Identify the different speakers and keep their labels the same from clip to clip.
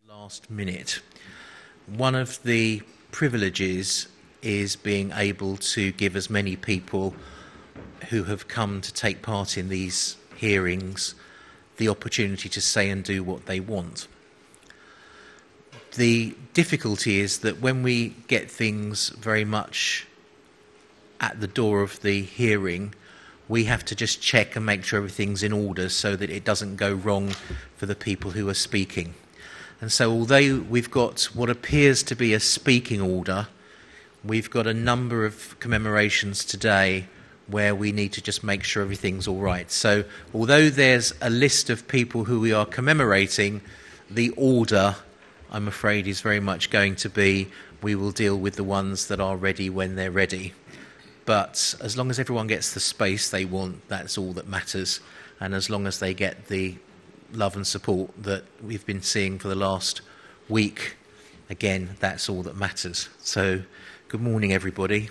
Speaker 1: Last minute. One of the privileges is being able to give as many people who have come to take part in these hearings the opportunity to say and do what they want. The difficulty is that when we get things very much at the door of the hearing, we have to just check and make sure everything's in order so that it doesn't go wrong for the people who are speaking. And so although we've got what appears to be a speaking order, we've got a number of commemorations today where we need to just make sure everything's all right. So although there's a list of people who we are commemorating, the order, I'm afraid, is very much going to be we will deal with the ones that are ready when they're ready. But as long as everyone gets the space they want, that's all that matters. And as long as they get the love and support that we've been seeing for the last week, again, that's all that matters. So, good morning, everybody.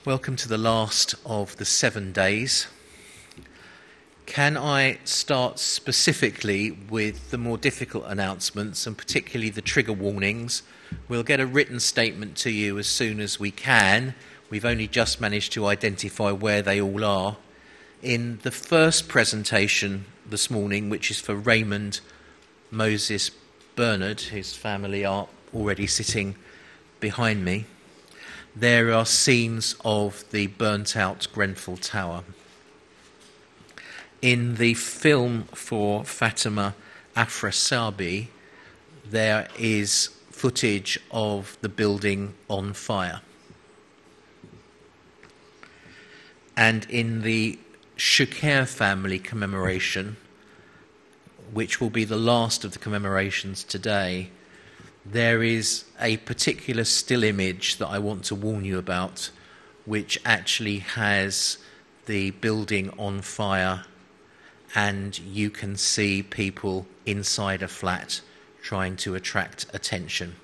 Speaker 1: Welcome to the last of the 7 days. Can I start specifically with the more difficult announcements, and particularly the trigger warnings? We'll get a written statement to you as soon as we can. We've only just managed to identify where they all are. In the first presentation this morning, which is for Raymond Moses Bernard, his family are already sitting behind me, there are scenes of the burnt-out Grenfell Tower. In the film for Fatima Afrasabi, there is footage of the building on fire. And in the Shukair family commemoration, which will be the last of the commemorations today, there is a particular still image that I want to warn you about, which actually has the building on fire, and you can see people inside a flat trying to attract attention.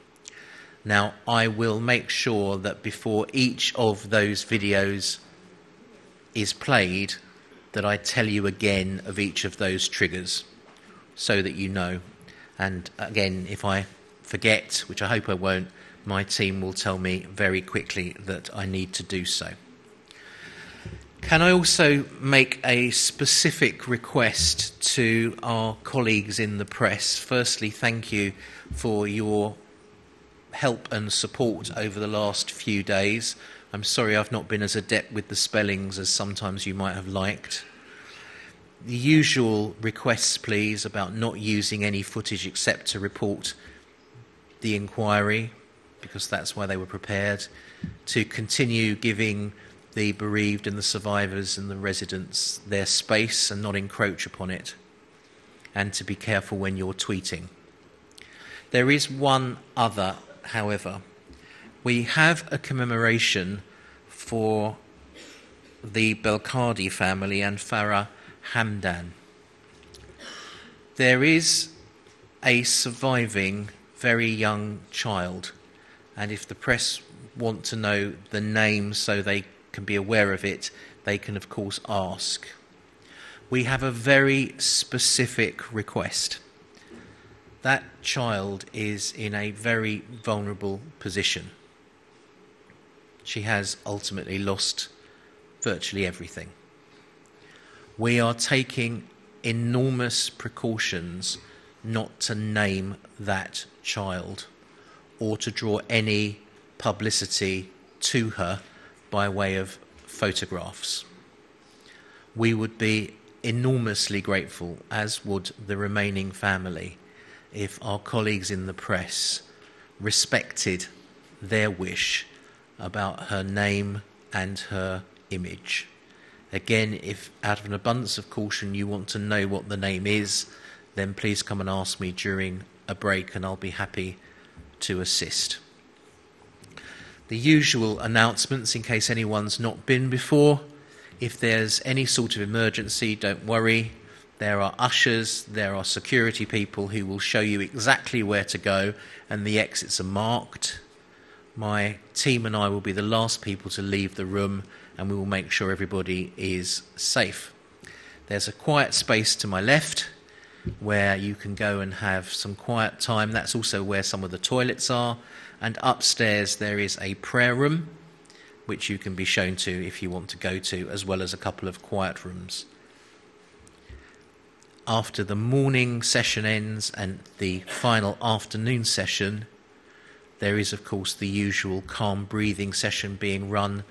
Speaker 1: Now, I will make sure that before each of those videos is played, that I tell you again of each of those triggers so that you know. And again, if I forget, which I hope I won't, my team will tell me very quickly that I need to do so. Can I also make a specific request to our colleagues in the press? Firstly, thank you for your help and support over the last few days. I'm sorry I've not been as adept with the spellings as sometimes you might have liked. The usual requests, please, about not using any footage except to report the inquiry, because that's why they were prepared, to continue giving the bereaved and the survivors and the residents their space and not encroach upon it, and to be careful when you're tweeting. There is one other, however. We have a commemoration for the Belkadi family and Farah Hamdan. There is a surviving very young child, and if the press want to know the name so they can be aware of it, they can of course ask. We have a very specific request. That child is in a very vulnerable position. She has ultimately lost virtually everything. We are taking enormous precautions not to name that child or to draw any publicity to her by way of photographs. We would be enormously grateful, as would the remaining family, if our colleagues in the press respected their wish about her name and her image. Again, if out of an abundance of caution you want to know what the name is, then please come and ask me during a break and I'll be happy to assist. The usual announcements in case anyone's not been before. If there's any sort of emergency, don't worry. There are ushers, there are security people who will show you exactly where to go, and the exits are marked. My team and I will be the last people to leave the room, and we will make sure everybody is safe. There's a quiet space to my left, where you can go and have some quiet time. That's also where some of the toilets are. And upstairs there is a prayer room, which you can be shown to if you want to go to, as well as a couple of quiet rooms. After the morning session ends and the final afternoon session, there is, of course, the usual calm breathing session being run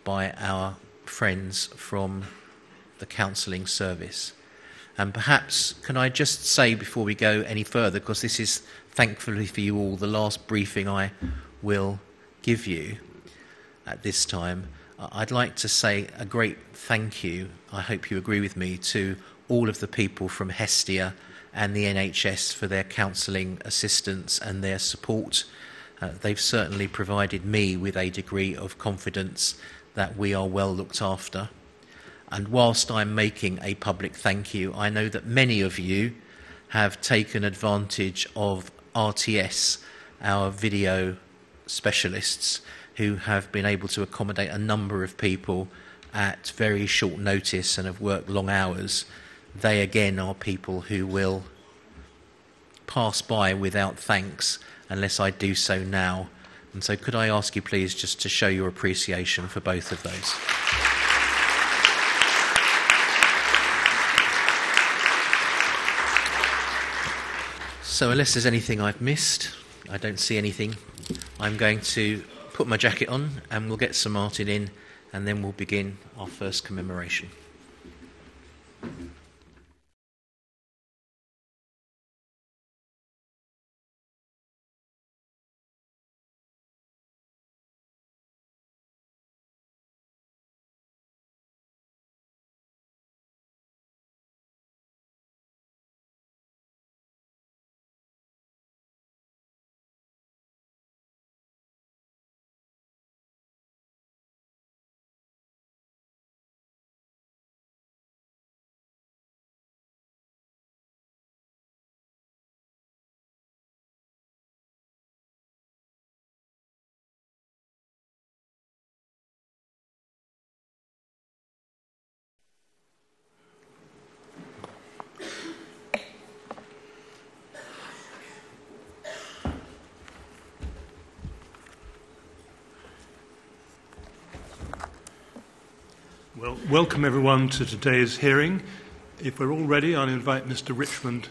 Speaker 1: by our friends from the counselling service. And perhaps, can I just say before we go any further, because this is, thankfully for you all, the last briefing I will give you at this time, I'd like to say a great thank you, I hope you agree with me, to all of the people from Hestia and the NHS for their counselling assistance and their support. They've certainly provided me with a degree of confidence that we are well looked after. And whilst I'm making a public thank you, I know that many of you have taken advantage of RTS, our video specialists, who have been able to accommodate a number of people at very short notice and have worked long hours. They again are people who will pass by without thanks unless I do so now. And so could I ask you please just to show your appreciation for both of those. So unless there's anything I've missed, I don't see anything, I'm going to put my jacket on and we'll get Sir Martin in and then we'll begin our first commemoration.
Speaker 2: Well, welcome everyone to today's hearing. If we're all ready, I'll invite Mr. Richmond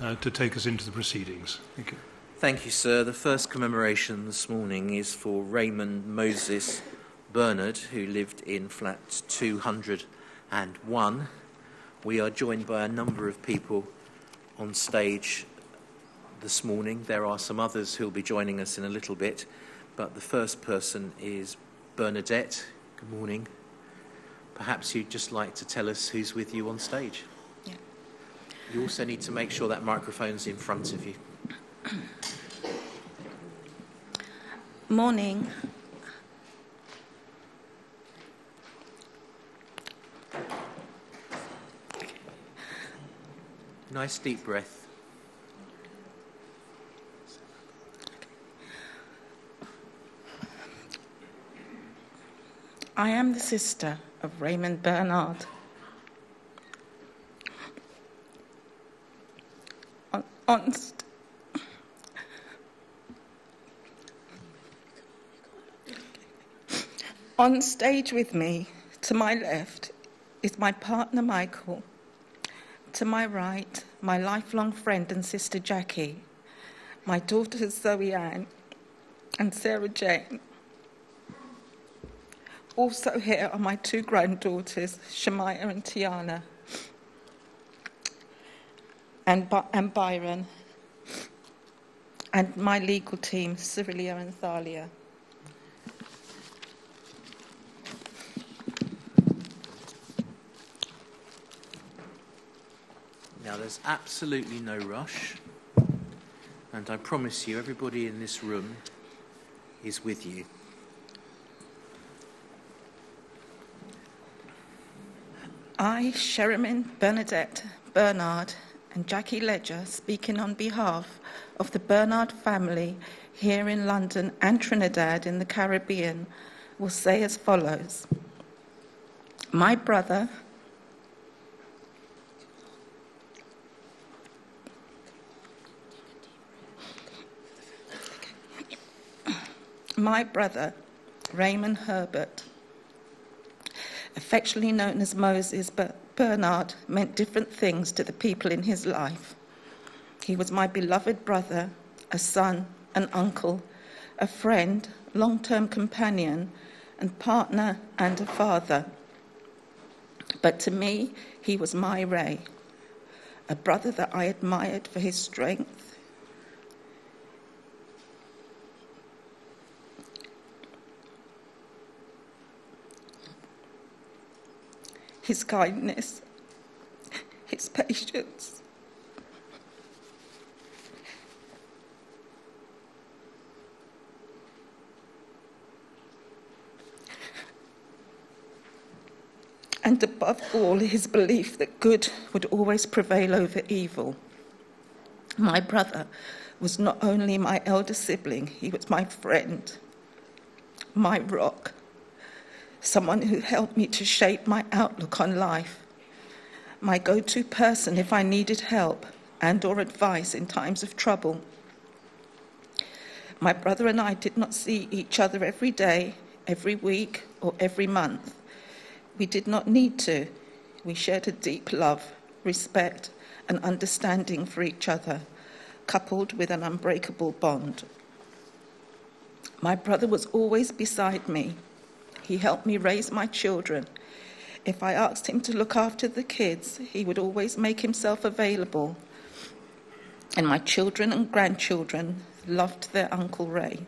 Speaker 2: to take us into the proceedings. Thank you.
Speaker 1: Thank you, sir. The first commemoration this morning is for Raymond Moses Bernard, who lived in flat 201. We are joined by a number of people on stage this morning. There are some others who will be joining us in a little bit, but the first person is Bernadette. Good morning. Perhaps you'd just like to tell us who's with you on stage.
Speaker 3: Yeah.
Speaker 1: You also need to make sure that microphone's in front of you.
Speaker 3: Morning.
Speaker 1: Nice deep breath.
Speaker 3: I am the sister of Raymond Bernard. On stage with me, to my left, is my partner Michael. To my right, my lifelong friend and sister Jackie, my daughters Zoe Ann and Sarah Jane. Also here are my two granddaughters, Shemaya and Tiana, and Byron, and my legal team, Cyrilia and Thalia.
Speaker 1: Now, there's absolutely no rush, and I promise you, everybody in this room is with you.
Speaker 3: I, Sheriman Bernadette Bernard, and Jackie Ledger, speaking on behalf of the Bernard family here in London and Trinidad in the Caribbean, will say as follows. My brother, My brother, Raymond Herbert, affectionately known as Moses Bernard, meant different things to the people in his life. He was my beloved brother, a son, an uncle, a friend, long-term companion, and partner and a father. But to me, he was my Ray, a brother that I admired for his strength, his kindness, his patience, and above all, his belief that good would always prevail over evil. My brother was not only my elder sibling, he was my friend, my rock, someone who helped me to shape my outlook on life, my go-to person if I needed help and or advice in times of trouble. My brother and I did not see each other every day, every week, or every month. We did not need to. We shared a deep love, respect, and understanding for each other, coupled with an unbreakable bond. My brother was always beside me. He helped me raise my children. If I asked him to look after the kids, he would always make himself available. And my children and grandchildren loved their Uncle Ray.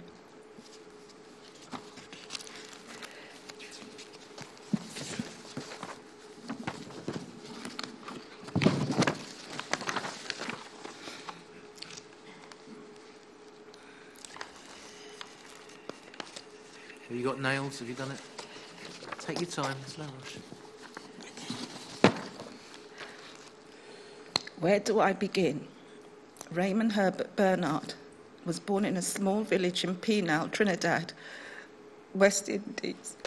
Speaker 1: Have you got nails? Have you done it? Take your time, there's no rush.
Speaker 3: Where do I begin? Raymond Herbert Bernard was born in a small village in Penal, Trinidad, West Indies.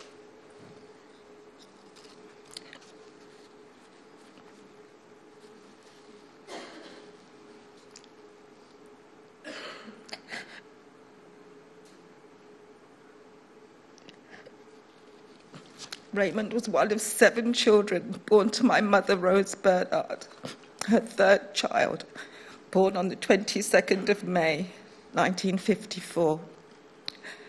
Speaker 3: Raymond was one of 7 children born to my mother, Rose Bernard, her 3rd child, born on the 22nd of May, 1954.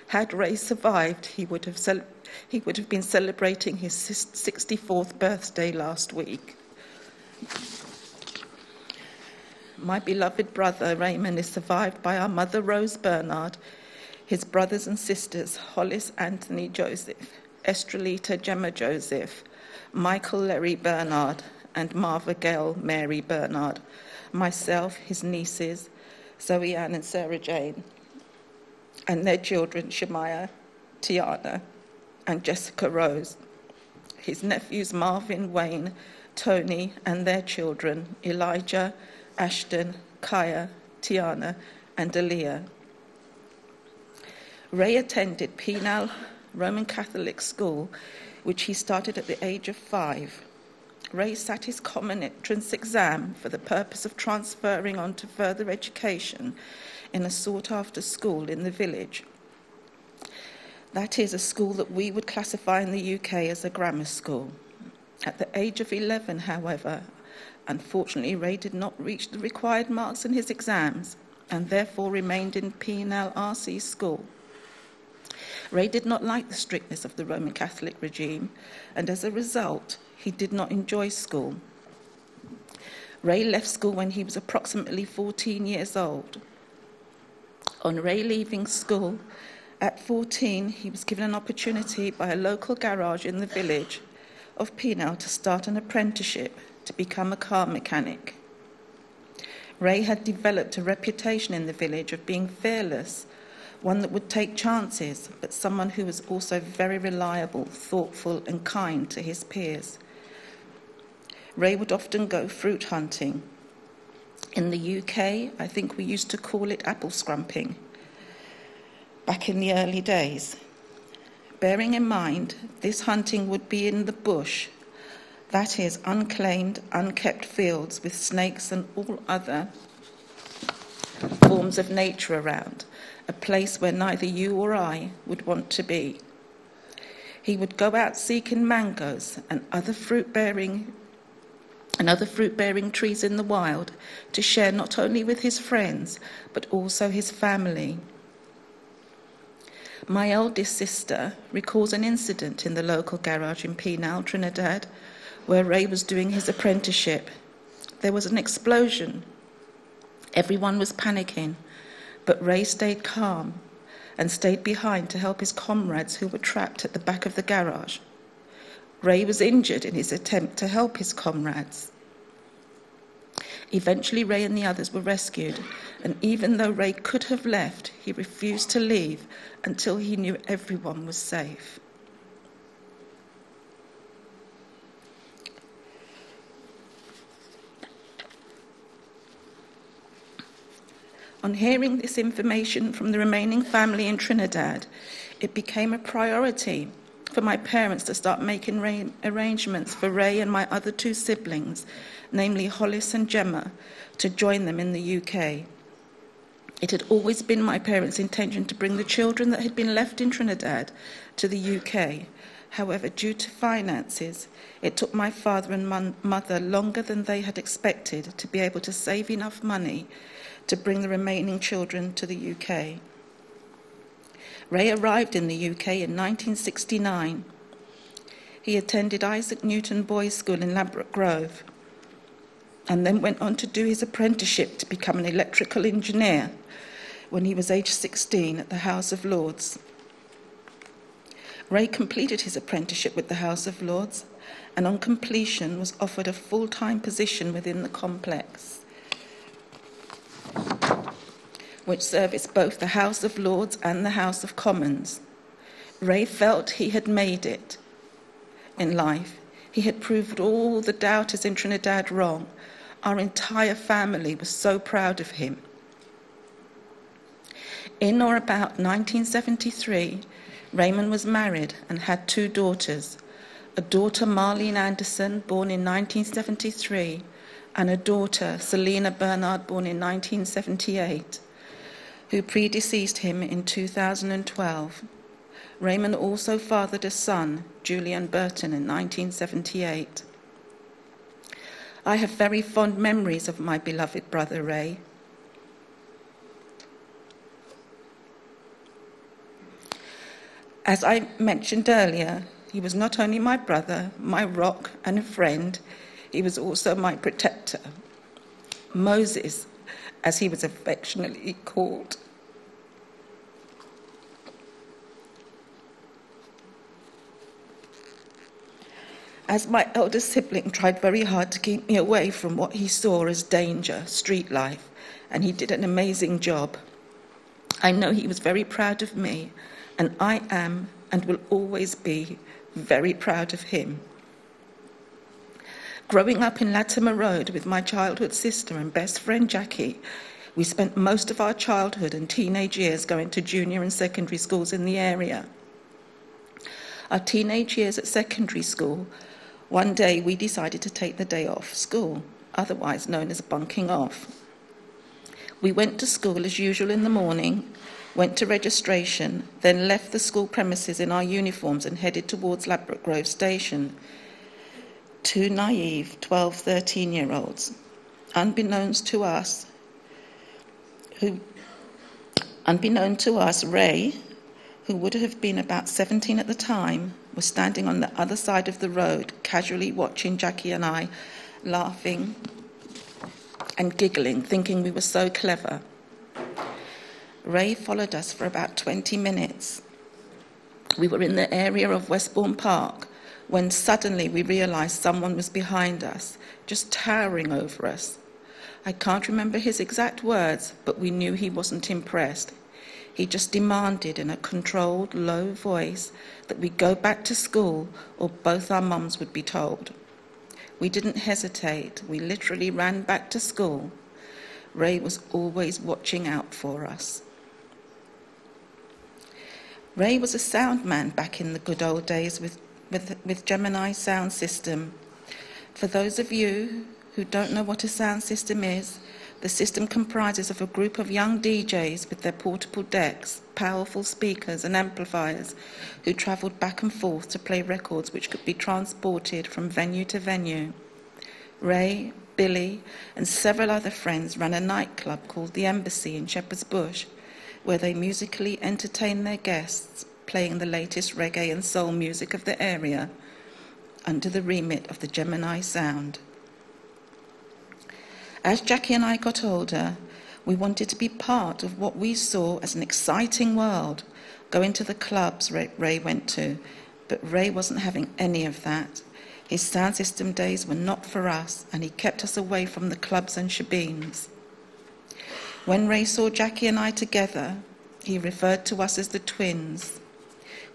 Speaker 3: Had Ray survived, he would have been celebrating his 64th birthday last week. My beloved brother, Raymond, is survived by our mother, Rose Bernard, his brothers and sisters, Hollis Anthony Joseph, Estrelita Gemma Joseph, Michael Larry Bernard, and Marva Gail Mary Bernard, myself, his nieces, Zoe Ann and Sarah Jane, and their children, Shemaiah, Tiana, and Jessica Rose, his nephews, Marvin, Wayne, Tony, and their children, Elijah, Ashton, Kaya, Tiana, and Aaliyah. Ray attended Penal Roman Catholic school, which he started at the age of 5. Ray sat his common entrance exam for the purpose of transferring on to further education in a sought-after school in the village. That is, a school that we would classify in the UK as a grammar school. At the age of 11, however, unfortunately, Ray did not reach the required marks in his exams and therefore remained in Penal RC school. Ray did not like the strictness of the Roman Catholic regime, and as a result, he did not enjoy school. Ray left school when he was approximately 14 years old. On Ray leaving school, at 14, he was given an opportunity by a local garage in the village of Penal to start an apprenticeship to become a car mechanic. Ray had developed a reputation in the village of being fearless, one that would take chances, but someone who was also very reliable, thoughtful, and kind to his peers. Ray would often go fruit hunting. In the UK, I think we used to call it apple scrumping, back in the early days. Bearing in mind, this hunting would be in the bush, that is, unclaimed, unkept fields with snakes and all other forms of nature around, a place where neither you or I would want to be. He would go out seeking mangoes and other fruit-bearing trees in the wild to share not only with his friends, but also his family. My eldest sister recalls an incident in the local garage in Penal, Trinidad, where Ray was doing his apprenticeship. There was an explosion. Everyone was panicking, but Ray stayed calm and stayed behind to help his comrades who were trapped at the back of the garage. Ray was injured in his attempt to help his comrades. Eventually, Ray and the others were rescued, and even though Ray could have left, he refused to leave until he knew everyone was safe. On hearing this information from the remaining family in Trinidad, it became a priority for my parents to start making arrangements for Ray and my other two siblings, namely Hollis and Gemma, to join them in the UK. It had always been my parents' intention to bring the children that had been left in Trinidad to the UK. However, due to finances, it took my father and mother longer than they had expected to be able to save enough money to bring the remaining children to the UK. Ray arrived in the UK in 1969. He attended Isaac Newton Boys' School in Ladbroke Grove and then went on to do his apprenticeship to become an electrical engineer when he was aged 16 at the House of Lords. Ray completed his apprenticeship with the House of Lords and on completion was offered a full-time position within the complex, which serviced both the House of Lords and the House of Commons. Ray felt he had made it in life. He had proved all the doubters in Trinidad wrong. Our entire family was so proud of him. In or about 1973, Raymond was married and had two daughters, a daughter Marlene Anderson, born in 1973, and a daughter, Selena Bernard, born in 1978, who predeceased him in 2012. Raymond also fathered a son, Julian Burton, in 1978. I have very fond memories of my beloved brother Ray. As I mentioned earlier, he was not only my brother, my rock and a friend, he was also my protector. Moses, as he was affectionately called. As my elder sibling tried very hard to keep me away from what he saw as danger, street life, and he did an amazing job. I know he was very proud of me, and I am and will always be very proud of him. Growing up in Latimer Road with my childhood sister and best friend Jackie, we spent most of our childhood and teenage years going to junior and secondary schools in the area. Our teenage years at secondary school, one day we decided to take the day off school, otherwise known as bunking off. We went to school as usual in the morning, went to registration, then left the school premises in our uniforms and headed towards Ladbroke Grove Station. Two naive 12, 13-year-olds, unbeknown to us, Ray, who would have been about 17 at the time, was standing on the other side of the road, casually watching Jackie and I, laughing and giggling, thinking we were so clever. Ray followed us for about 20 minutes. We were in the area of Westbourne Park, when suddenly we realised someone was behind us, just towering over us. I can't remember his exact words, but we knew he wasn't impressed. He just demanded in a controlled, low voice that we go back to school or both our mums would be told. We didn't hesitate. We literally ran back to school. Ray was always watching out for us. Ray was a sound man back in the good old days with Gemini sound system. For those of you who don't know what a sound system is, The system comprises of a group of young DJs with their portable decks, powerful speakers and amplifiers who travelled back and forth to play records which could be transported from venue to venue. Ray, Billy and several other friends ran a nightclub called the Embassy in Shepherd's Bush, where they musically entertained their guests, playing the latest reggae and soul music of the area under the remit of the Gemini Sound. As Jackie and I got older, we wanted to be part of what we saw as an exciting world, going to the clubs Ray went to, but Ray wasn't having any of that. His sound system days were not for us, and he kept us away from the clubs and shebeens. When Ray saw Jackie and I together, he referred to us as the twins.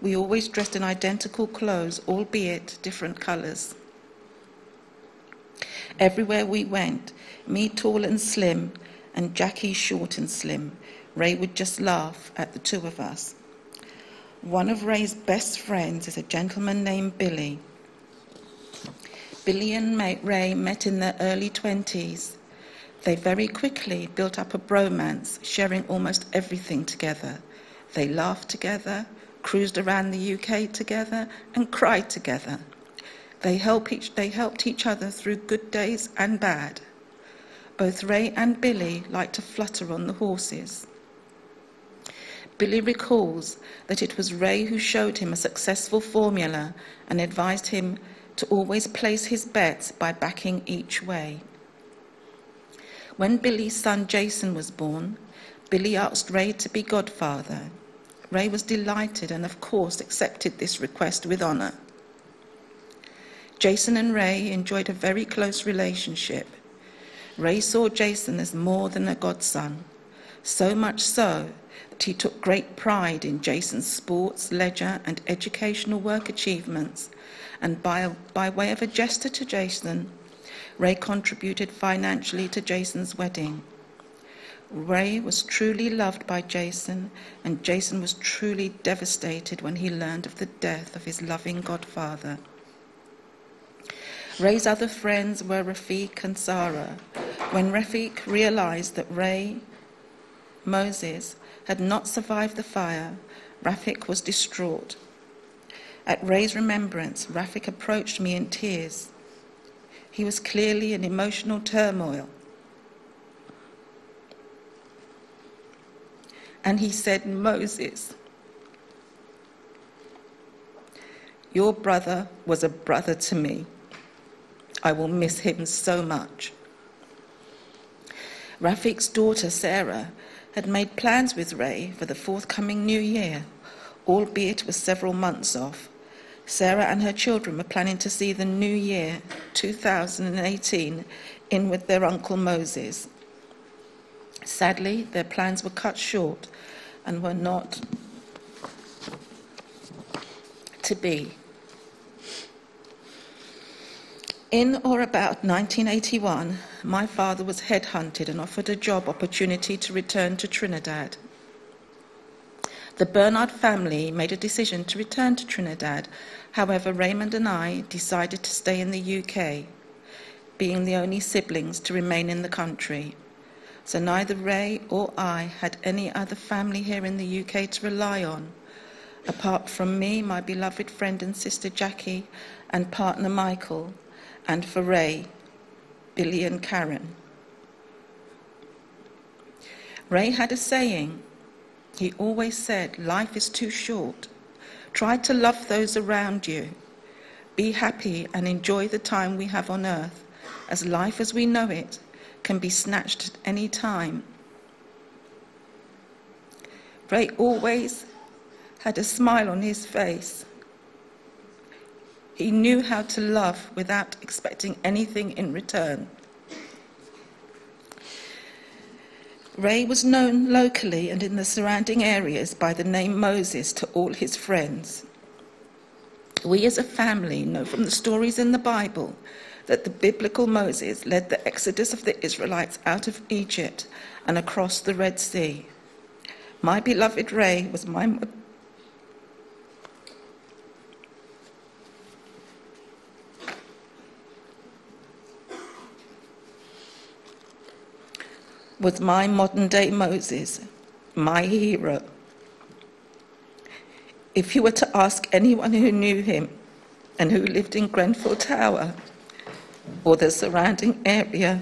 Speaker 3: We always dressed in identical clothes, albeit different colours. Everywhere we went, me tall and slim, and Jackie short and slim, Ray would just laugh at the two of us. One of Ray's best friends is a gentleman named Billy. Billy and Ray met in their early 20s. They very quickly built up a bromance, sharing almost everything together. They laughed together, cruised around the UK together, and cried together. They helped each other through good days and bad. Both Ray and Billy liked to flutter on the horses. Billy recalls that it was Ray who showed him a successful formula and advised him to always place his bets by backing each way. When Billy's son Jason was born, Billy asked Ray to be godfather. Ray was delighted and, of course, accepted this request with honour. Jason and Ray enjoyed a very close relationship. Ray saw Jason as more than a godson, so much so that he took great pride in Jason's sports, leisure and educational work achievements, and by way of a gesture to Jason, Ray contributed financially to Jason's wedding. Ray was truly loved by Jason, and Jason was truly devastated when he learned of the death of his loving godfather. Ray's other friends were Rafiq and Sarah. When Rafiq realised that Ray, Moses, had not survived the fire, Rafiq was distraught. At Ray's remembrance, Rafiq approached me in tears. He was clearly in emotional turmoil. And he said, "Moses, your brother was a brother to me. I will miss him so much." Rafiq's daughter, Sarah, had made plans with Ray for the forthcoming new year, albeit with several months off. Sarah and her children were planning to see the new year, 2018, in with their uncle Moses. Sadly, their plans were cut short and were not to be. In or about 1981, my father was headhunted and offered a job opportunity to return to Trinidad. The Bernard family made a decision to return to Trinidad. However, Raymond and I decided to stay in the UK, being the only siblings to remain in the country. So neither Ray or I had any other family here in the UK to rely on, apart from me, my beloved friend and sister Jackie, and partner Michael, and for Ray, Billy and Karen. Ray had a saying. He always said, "Life is too short. Try to love those around you. Be happy and enjoy the time we have on earth, as life as we know it can be snatched at any time." Ray always had a smile on his face. He knew how to love without expecting anything in return. Ray was known locally and in the surrounding areas by the name Moses to all his friends. We as a family know from the stories in the Bible that the biblical Moses led the exodus of the Israelites out of Egypt and across the Red Sea. My beloved Ray was was my modern-day Moses, my hero. If you were to ask anyone who knew him and who lived in Grenfell Tower or the surrounding area,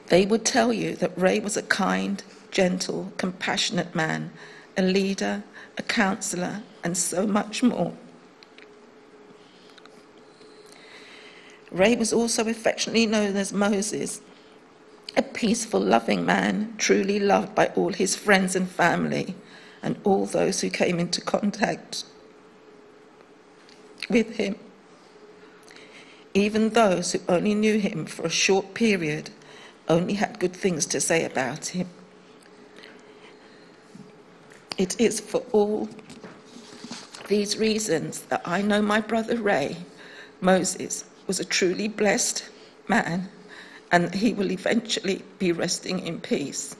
Speaker 3: they would tell you that Ray was a kind, gentle, compassionate man, a leader, a counsellor, and so much more. Ray was also affectionately known as Moses, a peaceful, loving man, truly loved by all his friends and family and all those who came into contact with him. Even those who only knew him for a short period only had good things to say about him. It is for all these reasons that I know my brother Ray, Moses, was a truly blessed man, and that he will eventually be resting in peace.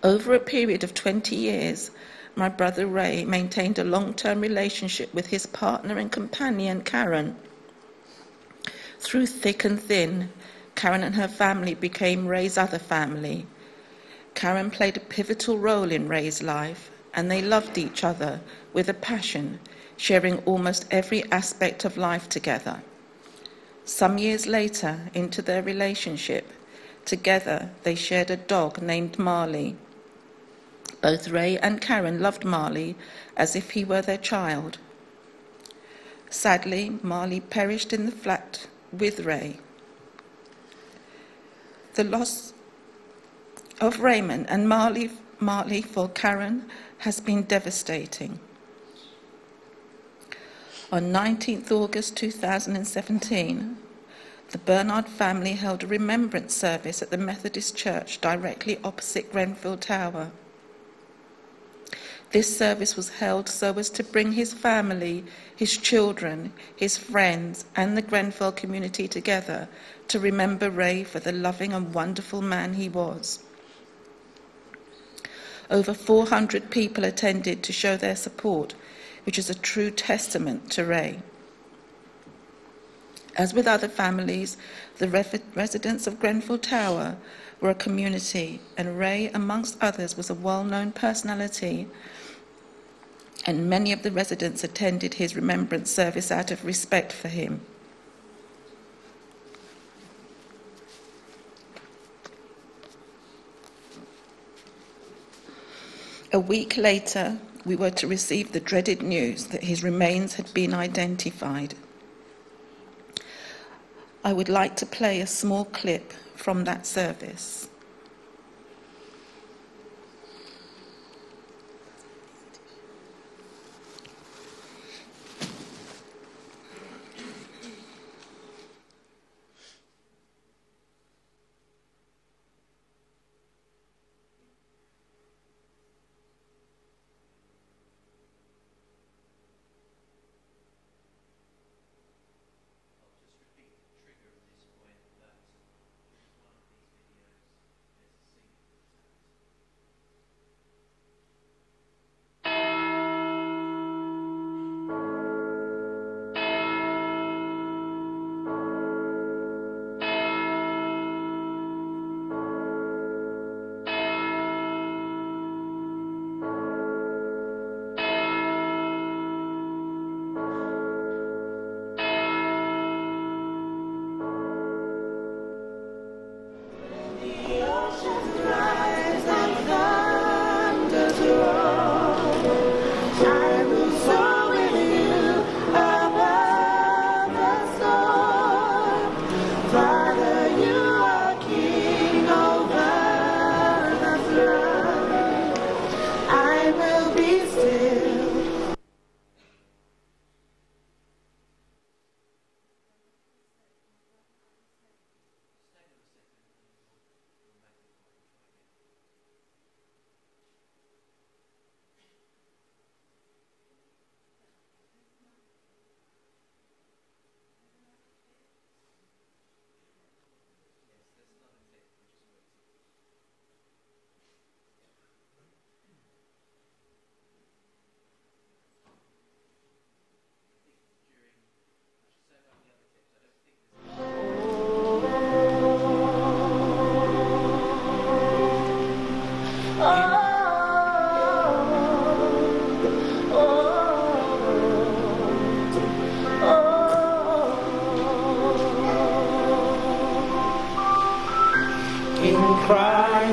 Speaker 3: Over a period of 20 years, my brother Ray maintained a long-term relationship with his partner and companion, Karen. Through thick and thin, Karen and her family became Ray's other family. Karen played a pivotal role in Ray's life, and they loved each other with a passion, sharing almost every aspect of life together. Some years later, into their relationship, together they shared a dog named Marley. Both Ray and Karen loved Marley as if he were their child. Sadly, Marley perished in the flat with Ray. The loss of Raymond and Marley for Karen has been devastating. On 19th August 2017, the Bernard family held a remembrance service at the Methodist Church directly opposite Grenfell Tower. This service was held so as to bring his family, his children, his friends, and the Grenfell community together to remember Ray for the loving and wonderful man he was. Over 400 people attended to show their support, which is a true testament to Ray. As with other families, the residents of Grenfell Tower were a community, and Ray, amongst others, was a well-known personality, and many of the residents attended his remembrance service out of respect for him. A week later, we were to receive the dreaded news that his remains had been identified. I would like to play a small clip from that service.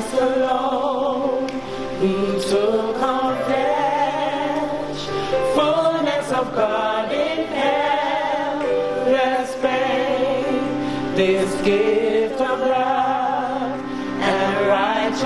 Speaker 4: Christ alone, who took on flesh, fullness of God in endless pain, this gift of love and righteousness,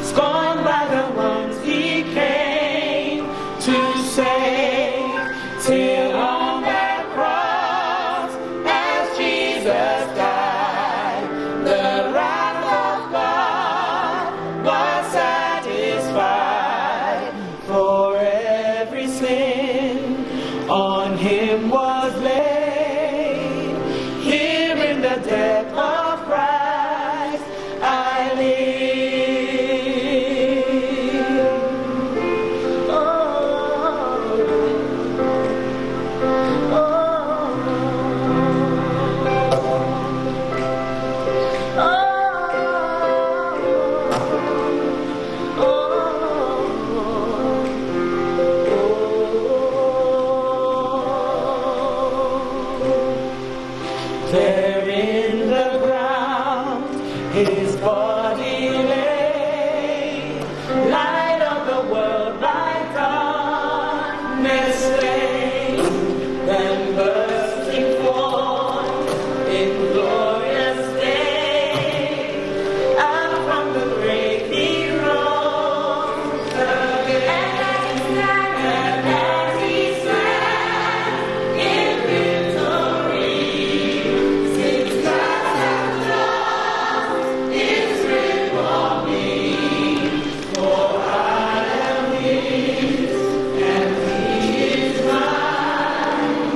Speaker 4: scorned by the ones he came to save, till on that cross, as Jesus died, the wrath of God was satisfied. For every sin on him was laid. Here in the depth of Christ I live. There in the ground his body lay, light of the world by darkness slain, then bursting forth in glorious day, out from the grave he rose again. And as he sang in victory, since Christ has lost his grip on me, for I am his and he is mine,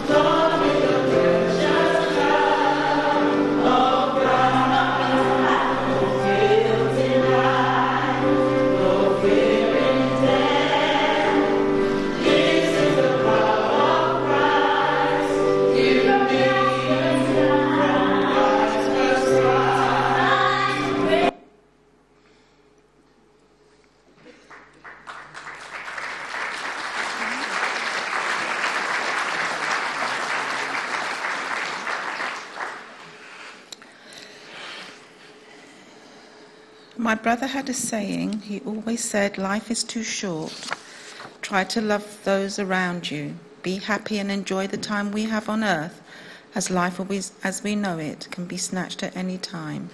Speaker 4: torn with the precious blood of Christ, no guilt in life, no fear in death. This is the power of Christ, give me from God's first rise.
Speaker 3: My brother had a saying. He always said, life is too short. Try to love those around you. Be happy and enjoy the time we have on earth, as life always, as we know it, can be snatched at any time.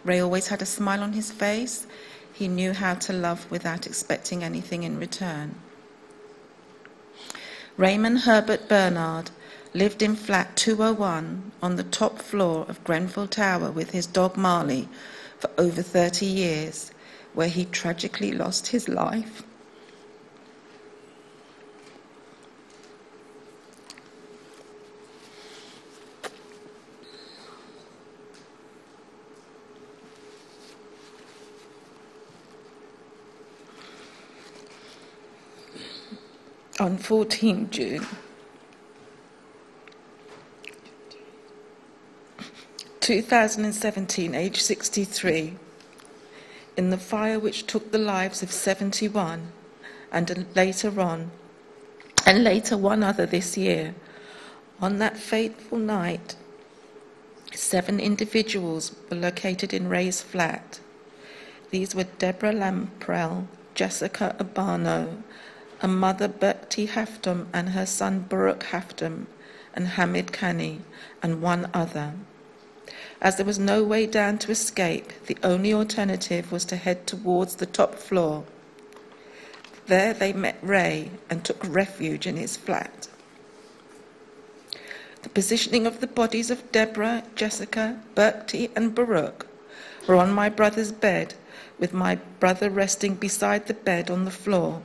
Speaker 3: Ray always had a smile on his face. He knew how to love without expecting anything in return. Raymond Herbert Bernard lived in flat 201 on the top floor of Grenfell Tower with his dog Marley for over 30 years, where he tragically lost his life. On 14 June 2017, age 63, in the fire which took the lives of 71 and later one other this year. On that fateful night, 7 individuals were located in Ray's flat. These were Deborah Lamprell, Jessica Abano, a mother Bertie Haftum and her son Baruch Haftum, and Hamid Khani, and one other. As there was no way down to escape, the only alternative was to head towards the top floor. There they met Ray and took refuge in his flat. The positioning of the bodies of Deborah, Jessica, Bertie and Baruch were on my brother's bed, with my brother resting beside the bed on the floor.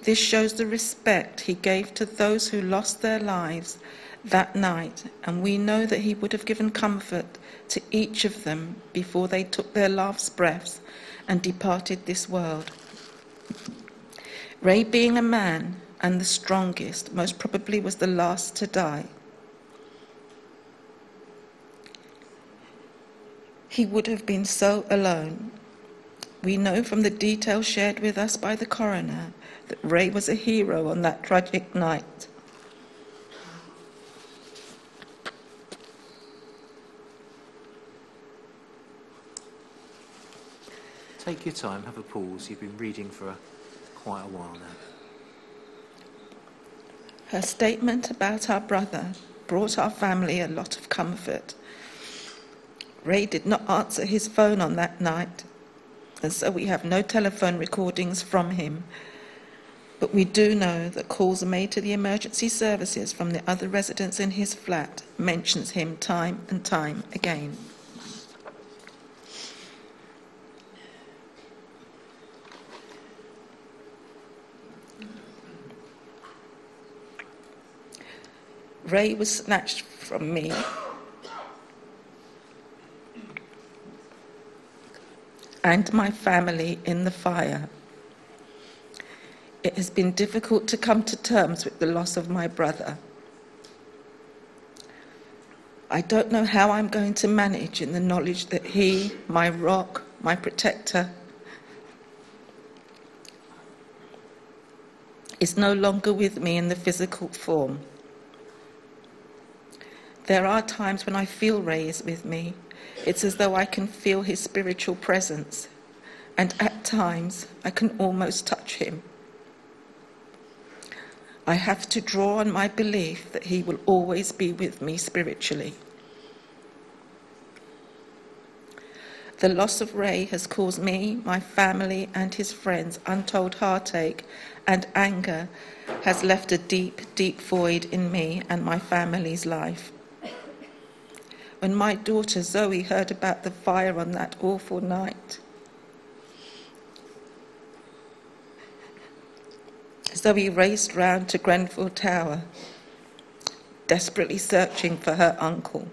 Speaker 3: This shows the respect he gave to those who lost their lives that night, and we know that he would have given comfort to each of them before they took their last breaths and departed this world. Ray, being a man and the strongest, most probably was the last to die. He would have been so alone. We know from the details shared with us by the coroner that Ray was a hero on that tragic night.
Speaker 1: take your time, have a pause. You've been reading for quite a while now.
Speaker 3: Her statement about our brother brought our family a lot of comfort. Ray did not answer his phone on that night, and so we have no telephone recordings from him. But we do know that calls made to the emergency services from the other residents in his flat mentions him time and time again. Ray was snatched from me and my family in the fire. It has been difficult to come to terms with the loss of my brother. I don't know how I'm going to manage in the knowledge that he, my rock, my protector, is no longer with me in the physical form. There are times when I feel Ray is with me. It's as though I can feel his spiritual presence, and at times I can almost touch him. I have to draw on my belief that he will always be with me spiritually. The loss of Ray has caused me, my family, and his friends untold heartache, and anger has left a deep, deep void in me and my family's life. When my daughter Zoe heard about the fire on that awful night, Zoe raced round to Grenfell Tower, desperately searching for her uncle.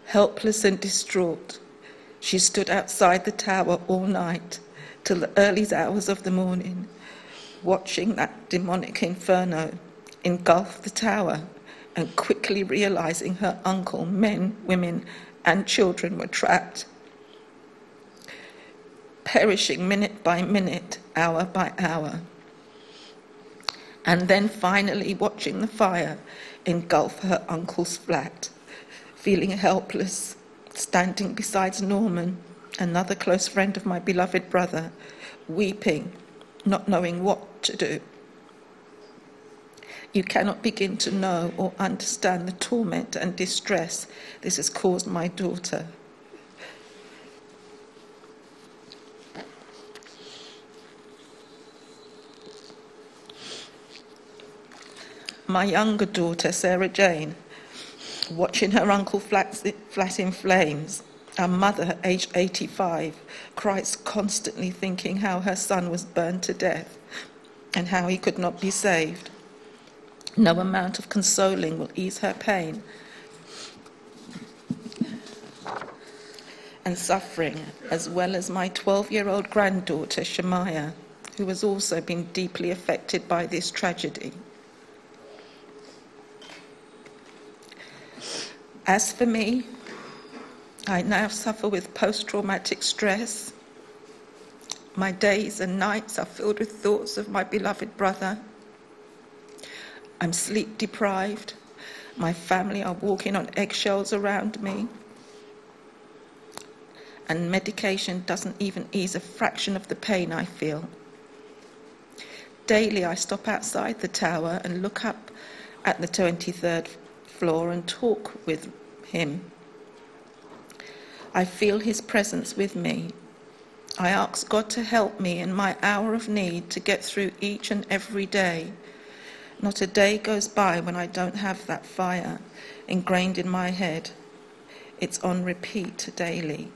Speaker 3: Helpless and distraught, she stood outside the tower all night till the early hours of the morning, watching that demonic inferno engulf the tower and quickly realizing her uncle, men, women, and children were trapped, perishing minute by minute, hour by hour. And then finally watching the fire engulf her uncle's flat, feeling helpless, standing beside Norman, another close friend of my beloved brother, weeping, not knowing what to do. You cannot begin to know or understand the torment and distress this has caused my daughter. My younger daughter, Sarah Jane, watching her uncle flat in flames, our mother, aged 85, cries constantly thinking how her son was burned to death and how he could not be saved. No amount of consoling will ease her pain and suffering, as well as my 12-year-old granddaughter, Shemaiah, who has also been deeply affected by this tragedy. As for me, I now suffer with post-traumatic stress. My days and nights are filled with thoughts of my beloved brother. I'm sleep deprived. My family are walking on eggshells around me. And medication doesn't even ease a fraction of the pain I feel. Daily I stop outside the tower and look up at the 23rd floor and talk with him. I feel his presence with me. I ask God to help me in my hour of need to get through each and every day. Not a day goes by when I don't have that fire ingrained in my head. It's on repeat daily.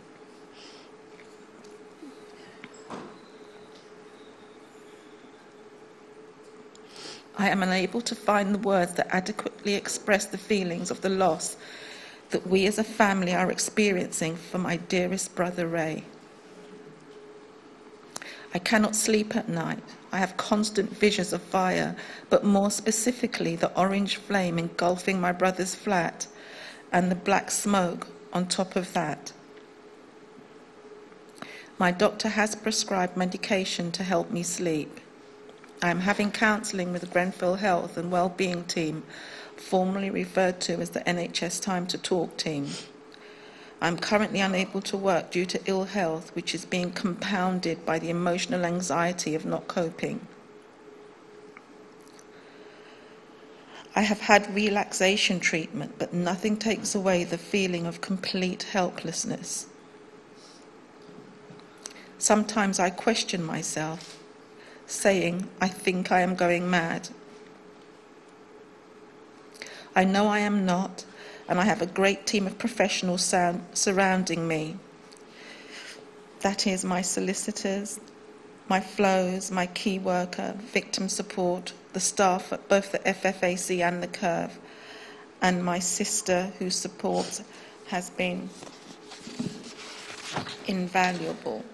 Speaker 3: I am unable to find the words that adequately express the feelings of the loss that we as a family are experiencing for my dearest brother Ray. I cannot sleep at night. I have constant visions of fire, but more specifically the orange flame engulfing my brother's flat and the black smoke on top of that. My doctor has prescribed medication to help me sleep. I am having counselling with the Grenfell Health and Wellbeing team, formerly referred to as the NHS Time to Talk team. I'm currently unable to work due to ill health, which is being compounded by the emotional anxiety of not coping. I have had relaxation treatment, but nothing takes away the feeling of complete helplessness. Sometimes I question myself, saying, I think I am going mad. I know I am not, and I have a great team of professionals surrounding me. That is my solicitors, my flows, my key worker, victim support, the staff at both the FFAC and the Curve, and my sister whose support has been invaluable.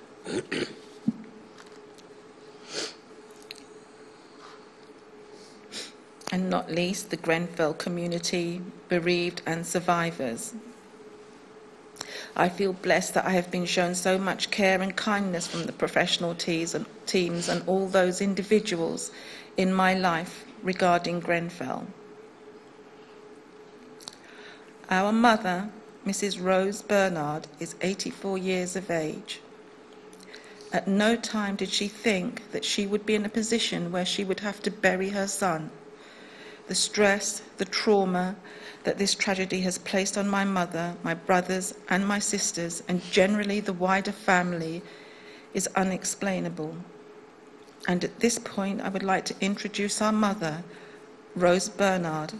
Speaker 3: And not least the Grenfell community, bereaved and survivors. I feel blessed that I have been shown so much care and kindness from the professional teams and all those individuals in my life regarding Grenfell. Our mother, Mrs. Rose Bernard, is 84 years of age. At no time did she think that she would be in a position where she would have to bury her son. The stress, the trauma that this tragedy has placed on my mother, my brothers and my sisters, and generally the wider family, is unexplainable. And at this point, I would like to introduce our mother, Rose Bernard,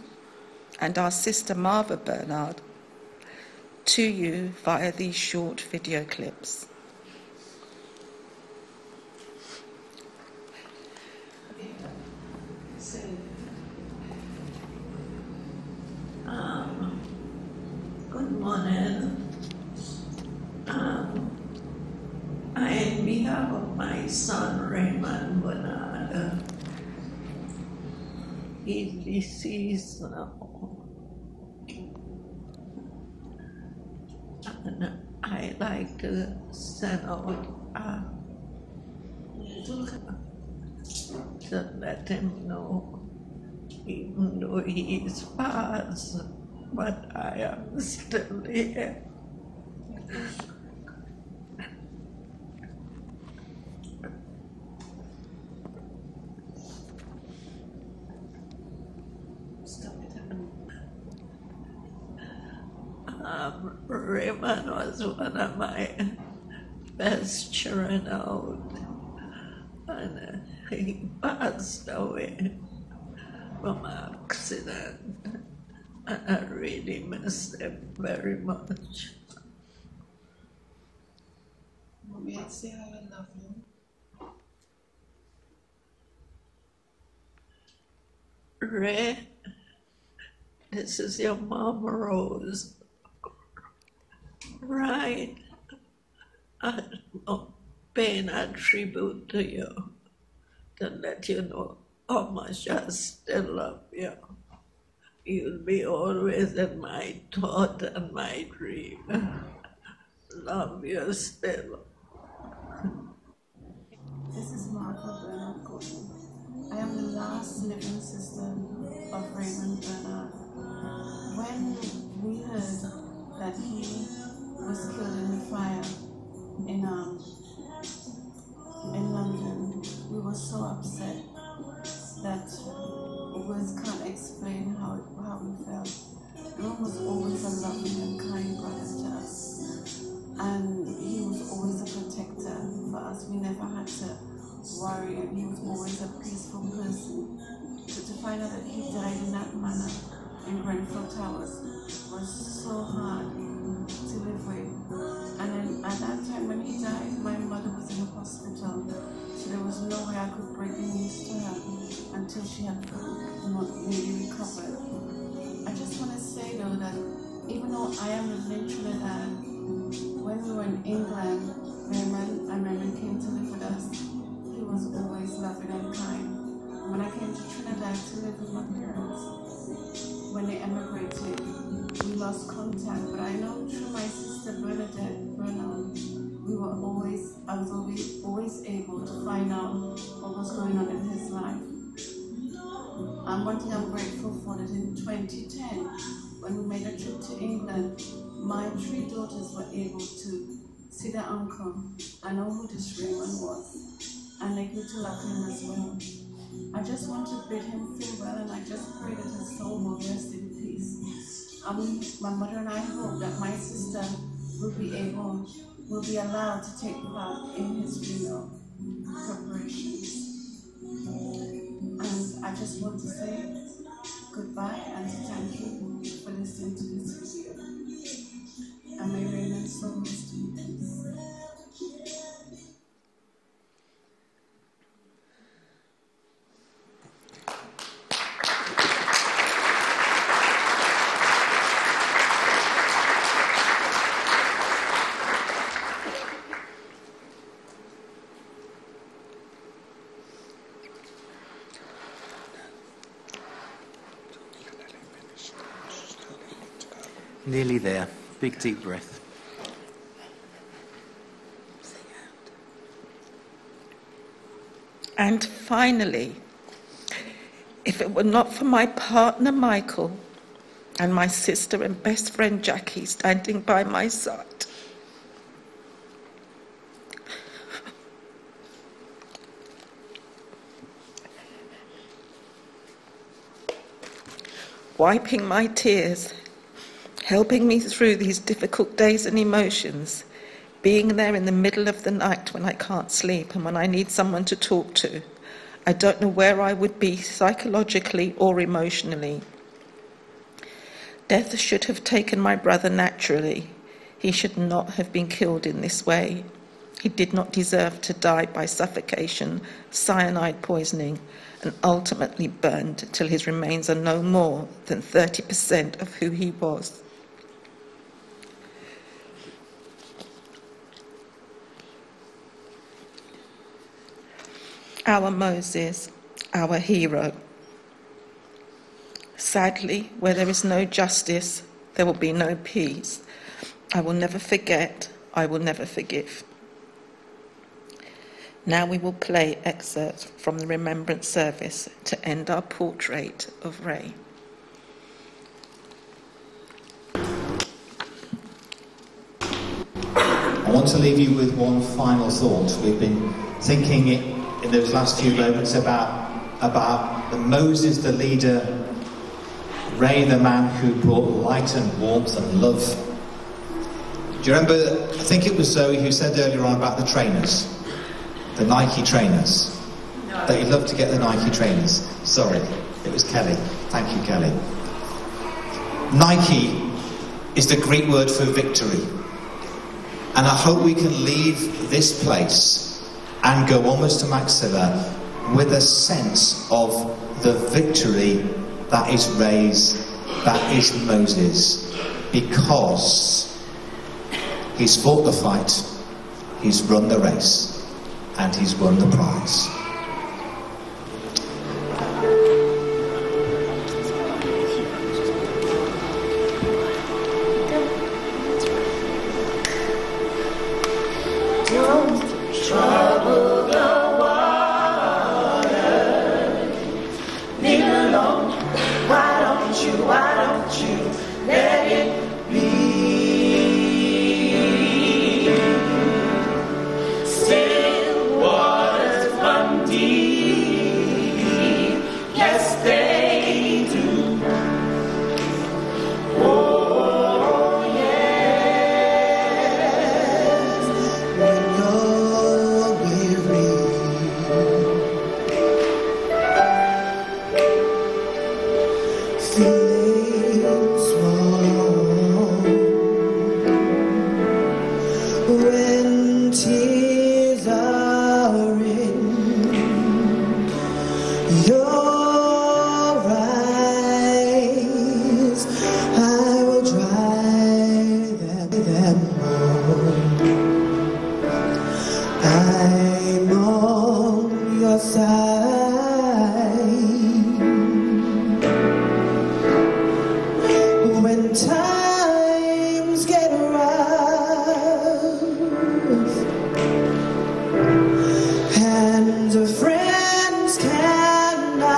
Speaker 3: and our sister, Marva Bernard, to you via these short video clips.
Speaker 5: Good morning. On behalf of my son Raymond Bernard, he's deceased now. And I like to send out to let him know, even though he is past, but I am still here. Raymond was one of my best children out, and he passed away from an accident. And I really miss him very much.
Speaker 6: Mommy, I'd say how I love you.
Speaker 5: Ray, this is your mom, Rose. Right. I'm paying a tribute to you to let you know how much I still love you. You'll be always in my thought and my dream. Love you still.
Speaker 6: This is Martha Bernard Gordon. I am the last living sister of Raymond Bernard. When we heard that he was killed in the fire in London, we were so upset that words can't explain how we felt. Ron was always a loving and kind brother to us, and he was always a protector for us. We never had to worry, and he was always a peaceful person. So to find out that he died in that manner in Grenfell Towers was so hard to live with. And then at that time when he died, my mother was in the hospital, so there was no way I could break the news to her until she had not really recovered. I just want to say though that even though I am living in Trinidad, when we were in England, Raymond came to live with us. He was always loving and kind. When I came to Trinidad to live with my parents, when they emigrated, we lost contact. But I know through my sister Bernadette Bernard, I was always able to find out what was going on in his life. And one thing I'm grateful for that in 2010, when we made a trip to England, my 3 daughters were able to see their uncle. I know who this Raymond was, and they grew to love him as well. I just want to bid him farewell, and I just pray that his soul will rest in peace. My mother and I hope that my sister will be allowed to take part in his funeral preparations. And I just want to say goodbye and to thank you for listening to this video. And may Raymond's soul rest in peace.
Speaker 1: Nearly there. Big deep breath.
Speaker 3: And finally, if it were not for my partner Michael and my sister and best friend Jackie standing by my side, wiping my tears, helping me through these difficult days and emotions, being there in the middle of the night when I can't sleep and when I need someone to talk to. I don't know where I would be psychologically or emotionally. Death should have taken my brother naturally. He should not have been killed in this way. He did not deserve to die by suffocation, cyanide poisoning, and ultimately burned till his remains are no more than 30% of who he was. Our Moses, our hero. Sadly, where there is no justice, there will be no peace. I will never forget, I will never forgive. Now we will play excerpts from the remembrance service to end our portrait of Ray.
Speaker 7: I want to leave you with one final thought. We've been thinking in those last few moments about the Moses, the leader, Ray, the man who brought light and warmth and love. Do you remember, I think it was Zoe who said earlier on about the trainers, the Nike trainers, that he loved to get the Nike trainers. Sorry, it was Kelly. Thank you, Kelly. Nike is the Greek word for victory. And I hope we can leave this place and go almost to Maxilla with a sense of the victory that is Ray's, that is Moses, because he's fought the fight, he's run the race, and he's won the prize.
Speaker 4: Trouble the water, leave it alone. Why don't you let it be? Still waters run deep, yes they do. Oh yes, when you're weary, feeling small, when tears are in your eyes, I will dry them all. I'm on your side. When times get rough and the friends cannot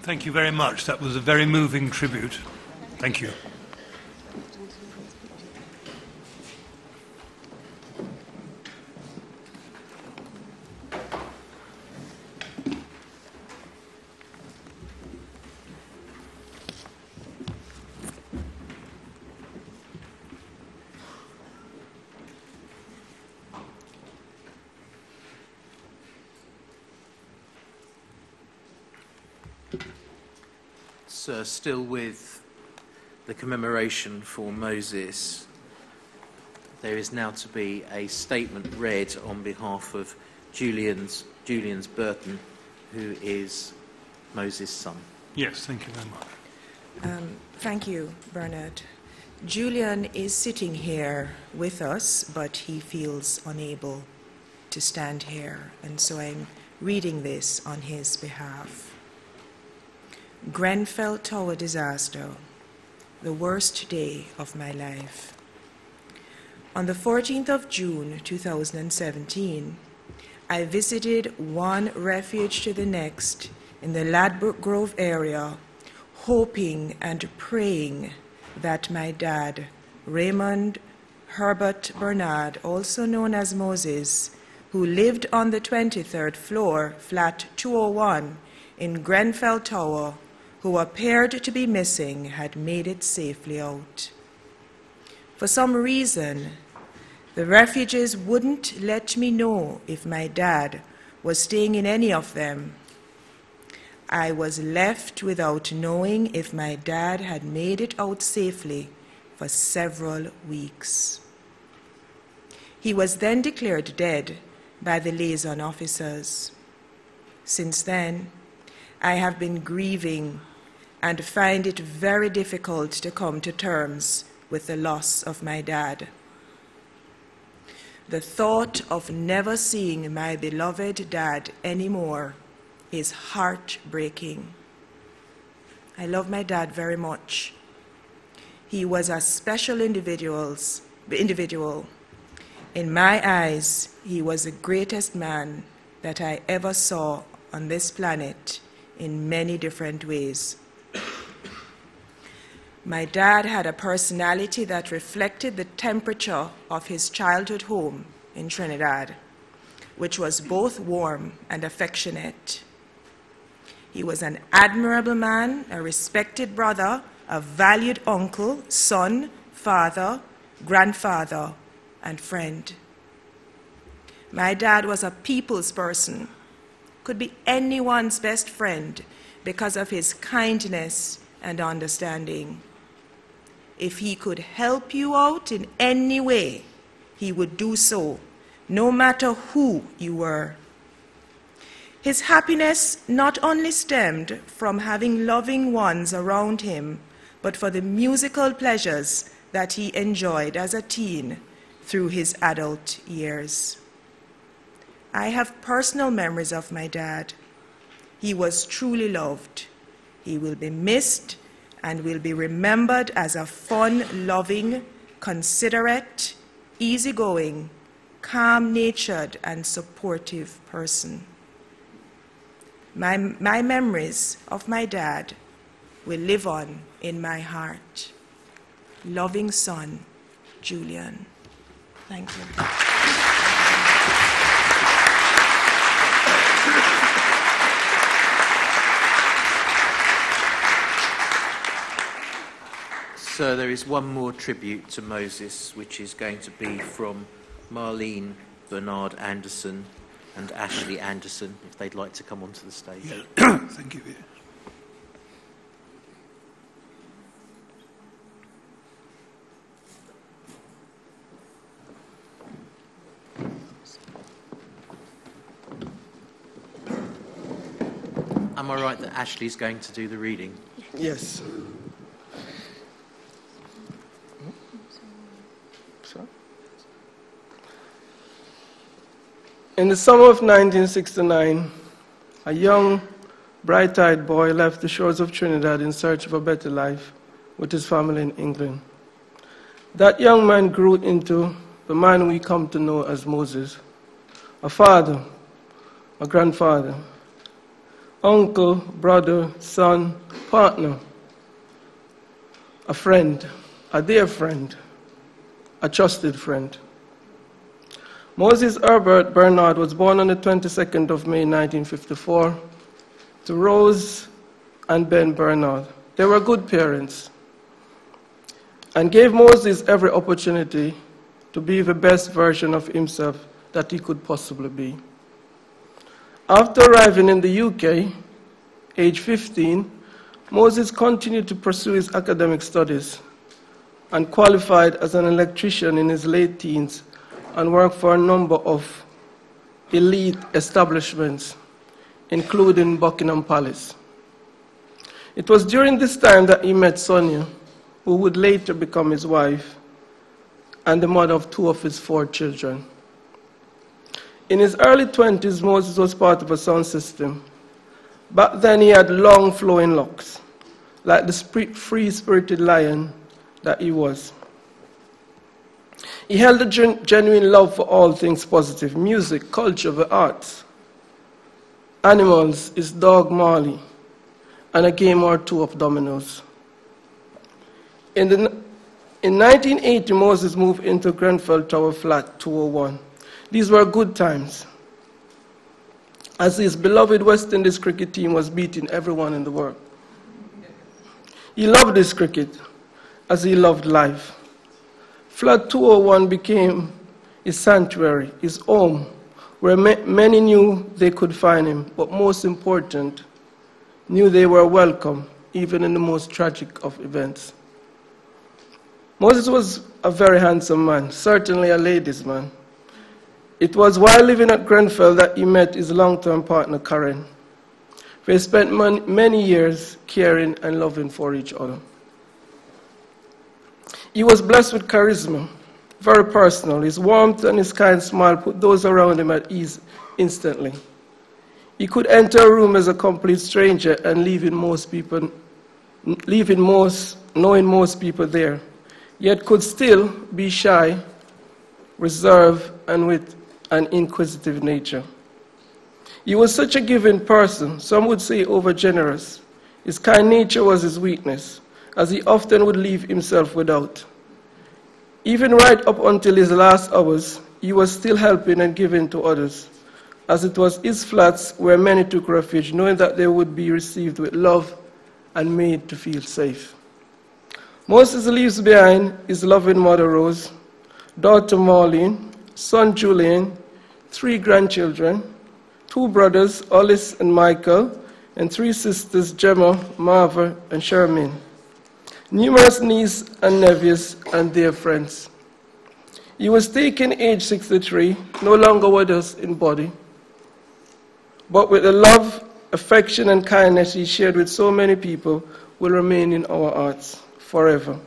Speaker 2: Thank you very much. That was a very moving tribute. Thank you.
Speaker 1: Still with the commemoration for Moses, there is now to be a statement read on behalf of Julian's Burton, who is Moses' son.
Speaker 2: Yes, thank you very much.
Speaker 8: Thank you, Bernard. Julian is sitting here with us, but he feels unable to stand here, and so I'm reading this on his behalf. Grenfell Tower disaster, the worst day of my life. On the 14th of June 2017, I visited one refuge to the next in the Ladbroke Grove area, hoping and praying that my dad, Raymond Herbert Bernard, also known as Moses, who lived on the 23rd floor, flat 201 in Grenfell Tower, who appeared to be missing, had made it safely out. For some reason, the refugees wouldn't let me know if my dad was staying in any of them. I was left without knowing if my dad had made it out safely for several weeks. He was then declared dead by the liaison officers. Since then, I have been grieving and find it very difficult to come to terms with the loss of my dad. The thought of never seeing my beloved dad anymore is heartbreaking. I love my dad very much. He was a special individual. In my eyes, he was the greatest man that I ever saw on this planet in many different ways. My dad had a personality that reflected the temperature of his childhood home in Trinidad, which was both warm and affectionate. He was an admirable man, a respected brother, a valued uncle, son, father, grandfather, and friend. My dad was a people's person, could be anyone's best friend because of his kindness and understanding. If he could help you out in any way, he would do so, no matter who you were. His happiness not only stemmed from having loving ones around him, but for the musical pleasures that he enjoyed as a teen through his adult years. I have personal memories of my dad. He was truly loved. He will be missed and will be remembered as a fun, loving, considerate, easygoing, calm-natured, and supportive person. My memories of my dad will live on in my heart. Loving son, Julian. Thank you.
Speaker 1: So there is one more tribute to Moses, which is going to be from Marlene Bernard Anderson and Ashley Anderson, if they'd like to come onto the stage.
Speaker 2: Yeah. Thank you.
Speaker 1: Am I right that Ashley's going to do the reading?
Speaker 9: Yes. In the summer of 1969, a young, bright-eyed boy left the shores of Trinidad in search of a better life with his family in England. That young man grew into the man we come to know as Moses, a father, a grandfather, uncle, brother, son, partner, a friend, a dear friend, a trusted friend. Moses Herbert Bernard was born on the 22nd of May 1954 to Rose and Ben Bernard. They were good parents and gave Moses every opportunity to be the best version of himself that he could possibly be. After arriving in the UK, age 15, Moses continued to pursue his academic studies and qualified as an electrician in his late teens and worked for a number of elite establishments, including Buckingham Palace. It was during this time that he met Sonia, who would later become his wife and the mother of 2 of his 4 children. In his early 20s, Moses was part of a sound system. Back then, he had long flowing locks, like the free-spirited lion that he was. He held a genuine love for all things positive: music, culture, the arts, animals, his dog Marley, and a game or 2 of dominoes. In 1980, Moses moved into Grenfell Tower flat 201. These were good times, as his beloved West Indies cricket team was beating everyone in the world. He loved his cricket as he loved life. Flat 201 became his sanctuary, his home, where many knew they could find him, but most important, knew they were welcome, even in the most tragic of events. Moses was a very handsome man, certainly a ladies' man. It was while living at Grenfell that he met his long-term partner, Karen. They spent many years caring and loving for each other. He was blessed with charisma, very personal. His warmth and his kind smile put those around him at ease instantly. He could enter a room as a complete stranger and knowing most people there, yet could still be shy, reserved, and with an inquisitive nature. He was such a giving person, some would say overgenerous. His kind nature was his weakness, as he often would leave himself without. Even right up until his last hours, he was still helping and giving to others, as it was his flats where many took refuge, knowing that they would be received with love and made to feel safe. Moses leaves behind his loving mother Rose, daughter Marlene, son Julian, 3 grandchildren, 2 brothers, Alice and Michael, and 3 sisters, Gemma, Marva, and Charmaine. Numerous nieces and nephews and dear friends. He was taken age 63, no longer with us in body, but with the love, affection, and kindness he shared with so many people will remain in our hearts forever.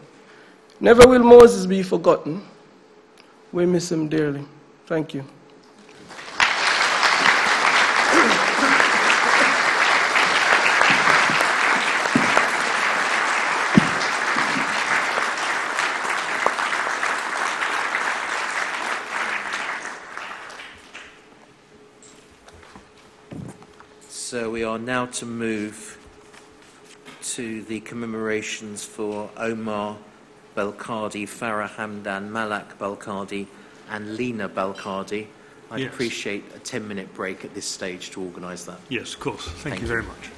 Speaker 9: Never will Moses be forgotten. We miss him dearly. Thank you.
Speaker 1: So we are now to move to the commemorations for Omar Belkadi, Farah Hamdan, Malak Belkadi, and Lena Belkadi. I'd appreciate a 10-minute break at this stage to organise that.
Speaker 2: Yes, of course. Thank you very much.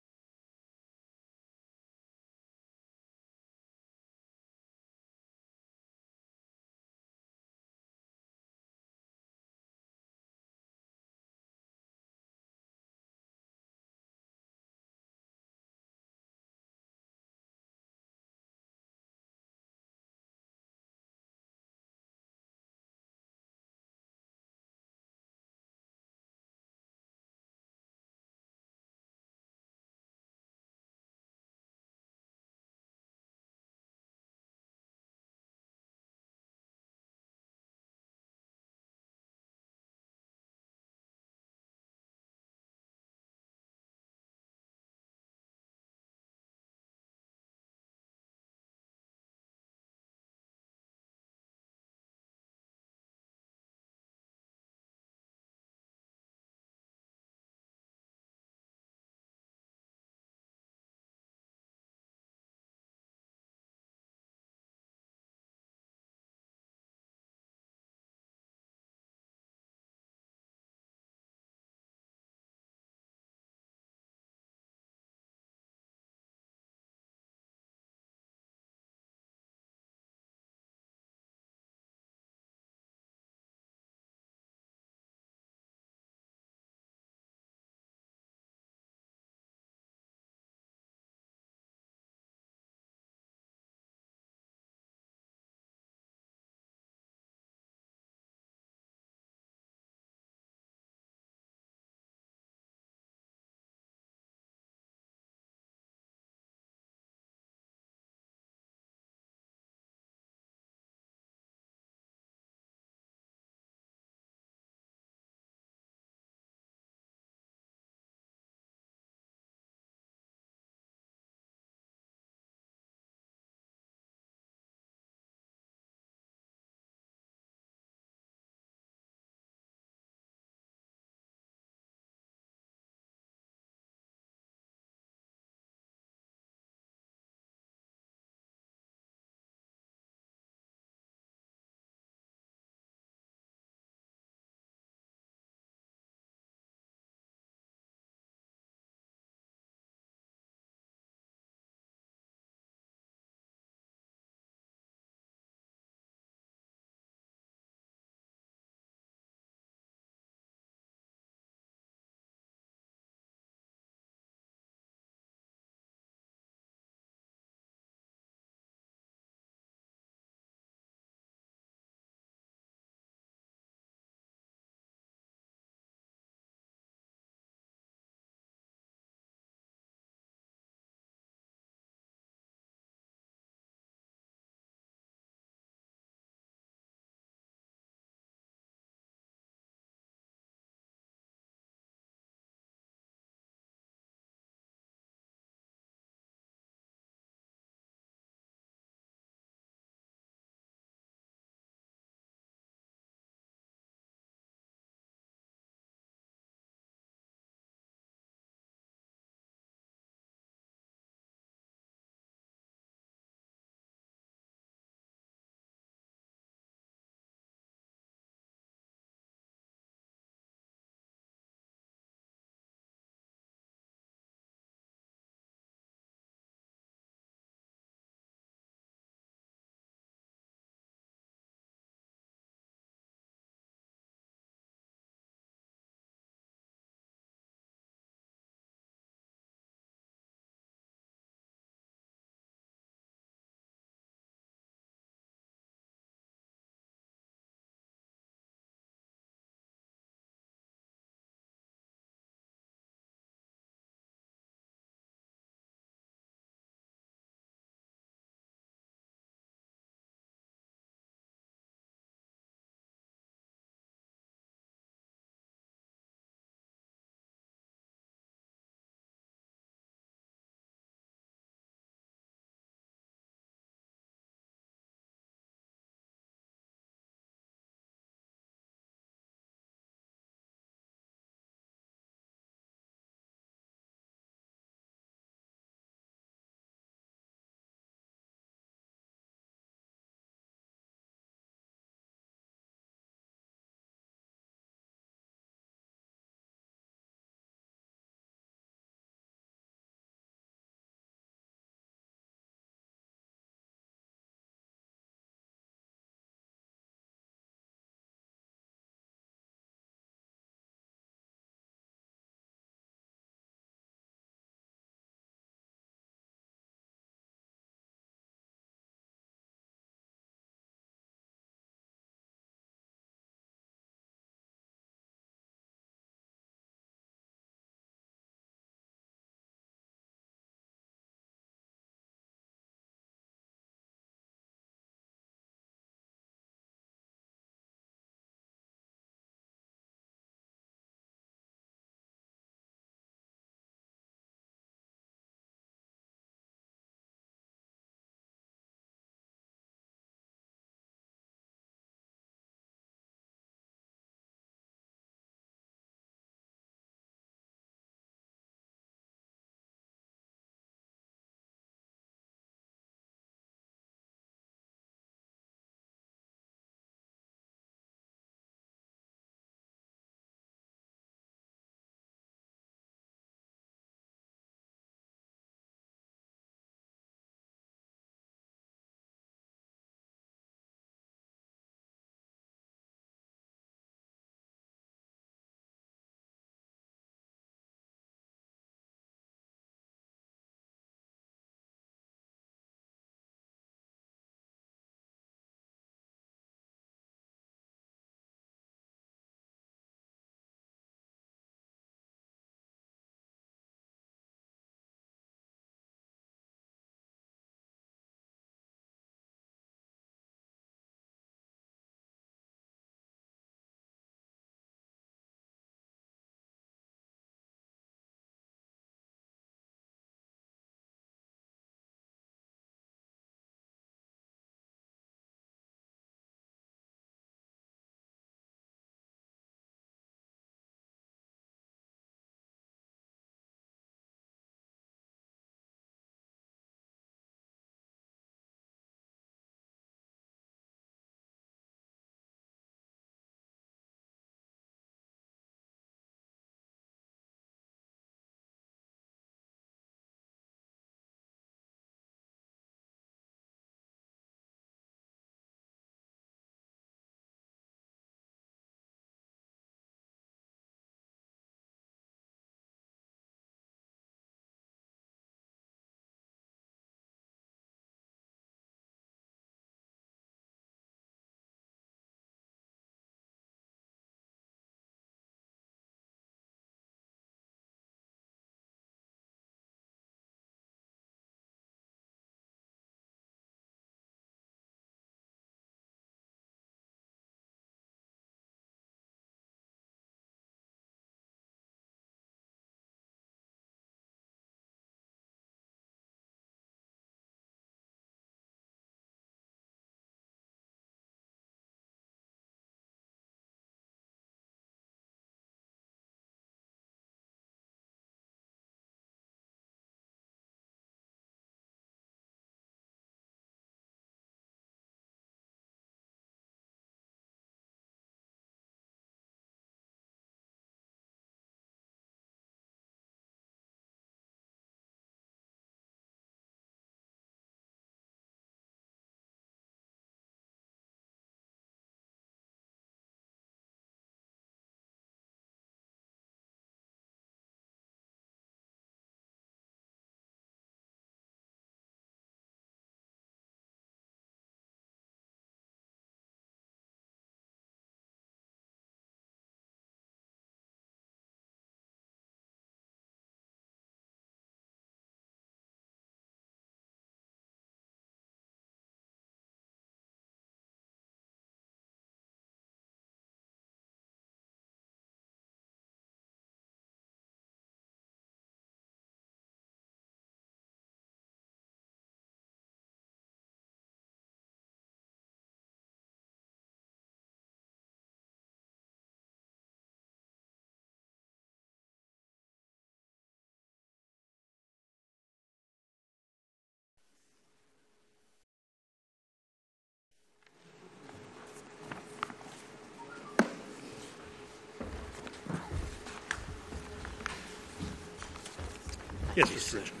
Speaker 2: Yes, Mr. Legend.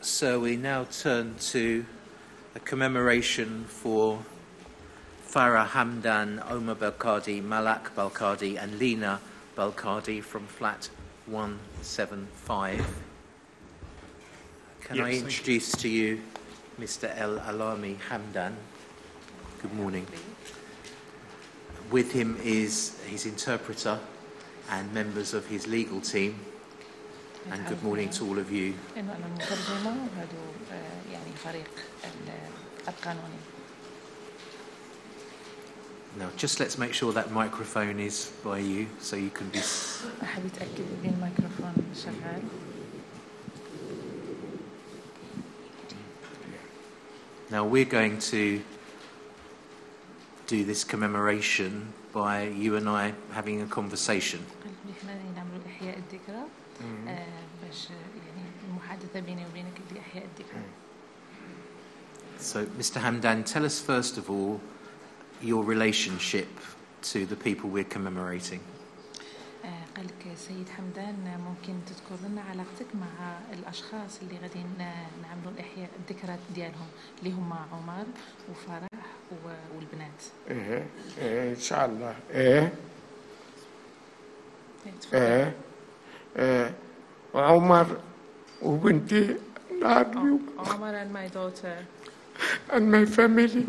Speaker 1: So we now turn to a commemoration for Farah Hamdan, Omar Belkadi, Malak Belkadi and Lina Belkadi from flat 175. Can I introduce to you Mr. El Alami Hamdan? Good morning. With him is his interpreter and members of his legal team. And good morning to all of you. Now, just let's make sure that microphone is by you, so you can be. Now, we're going to do this commemoration by you and I having a conversation. So, Mr. Hamdan, tell us first of all your relationship to the people we're commemorating.
Speaker 10: قال لك سيد حمدان ممكن تذكر لنا علاقتك مع الأشخاص اللي غادي نعملوا الإحياء الذكرى ديالهم اللي هم عمر وفرح والبنات.
Speaker 9: إن شاء الله. عمر وبنتي
Speaker 8: عمر and my daughter
Speaker 9: and my family.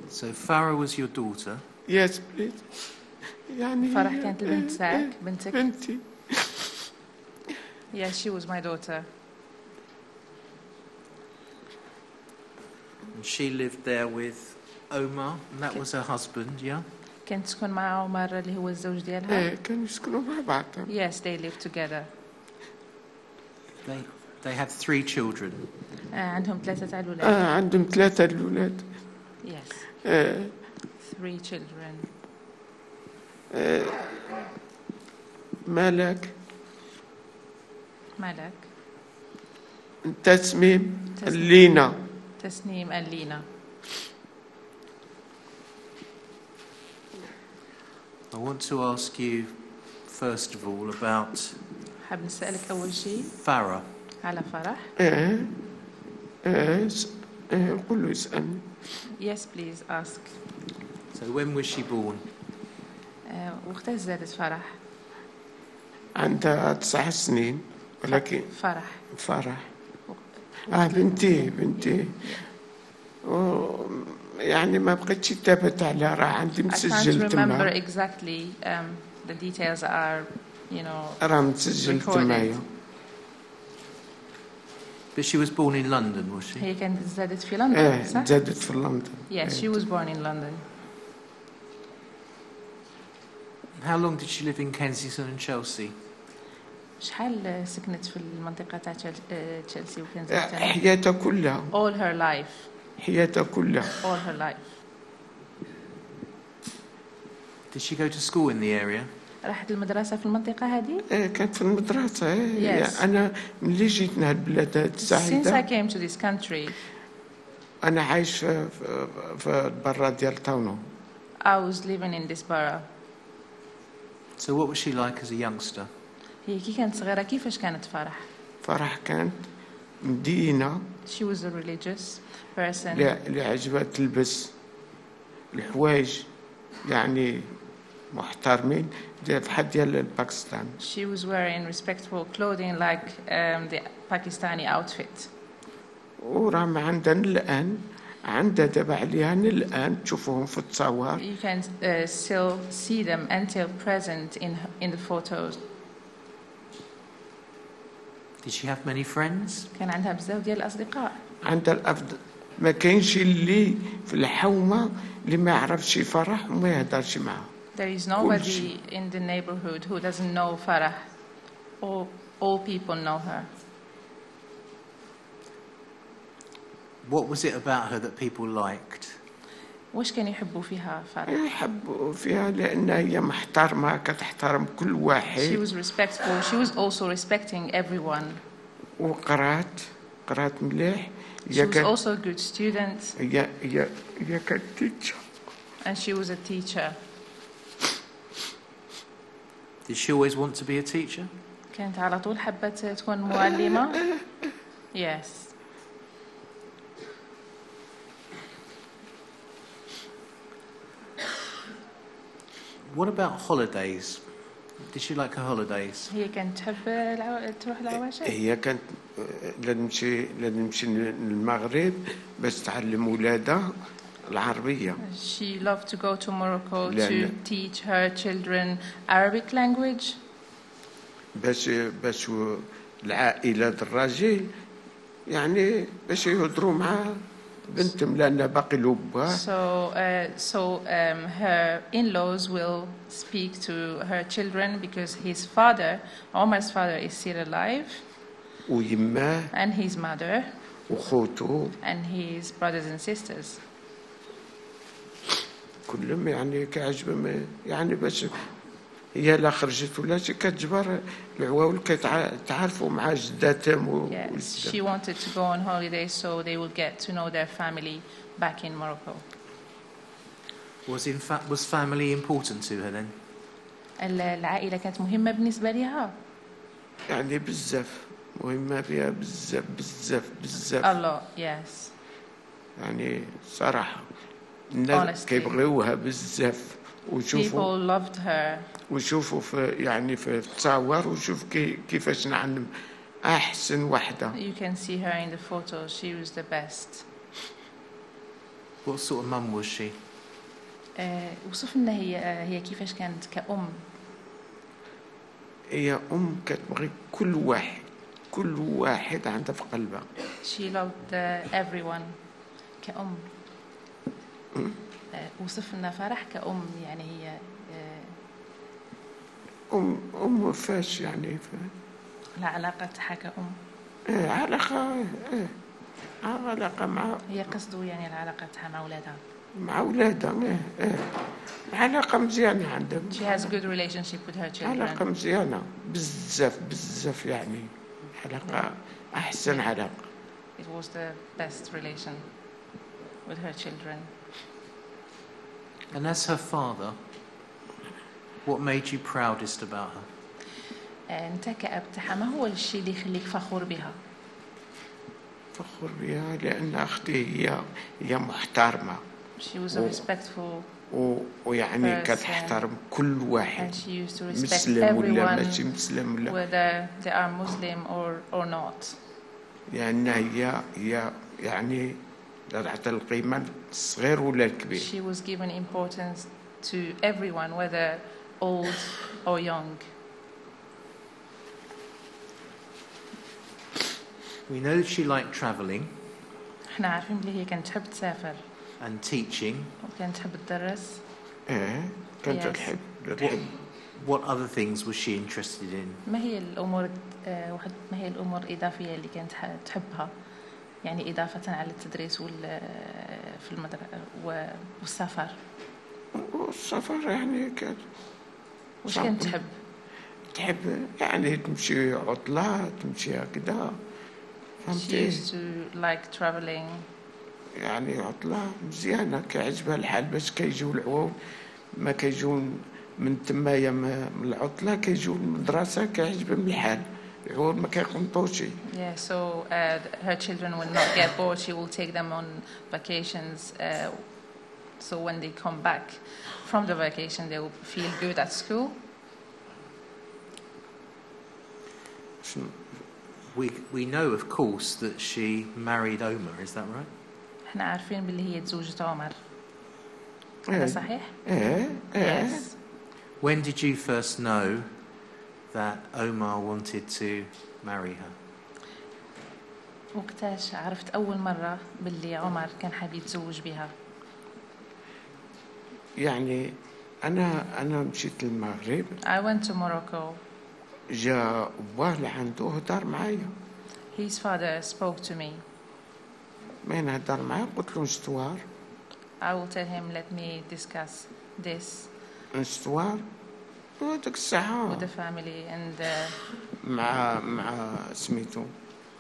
Speaker 1: So Farah was your daughter?
Speaker 9: Yes, please.
Speaker 10: فرح كانت البنت تاعك بنتك؟
Speaker 9: بنتي.
Speaker 10: Yes, she was my daughter.
Speaker 1: And she lived there with Omar, and that was her husband, yeah?
Speaker 10: كانت تسكن مع عمر اللي هو الزوج ديالها؟
Speaker 9: كانوا يسكنوا مع بعض.
Speaker 10: Yes, they lived together.
Speaker 1: They had 3 children.
Speaker 10: عندهم 3 أولاد.
Speaker 9: عندهم 3 الأولاد.
Speaker 10: Yes. 3 children.
Speaker 9: مالك.
Speaker 10: تسنيم
Speaker 9: لينا.
Speaker 10: تسنيم and Lina.
Speaker 1: I want to ask you first of all about
Speaker 10: حاب نسألك أول شيء
Speaker 1: Farah.
Speaker 10: على فرح.
Speaker 9: قل له اسألني.
Speaker 10: Yes, please ask.
Speaker 1: So when was she born?
Speaker 10: وقتها زادت فرح.
Speaker 9: عندها 9 سنين ولكن فرح. بنتي. يعني ما بقيتش تابت على راح عندي مسجل.
Speaker 10: I can't remember exactly. The details are,
Speaker 9: راه مسجلت معايا.
Speaker 1: But she was born in London, was she?
Speaker 10: هي كانت زادت في لندن صح؟
Speaker 9: زادت في لندن.
Speaker 10: Yes, she was born in London.
Speaker 9: How long did she live in Kensington and Chelsea?
Speaker 10: شحال سكنت في المنطقة تاع تشيلسي وكنزنتون؟
Speaker 9: حياتها كلها.
Speaker 10: All her life.
Speaker 9: حياتها كلها.
Speaker 10: All her life.
Speaker 9: Did she go to school in the area?
Speaker 10: راحت المدرسة في المنطقة هذه؟
Speaker 9: كانت في المدرسة.
Speaker 10: Yes.
Speaker 9: أنا ملي جيت لهاد البلاد هاد السعيدة.
Speaker 10: Since I came to this country.
Speaker 9: أنا عايش في البرة ديال تاونو.
Speaker 10: I was living in this borough.
Speaker 9: So what was she like as a youngster?
Speaker 10: هي كي كانت صغيرة كيفاش كانت فرح؟
Speaker 9: فرح كانت مدينة.
Speaker 10: She was a religious person.
Speaker 9: اللي عجبها تلبس الحوايج يعني محترمين ديال الباكستان.
Speaker 10: She was wearing respectable clothing like the Pakistani outfit.
Speaker 9: ورغم عندنا الآن عندها دابا عليها الآن تشوفوهم في التصاور.
Speaker 10: You can still see them until present in the photos.
Speaker 9: Did she have many friends?
Speaker 10: كان عندها بزاف ديال الأصدقاء.
Speaker 9: عندها الأفضل ما كاينش اللي في الحومة اللي ما يعرفش فرح وما يهدرش معها.
Speaker 10: There is nobody in the neighborhood who doesn't know Farah. All people know her.
Speaker 9: What was it about her that people liked?
Speaker 10: وش كانوا يحبوا فيها فرح؟
Speaker 9: يحبوا فيها لأنها هي محترمة كتحترم كل واحد.
Speaker 10: She was respectful. She was also respecting everyone.
Speaker 9: وقرأت.
Speaker 11: قرات مليح.
Speaker 10: She was also a good student.
Speaker 11: هي كانت teacher.
Speaker 10: And she was a teacher.
Speaker 1: Did she always want to be a teacher?
Speaker 10: كانت على طول حبت تكون معلمة. Yes.
Speaker 1: What about holidays? Did she like her holidays?
Speaker 10: هي كانت تحب تروح العواشر.
Speaker 11: هي كانت لازم نمشي للمغرب باش تعلم ولادها العربية.
Speaker 10: She loved to go to Morocco to teach her children Arabic language.
Speaker 11: باش العائلة الراجل يعني باش يهضروا مع بنتهم لأن باقي له بها.
Speaker 10: So her in-laws will speak to her children because his father, Omar's father, is still alive.
Speaker 11: ويماه.
Speaker 10: And his mother.
Speaker 11: وخوته.
Speaker 10: And his brothers and sisters.
Speaker 11: كلهم يعني كعجبهم يعني باش هي لا خرجت ولا شي كتجبر العواول كيتعارفوا مع جداتهم.
Speaker 10: Yes, she wanted to go on holiday so they would get to know their family back in Morocco.
Speaker 1: Was family important to her then?
Speaker 10: العائلة كانت مهمة بالنسبة لها.
Speaker 11: يعني بزاف مهمة بها بزاف.
Speaker 10: A lot, yes.
Speaker 11: يعني صراحة الناس كيبغيوها بزاف وشوفوا.
Speaker 10: People loved her.
Speaker 11: وشوفوا في يعني في التصاور وشوف كيفاش نعلم أحسن وحدة.
Speaker 10: You can see her in the photos. She was the best.
Speaker 1: What sort of mum was she?
Speaker 10: وصف لنا هي كيفاش كانت كأم.
Speaker 11: هي كتبغي كل واحد عندها في قلبها.
Speaker 10: She loved everyone كأم. وصف لنا فرح كأم يعني هي
Speaker 11: أم فاش يعني
Speaker 10: العلاقة تاعها كأم.
Speaker 11: علاقة مع
Speaker 10: هي قصده يعني العلاقة تاعها مع
Speaker 11: أولادها. علاقة مزيانة عندهم.
Speaker 10: She has a good relationship with her children.
Speaker 11: علاقة مزيانة بزاف يعني علاقة أحسن علاقة.
Speaker 10: It was the best relation with her children.
Speaker 1: And as her father, what made you proudest about her?
Speaker 10: أنت كأب تاعها ما هو الشيء اللي يخليك فخور بها؟
Speaker 11: فخور بها لأن أختي هي محترمة.
Speaker 10: She was a respectful.
Speaker 11: ويعني كتحترم كل واحد.
Speaker 10: And she used to respect
Speaker 11: مسلم ولا
Speaker 10: everyone,
Speaker 11: ماشي مسلم ولا.
Speaker 10: whether they are Muslim or not.
Speaker 11: لأن هي يعني تعطي القيمة الصغير ولا الكبير.
Speaker 10: She was given importance to everyone, whether old or young.
Speaker 1: We know that she liked travelling.
Speaker 10: احنا عارفين بلي هي كانت تحب تسافر.
Speaker 1: And teaching.
Speaker 10: وكانت تحب تدرس.
Speaker 11: كانت تحب.
Speaker 1: What other things was she interested in?
Speaker 10: ما هي الأمور الإضافية اللي كانت تحبها؟ يعني إضافة على التدريس في المدرسة والسفر.
Speaker 11: والسفر يعني كانت.
Speaker 10: وش كانت تحب؟
Speaker 11: تحب يعني تمشي عطلات تمشي هكذا.
Speaker 10: She used to like traveling.
Speaker 11: يعني عطلة مزيانة كيعجبها الحال باش كيجيو العوام ما كيجون من تمايا من العطلة كيجيو المدرسة كيعجبهم الحال العوام ما كيقنطوش.
Speaker 10: Yeah, so her children will not get bored. She will take them on vacations. So when they come back from the vacation, they will feel good at school.
Speaker 1: We know, of course, that she married Omar. Is that right?
Speaker 10: احنا عارفين باللي هي تزوجت عمر. هذا صحيح؟ Yes.
Speaker 1: When did you first know that Omar wanted to marry her?
Speaker 10: وقتاش عرفت أول مرة باللي عمر كان حابب يتزوج بها؟
Speaker 11: يعني أنا مشيت للمغرب.
Speaker 10: I went to Morocco.
Speaker 11: جاء أبوه لعنده هدر معايا.
Speaker 10: His father spoke to me.
Speaker 11: مين هدر معايا قلت له نستوار.
Speaker 10: I will tell him let me discuss this.
Speaker 11: نستوار وديك الساعة.
Speaker 10: With the family and.
Speaker 11: مع سميتو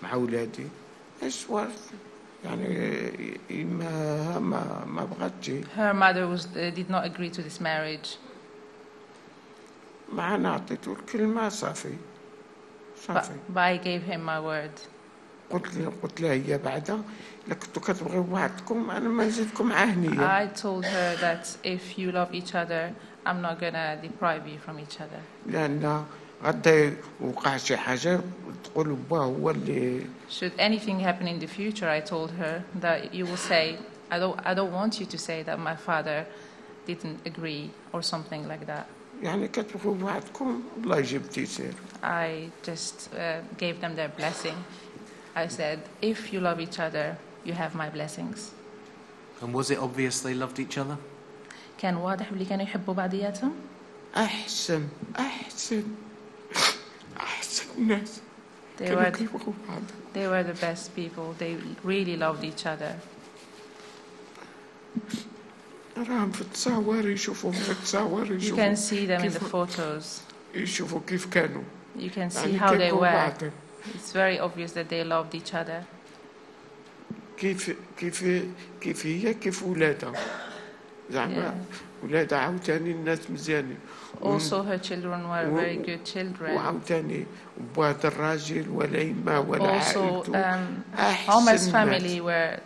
Speaker 11: مع أولادي. ايش ورث يعني ما بغت تجي.
Speaker 10: Her mother did not agree to this marriage.
Speaker 11: ما أنا أعطيته الكلمة صافي.
Speaker 10: But I gave him my word.
Speaker 11: قلت لها هي بعدها إذا كنتوا كتبغيو بعضكم أنا ما نزيدكم عهنية.
Speaker 10: I told her that if you love each other, I'm not gonna deprive you from each other.
Speaker 11: لأن غدا وقع شي حاجة تقول با هو اللي.
Speaker 10: Should anything happen in the future, I told her that you will say, I don't want you to say that my father didn't agree or something like that.
Speaker 11: يعني كتبغيو بعضكم الله يجيب تيسير.
Speaker 10: I just gave them their blessing. I said, if you love each other, you have my blessings.
Speaker 1: And was it obvious they loved each other?
Speaker 10: كان واضح اللي كانوا يحبوا بعضياتهم؟
Speaker 11: أحسن ناس.
Speaker 10: They were the best people. They really loved each other.
Speaker 11: راهم في التصاور يشوفوا في التصاور
Speaker 10: You can see them in the photos.
Speaker 11: يشوفوا كيف كانوا.
Speaker 10: You can see how they were. It's very obvious that they loved each other.
Speaker 11: كيف هي كيف ولادها زعما ولادها عاوتاني الناس مزيانين.
Speaker 10: Also her children were very good children.
Speaker 11: وعاوتاني بواد الراجل ولا إما ولا
Speaker 10: عائلته. Omar's family were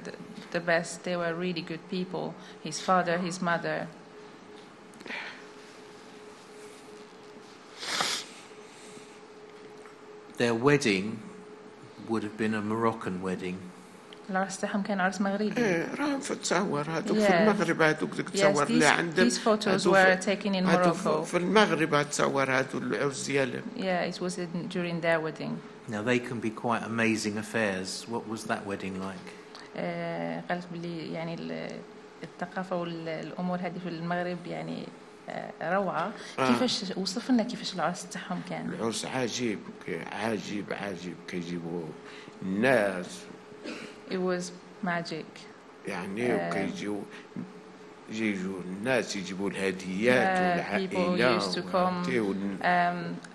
Speaker 10: the best. They were really good people. His father, his mother.
Speaker 1: Their wedding would have been a Moroccan wedding.
Speaker 10: العرس تاعهم كان عرس مغربي.
Speaker 11: راهم في التصاور هذوك في المغرب هذوك ديك التصور اللي عندهم.
Speaker 10: These photos were taken in Morocco.
Speaker 11: في المغرب هتصور هذو العرس ديالهم.
Speaker 10: Yeah, it was during their wedding.
Speaker 1: Now they can be quite amazing affairs. What was that wedding like?
Speaker 10: قالت بلي يعني الثقافة والأمور هذه في المغرب يعني روعة. كيفاش وصف لنا كيفاش العرس تاعهم كان؟
Speaker 11: العرس عجيب كيجيبوا الناس.
Speaker 10: It was magic.
Speaker 11: يعني وكيجيو الناس يجيبوا الهديات والعائلة.
Speaker 10: People used to come.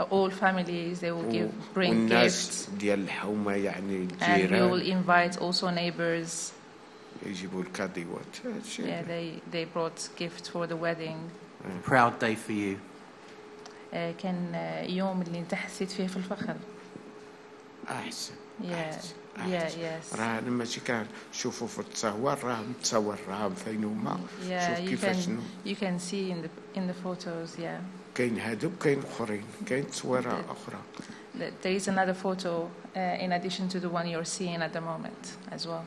Speaker 10: All families they will bring gifts.
Speaker 11: ديال الحومة يعني
Speaker 10: الجيران. And we will invite also neighbors.
Speaker 11: يجيبوا الكاديوات.
Speaker 10: Yeah, they brought gifts for the wedding.
Speaker 1: Proud day for you.
Speaker 10: كان يوم اللي انت حسيت فيه في الفخر.
Speaker 11: أحسن.
Speaker 10: Yeah, yes.
Speaker 11: راه ماشي كان شوفوا في التصور راهم تصور راهم فين هما.
Speaker 10: Yeah, you can see in the photos. Yeah.
Speaker 11: كاين هادو كاين اخرين كاين تصويره اخرى.
Speaker 10: There is another photo in addition to the one you're seeing at the moment as well.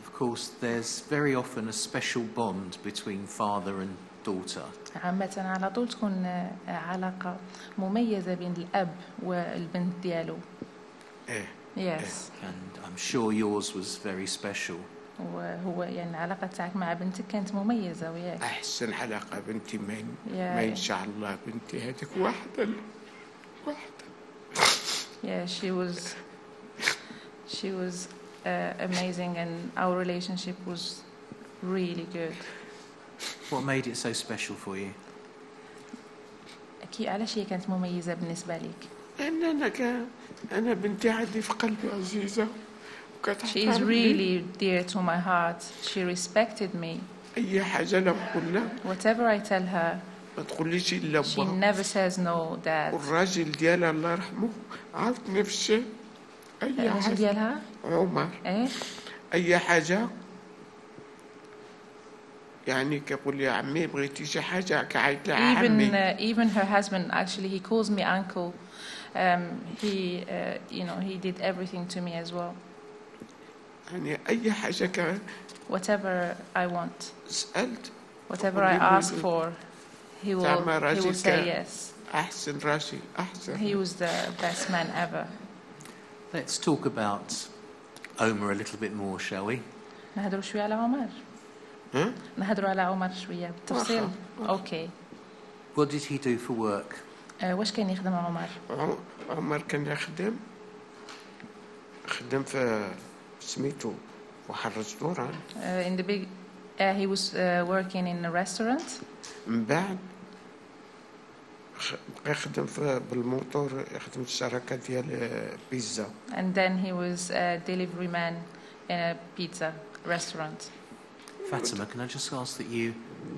Speaker 1: Of course, there's very often a special bond between father and daughter.
Speaker 10: عامة على طول تكون علاقة مميزة بين الأب والبنت ديالو. Yes.
Speaker 1: And I'm sure yours was very special.
Speaker 10: وهو يعني العلاقة تاعك مع بنتك كانت مميزة وياك.
Speaker 11: أحسن علاقة بنتي ما إن شاء الله بنتي هذيك واحدة.
Speaker 10: Yeah, she was amazing, and our relationship was really good.
Speaker 1: What made it so special for you?
Speaker 10: علاش هي كانت مميزة بالنسبة لك؟
Speaker 11: أنا بنتي عندي في قلبي عزيزة.
Speaker 10: She is really dear to my heart. She respected me.
Speaker 11: أي حاجة لا نقول لها.
Speaker 10: Whatever I tell her.
Speaker 11: ما تقوليش إلا
Speaker 10: She never says no, Dad.
Speaker 11: والراجل ديالها الله يرحمه عاودني في الشيء. أي حاجة
Speaker 10: ديالها؟
Speaker 11: عمر. أي حاجة يعني كيقول لي عمي بغيتي شي حاجة كعيط لها عمي.
Speaker 10: Even her husband actually he calls me uncle. He he did everything to me as well.
Speaker 11: يعني أي حاجة كان.
Speaker 10: Whatever I want.
Speaker 11: سألت.
Speaker 10: Whatever I ask for, he will say yes.
Speaker 11: أحسن راجل أحسن.
Speaker 10: He was the best man ever.
Speaker 1: Let's talk about Omar a little bit more, shall we?
Speaker 10: نهضروا شوية على عمر. نهضروا على عمر شوية بالتفصيل. Okay.
Speaker 1: What did he do for work?
Speaker 10: واش كان يخدم عمر؟
Speaker 11: عمر كان يخدم في سميتو واحد ريستوران.
Speaker 10: In the big, he was working in a restaurant.
Speaker 11: من بعد بقى يخدم بالموتور، يخدم الشركة ديال بيتزا.
Speaker 10: And then he was a delivery man in a pizza restaurant.
Speaker 1: Fatima, can I just ask that you,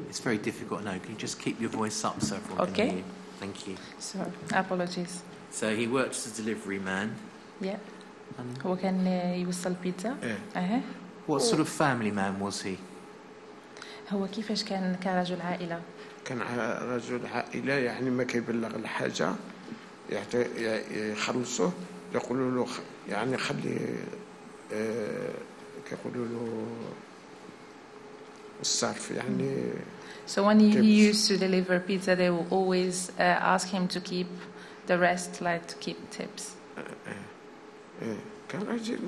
Speaker 1: it's very difficult now, can you just keep your voice up so everyone can hear you? Thank you.
Speaker 10: So, apologies.
Speaker 1: So he worked as a delivery man.
Speaker 10: Yeah. هو كان يوصل بيتزا.
Speaker 1: What sort of family man was he?
Speaker 10: هو كيفاش كان كرجل عائلة؟
Speaker 11: كان رجل عائلة، يعني ما كيبلغ الحاجة يخلصوه، يقولوا له يعني خلي كيقولوا له الصرف يعني.
Speaker 10: So when he used to deliver pizza, they would always ask him to keep the rest, like to keep tips.
Speaker 11: كان رجل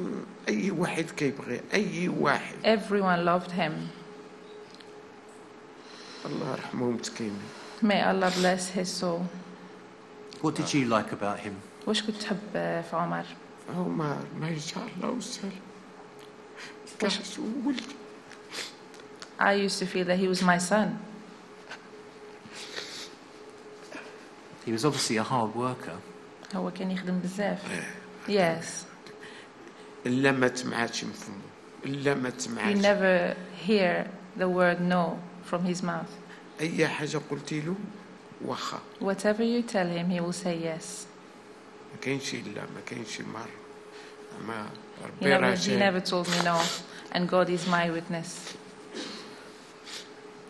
Speaker 11: أي واحد كيبغي، أي واحد.
Speaker 10: Everyone loved him.
Speaker 11: الله يرحمه مسكين.
Speaker 10: May Allah bless his soul.
Speaker 1: What did you like about him?
Speaker 10: وش كنت تحب في عمر؟
Speaker 11: عمر ما شاء الله وسهل. كاش ولدي.
Speaker 10: I used to feel that he was my son.
Speaker 1: He was obviously a hard worker.
Speaker 10: هو كان يخدم بزاف. Yes.
Speaker 11: إلا ما تسمعش من فمه، إلا ما تسمعش.
Speaker 10: You never hear the word no from his mouth.
Speaker 11: أي حاجة قلتي له واخا.
Speaker 10: Whatever you tell him, he will say yes.
Speaker 11: ما كاينش إلا، ما كاينش مرة. ما ربي
Speaker 10: He never told me no, and God is my witness.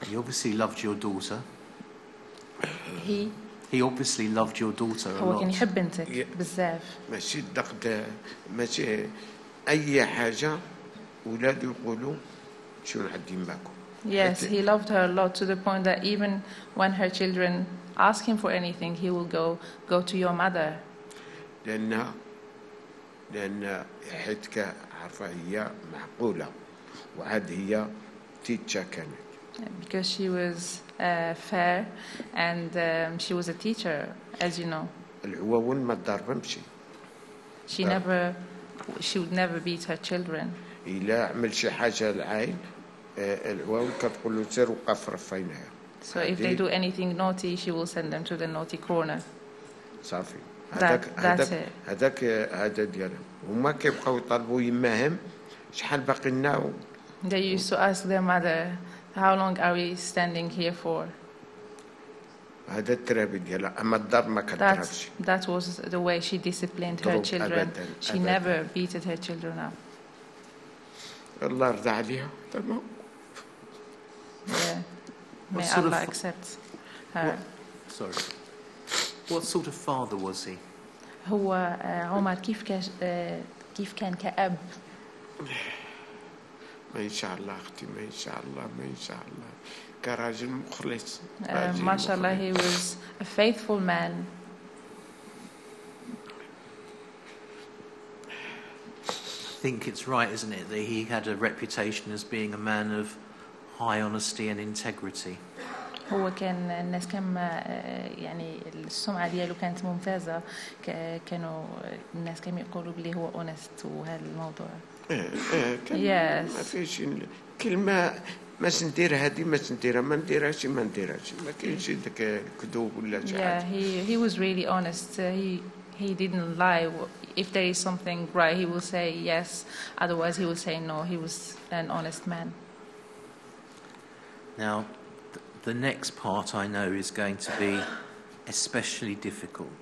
Speaker 1: He obviously loved your daughter.
Speaker 10: He
Speaker 1: obviously loved your daughter a
Speaker 10: هو كان
Speaker 1: lot.
Speaker 10: يحب بنتك بزاف.
Speaker 11: ماشي الدقدة، ماشي أي حاجة ولاده يقولوا شنو عندي معكم.
Speaker 10: Yes, he loved her a lot to the point that even when her children ask him for anything, he will go to your mother.
Speaker 11: لأن حيتك عارفة هي معقولة، وعاد هي تيتشا كانت.
Speaker 10: Because she was fair and she was a teacher, as you know.
Speaker 11: العواون ما تضربهمش.
Speaker 10: She would never beat her children.
Speaker 11: إلا عمل شي حاجة العين العواون كتقول له سير وقف رفينها.
Speaker 10: So if they do anything naughty, she will send them to the naughty corner.
Speaker 11: صافي.
Speaker 10: That's it.
Speaker 11: هذا ديالهم. هما كيبقاو يطالبوا يماهم شحال باقي لنا.
Speaker 10: They used to ask their mother, how long are we standing here for?
Speaker 11: هذا الترابي ديالها، أما الضرب ما كتضربش.
Speaker 10: That was the way she disciplined her children. She never beated her children up.
Speaker 11: الله يرضى عليها. تمام.
Speaker 10: Yeah. May Allah accept her.
Speaker 1: Sorry. What sort of father was he?
Speaker 10: هو عمر كيف كان كأب؟
Speaker 11: ما شاء الله أختي، ما شاء الله، ما شاء الله، كراجل مخلص.
Speaker 10: ما شاء الله, he was a faithful man.
Speaker 1: I think it's right, isn't it, that he had a reputation as being a man of high honesty and integrity.
Speaker 10: هو كان الناس كان يعني السمعة دياله كانت ممتازة، كانوا الناس كانوا يقولوا بلي هو honest وهذا الموضوع.
Speaker 11: ما فيش كلمة ما سندير هذه ما سنديرها، ما نديرهاش ما نديرهاش، ما كاينش داك الكذوب ولا شي حاجة.
Speaker 10: Yeah, he was really honest. He didn't lie. If there is something right, he will say yes. Otherwise, he will say no. He was an honest man.
Speaker 1: Now, the next part I know is going to be especially difficult.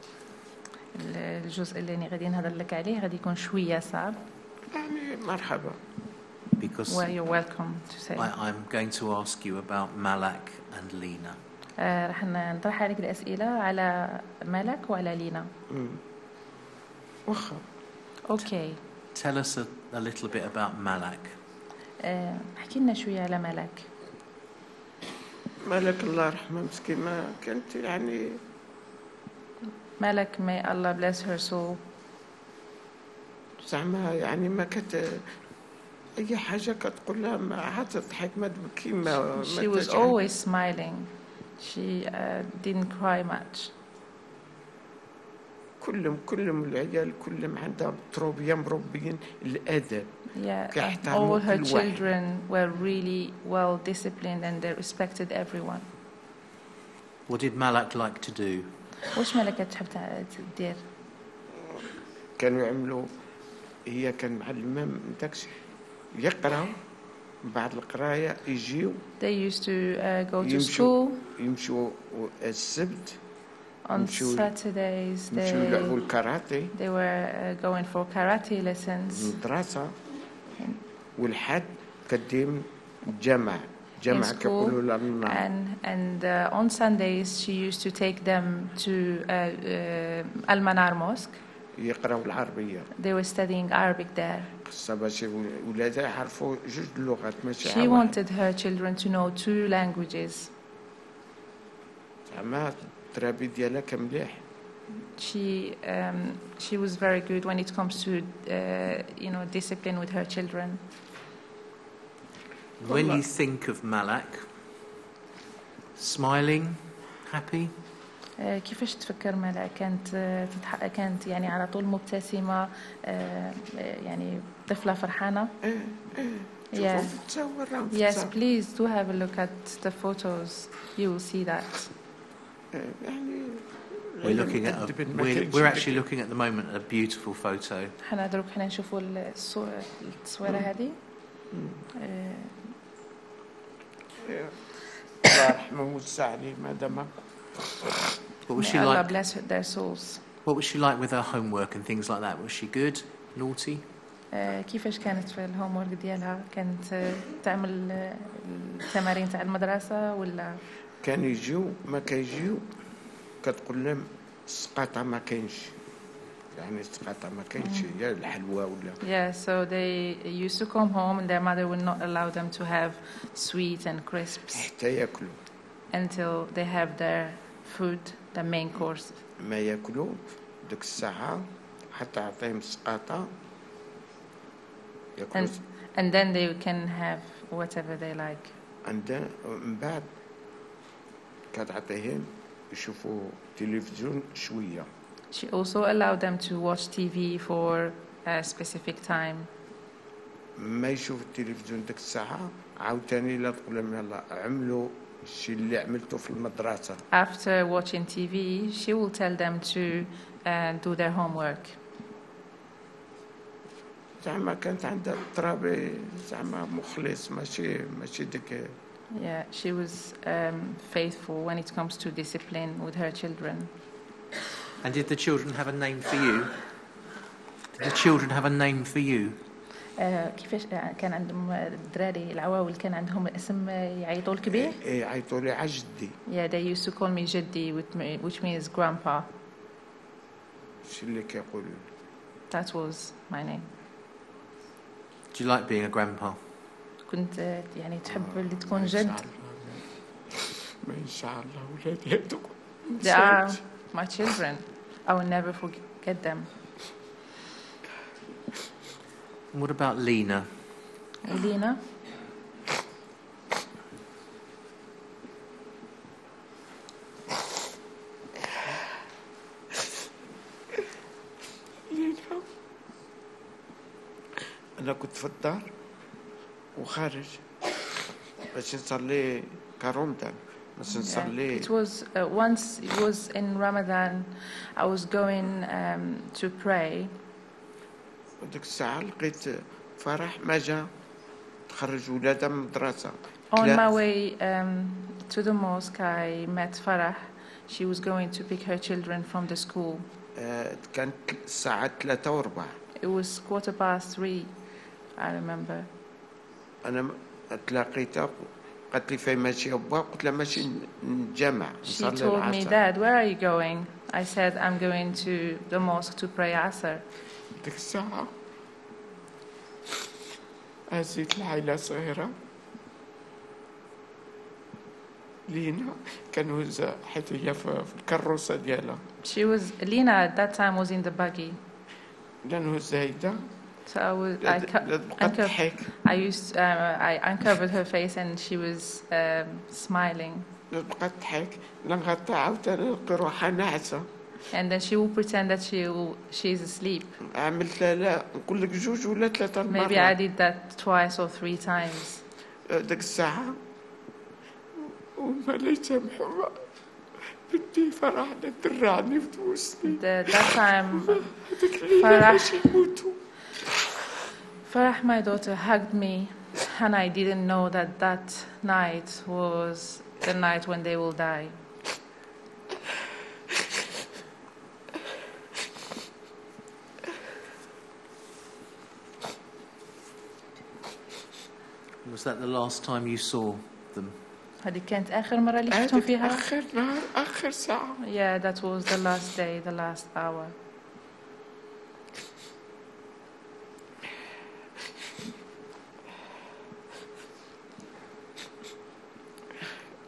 Speaker 10: الجزء اللي غادي نهضر لك عليه غادي يكون شوية صعب.
Speaker 11: يعني مرحبا.
Speaker 1: Because
Speaker 10: well, you're welcome to say.
Speaker 1: I'm going to ask you about Malak and Lina.
Speaker 10: راح نطرح عليك الأسئلة على ملك وعلى لينا.
Speaker 11: واخا.
Speaker 10: Okay.
Speaker 1: Tell us a little bit about Malak.
Speaker 10: احكي لنا شوية على ملك.
Speaker 11: ملك الله يرحمه مسكين ما كانت يعني.
Speaker 10: ملك may Allah bless her soul.
Speaker 11: زعما يعني ما أي حاجة كتقول لها ما عاد تضحك ما تبكي ما.
Speaker 10: She was always smiling. She didn't cry much.
Speaker 11: كلهم العيال كلهم عندها تربية مربيين الأدب.
Speaker 10: Yeah, all her children were really well disciplined and they respected everyone.
Speaker 1: What did Malak like to do?
Speaker 10: وش ملكة تحب تدير؟
Speaker 11: كانوا يعملوا هي كان معلمة من داكشي يقراو بعد القراية يجيو
Speaker 10: They used to go to school.
Speaker 11: يمشوا السبت
Speaker 10: On Saturdays
Speaker 11: يلعبوا الكاراتي.
Speaker 10: They were going for karate lessons.
Speaker 11: المدرسة والحد كديم جامع كيقولوا لنا.
Speaker 10: And on Sundays she used to take them to Al-Manar Mosque.
Speaker 11: يقراوا العربية.
Speaker 10: They were studying Arabic there.
Speaker 11: باش ولادها يعرفوا جوج اللغات ماشي
Speaker 10: She wanted her children to know 2 languages.
Speaker 11: زعما الترابي ديالها كان مليح.
Speaker 10: She was very good when it comes to discipline with her children.
Speaker 1: When you think of Malak, smiling, happy?
Speaker 10: كيفاش تفكر ملا كانت يعني على طول مبتسمة يعني طفلة فرحانة. Yes, please do have a look at the photos. You will see that.
Speaker 1: We're actually looking at the moment at a beautiful photo.
Speaker 10: حنا دروك حنا نشوفوا الصورة هذه.
Speaker 11: الله يرحمه ويوسع عليه مادام.
Speaker 1: What was she
Speaker 10: like?
Speaker 1: Allah
Speaker 10: bless their souls.
Speaker 1: What was she like with her homework and things like that? Was she good, naughty?
Speaker 10: كيفاش كانت في الهوم ورك ديالها؟ كانت تعمل التمارين تاع المدرسة ولا؟
Speaker 11: كان يجيو ما كيجيو كتقول لهم السقاطة ما كاينش. يعني السقاطة ما كاينش هي الحلوى ولا.
Speaker 10: Yeah, so they used to come home and their mother would not allow them to have sweets and crisps.
Speaker 11: حتى ياكلوا.
Speaker 10: Until they have their food, the main course.
Speaker 11: ما ياكلوا ديك الساعة حتى عطيهم السقاطة.
Speaker 10: And then they can have whatever they like.
Speaker 11: And then من بعد كتعطيهم يشوفوا تلفزيون شوية.
Speaker 10: She also allowed them to watch TV for a specific time.
Speaker 11: ما يشوف التلفزيون ديك الساعة عاوتاني لا تقول لهم يلا عملوا الشيء اللي عملته في المدرسة.
Speaker 10: After watching TV, she will tell them to do their homework.
Speaker 11: زعما كانت عندها ترابي زعما مخلص ماشي ديك.
Speaker 10: Yeah, she was faithful when it comes to discipline with her children.
Speaker 1: And did the children have a name for you? Did the children have a name for you?
Speaker 10: كيفاش كان عندهم الدراري العواول كان عندهم اسم يعيطوا لك به؟
Speaker 11: يعيطوا لي على جدي.
Speaker 10: Yeah, they used to call me جدي which means grandpa.
Speaker 11: شي اللي كيقولوا.
Speaker 10: That was my name.
Speaker 1: Do you like being a grandpa?
Speaker 10: كنت يعني تحب اللي تكون جد.
Speaker 11: ما إن شاء الله ولادي هذوك.
Speaker 10: They are my children. I will never forget them.
Speaker 1: What about Lena?
Speaker 10: Lena?
Speaker 11: أنا كنت في الدار وخارج باش نصلي كرمضان باش نصلي.
Speaker 10: It was once it was in Ramadan. I was going to pray.
Speaker 11: وديك الساعة لقيت فرح ما جا تخرج ولادها من المدرسة.
Speaker 10: On my way to the mosque, I met Farah. She was going to pick her children from the school.
Speaker 11: كانت الساعة 3:15.
Speaker 10: It was 3:15, I remember.
Speaker 11: أنا تلاقيتها قالت لي فين ماشي أبا قلت لها ماشي نجمع
Speaker 10: نصلي العصر. She told me, Dad, where are you going? I said, I'm going to the mosque to pray Asr.
Speaker 11: ديك الساعة هزيت العائلة صغيرة لينا كانوا حيت هي في الكروسة ديالها.
Speaker 10: Lena at that time was in the buggy.
Speaker 11: لأنه زايدة.
Speaker 10: So I uncovered her face and she was smiling.
Speaker 11: بقات تضحك لنغطى عاوتاني نلقى روحها ناعسة.
Speaker 10: And then she will pretend that she's asleep.
Speaker 11: عملت لا نقول لك 2 ولا 3 مرات.
Speaker 10: Maybe I did that twice or 3 times.
Speaker 11: ديك الساعة وما لا يسامحوا بدي فرح ترعني وتبوسني.
Speaker 10: That time,
Speaker 11: هذيك الليلة ليش يموتوا؟
Speaker 10: Farah, my daughter, hugged me, and I didn't know that that night was the night when they will die.
Speaker 1: Was that the last time you saw them?
Speaker 10: هذه كانت آخر مرة اللي شفتهم فيها.
Speaker 11: آخر نهار آخر ساعة.
Speaker 10: Yeah, that was the last day, the last hour.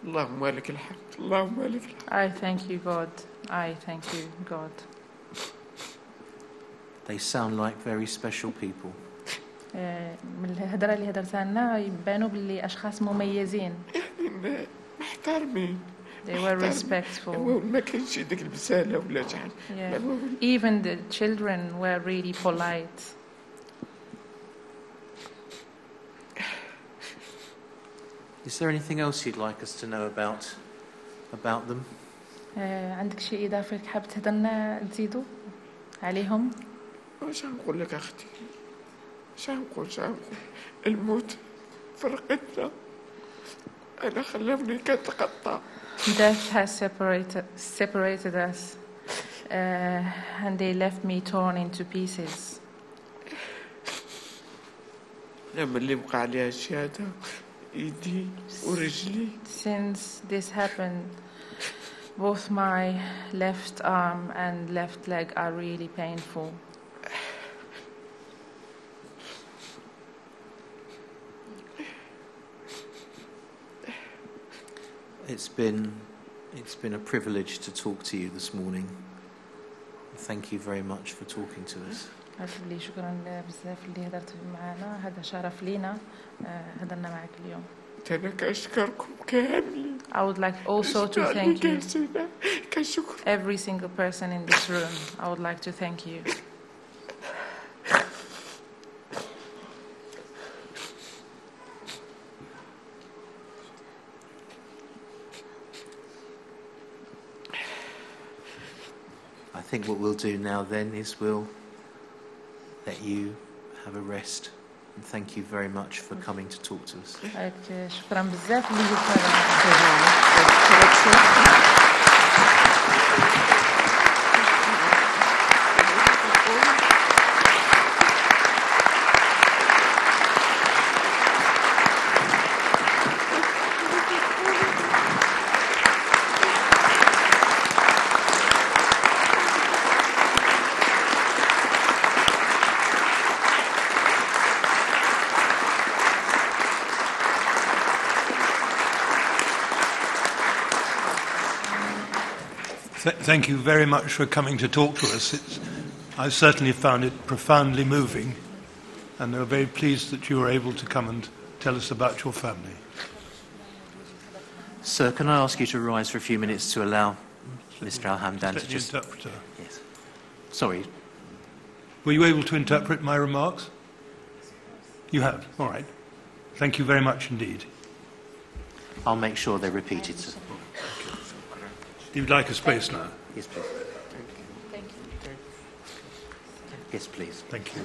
Speaker 11: اللهم لك الحمد، اللهم لك الحمد.
Speaker 10: I thank you, God. I thank you, God.
Speaker 1: They sound like very special people.
Speaker 10: من الهدرة اللي هدرتها لنا يبانوا باللي أشخاص مميزين.
Speaker 11: يعني محترمين.
Speaker 10: They were respectful.
Speaker 11: ما كانش ديك البسالة ولا شحال.
Speaker 10: Even the children were really polite.
Speaker 1: Is there anything else you'd like us to know about them?
Speaker 10: عندك شيء إضافي حاب تهدرنا تزيدوا عليهم؟
Speaker 11: واش نقول لك أختي؟ واش نقول الموت فرقتنا. أنا خلوني كنتقطع.
Speaker 10: Death has separated us, and they left me torn into pieces.
Speaker 11: لما اللي وقع لي هادشي هذا يدي ورجلي.
Speaker 10: Since this happened, both my left arm and left leg are really painful.
Speaker 1: It's been a privilege to talk to you this morning. Thank you very much for talking to us.
Speaker 10: لي شكرا بزاف اللي هدرت معنا، هذا شرف لينا هدرنا معك اليوم.
Speaker 11: أنا كأشكركم كاملين.
Speaker 10: I would like also to thank you, every single person in this room. I would like to thank you.
Speaker 1: I think what we'll do now then is we'll let you have a rest. And thank you very much for coming to talk to us.
Speaker 10: شكرا بزاف اللي جيت
Speaker 2: Thank you very much for coming to talk to us. I certainly found it profoundly moving, and we're very pleased that you were able to come and tell us about your family.
Speaker 1: Sir, can I ask you to rise for a few minutes to allow Mr. Al-Hamdan to just...
Speaker 2: Interpreter.
Speaker 1: Yes. Sorry.
Speaker 2: Were you able to interpret my remarks? You have. All right. Thank you very much indeed.
Speaker 1: I'll make sure they're repeated, sir.
Speaker 2: You'd like a space now?
Speaker 1: Yes, please.
Speaker 10: Thank you.
Speaker 1: Yes, please.
Speaker 2: Thank you.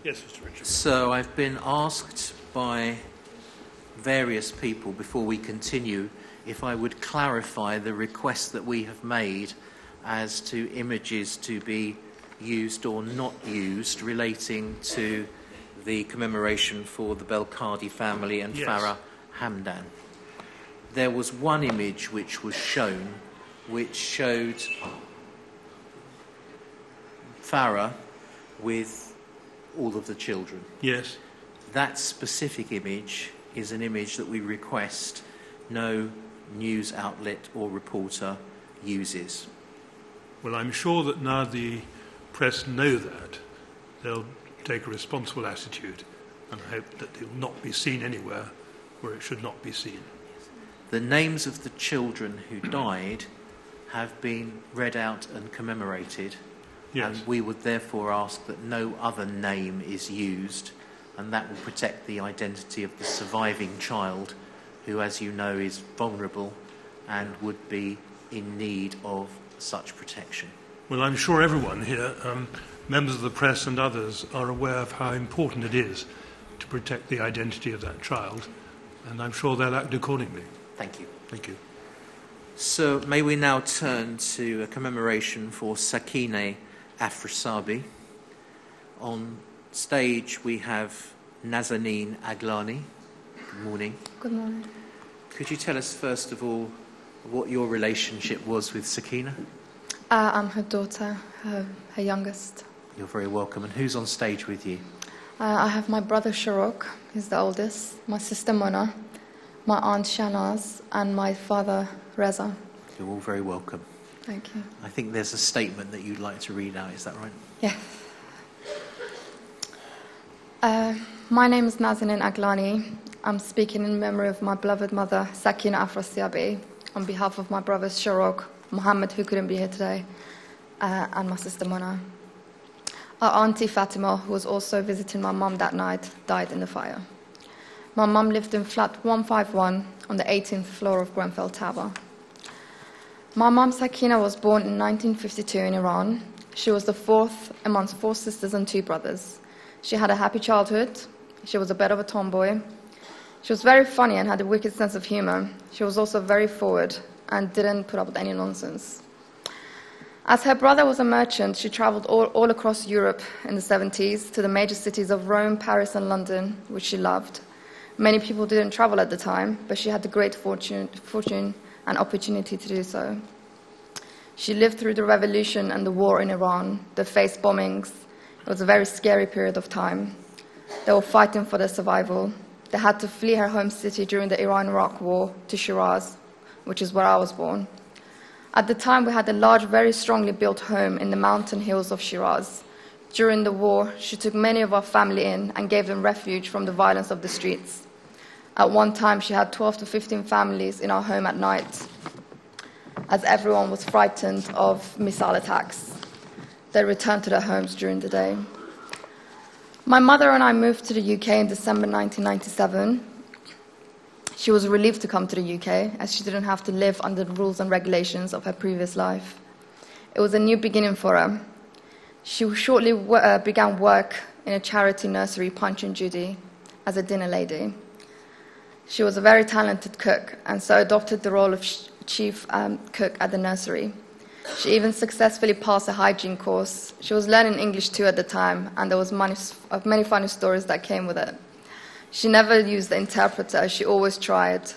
Speaker 2: Yes, Mr. Richard.
Speaker 1: So I've been asked by various people before we continue if I would clarify the request that we have made as to images to be used or not used relating to the commemoration for the Belkadi family and
Speaker 2: Yes.
Speaker 1: Farah Hamdan. There was one image which was shown which showed Farah with all of the children.
Speaker 2: Yes.
Speaker 1: That specific image is an image that we request no news outlet or reporter uses.
Speaker 2: Well, I'm sure that now the press know that, they'll take a responsible attitude and hope that it will not be seen anywhere where it should not be seen.
Speaker 1: The names of the children who died have been read out and commemorated,
Speaker 2: Yes.
Speaker 1: and we would therefore ask that no other name is used, and that will protect the identity of the surviving child, who, as you know, is vulnerable and would be in need of such protection.
Speaker 2: Well, I'm sure everyone here, members of the press and others, are aware of how important it is to protect the identity of that child, and I'm sure they'll act accordingly.
Speaker 1: Thank you.
Speaker 2: Thank you.
Speaker 1: So may we now turn to a commemoration for Sakineh Afrasabi. On stage we have Nazanin Aglani. Good morning.
Speaker 12: Good morning.
Speaker 1: Could you tell us first of all what your relationship was with Sakineh?
Speaker 12: I'm her daughter, her youngest.
Speaker 1: You're very welcome. And who's on stage with you?
Speaker 12: I have my brother Sharok, he's the oldest, my sister Mona, my aunt Shanaz, and my father Reza.
Speaker 1: You're all very welcome.
Speaker 12: Thank you.
Speaker 1: I think there's a statement that you'd like to read out, is that right?
Speaker 12: Yeah. My name is Nazanin Aglani. I'm speaking in memory of my beloved mother, Sakineh Afrasabi, on behalf of my brothers Sharok, Mohammed, who couldn't be here today, and my sister Mona. Our auntie Fatima, who was also visiting my mum that night, died in the fire. My mum lived in flat 151 on the 18th floor of Grenfell Tower. My mum Sakineh was born in 1952 in Iran. She was the fourth amongst 4 sisters and 2 brothers. She had a happy childhood. She was a bit of a tomboy. She was very funny and had a wicked sense of humor. She was also very forward and didn't put up with any nonsense. As her brother was a merchant, she traveled all across Europe in the 70s to the major cities of Rome, Paris, and London, which she loved. Many people didn't travel at the time, but she had the great fortune and opportunity to do so. She lived through the revolution and the war in Iran. They faced bombings. It was a very scary period of time. They were fighting for their survival. They had to flee her home city during the Iran-Iraq war to Shiraz, which is where I was born. At the time, we had a large, very strongly built home in the mountain hills of Shiraz. During the war, she took many of our family in and gave them refuge from the violence of the streets. At one time, she had 12 to 15 families in our home at night, as everyone was frightened of missile attacks. They returned to their homes during the day. My mother and I moved to the UK in December 1997. She was relieved to come to the UK, as she didn't have to live under the rules and regulations of her previous life. It was a new beginning for her. She shortly began work in a charity nursery, Punch and Judy, as a dinner lady. She was a very talented cook, and so adopted the role of chief cook at the nursery. She even successfully passed a hygiene course. She was learning English too at the time, and there was many funny stories that came with it. She never used the interpreter. She always tried.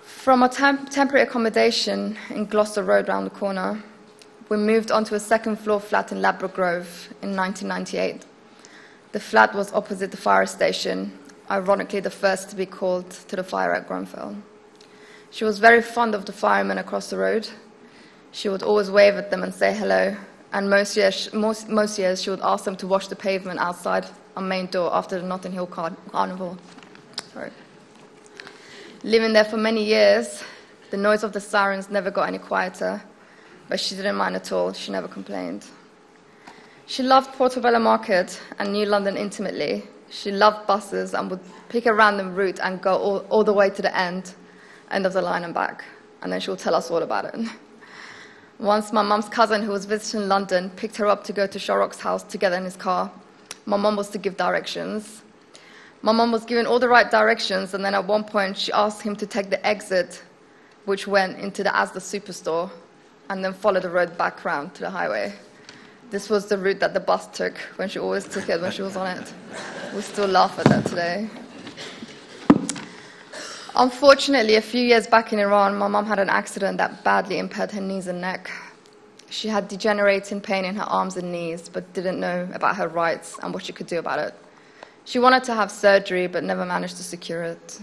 Speaker 12: From a temporary accommodation in Gloucester Road round the corner, we moved onto a second-floor flat in Ladbroke Grove in 1998. The flat was opposite the fire station, ironically the first to be called to the fire at Grenfell. She was very fond of the firemen across the road. She would always wave at them and say hello, and most years she would ask them to wash the pavement outside our main door after the Notting Hill Carnival. Sorry. Living there for many years, the noise of the sirens never got any quieter, but she didn't mind at all. She never complained. She loved Portobello Market and knew London intimately. She loved buses and would pick a random route and go all the way to the end of the line and back, and then she would tell us all about it. Once my mum's cousin, who was visiting London, picked her up to go to Sharrock's house together in his car. My mum was to give directions. My mum was given all the right directions, and then at one point she asked him to take the exit, which went into the Asda superstore, and then follow the road back round to the highway. This was the route that the bus took when she always took it when she was on it. We still laugh at that today. Unfortunately, a few years back in Iran, my mum had an accident that badly impaired her knees and neck. She had degenerating pain in her arms and knees, but didn't know about her rights and what she could do about it. She wanted to have surgery, but never managed to secure it.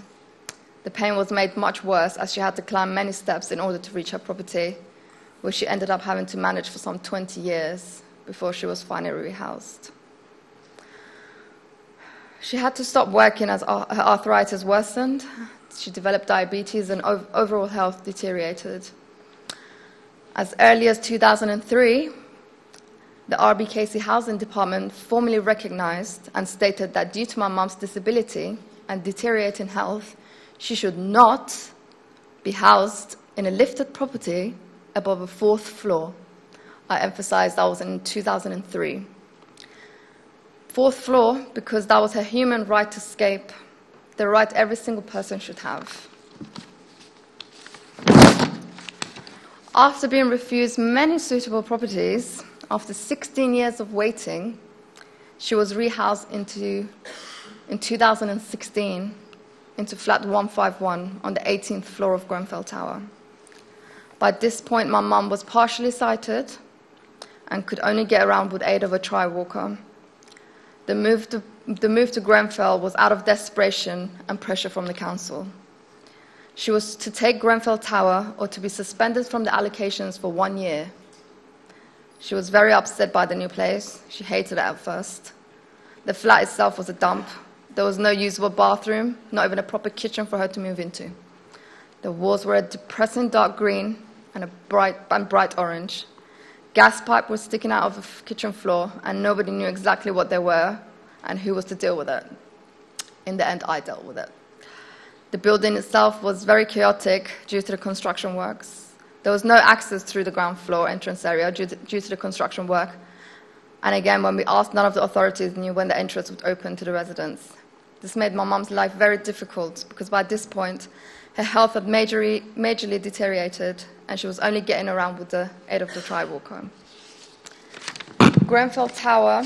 Speaker 12: The pain was made much worse as she had to climb many steps in order to reach her property, which she ended up having to manage for some 20 years before she was finally rehoused. She had to stop working as her arthritis worsened. She developed diabetes and overall health deteriorated. As early as 2003, the RBKC Housing Department formally recognized and stated that due to my mum's disability and deteriorating health, she should not be housed in a lifted property above a 4th floor. I emphasize that was in 2003. 4th floor because that was her human right to escape, the right every single person should have. After being refused many suitable properties, after 16 years of waiting, she was rehoused in 2016 into flat 151 on the 18th floor of Grenfell Tower. By this point, my mum was partially sighted and could only get around with aid of a tri-walker. The move to Grenfell was out of desperation and pressure from the council. She was to take Grenfell Tower or to be suspended from the allocations for 1 year. She was very upset by the new place. She hated it at first. The flat itself was a dump. There was no usable bathroom, not even a proper kitchen for her to move into. The walls were a depressing dark green and bright orange. Gas pipe was sticking out of the kitchen floor, and nobody knew exactly what they were and who was to deal with it. In the end, I dealt with it. The building itself was very chaotic due to the construction works. There was no access through the ground floor entrance area due to the construction work. And again, when we asked, none of the authorities knew when the entrance would open to the residents. This made my mum's life very difficult because by this point, her health had majorly deteriorated and she was only getting around with the aid of the tri-walker. Grenfell Tower,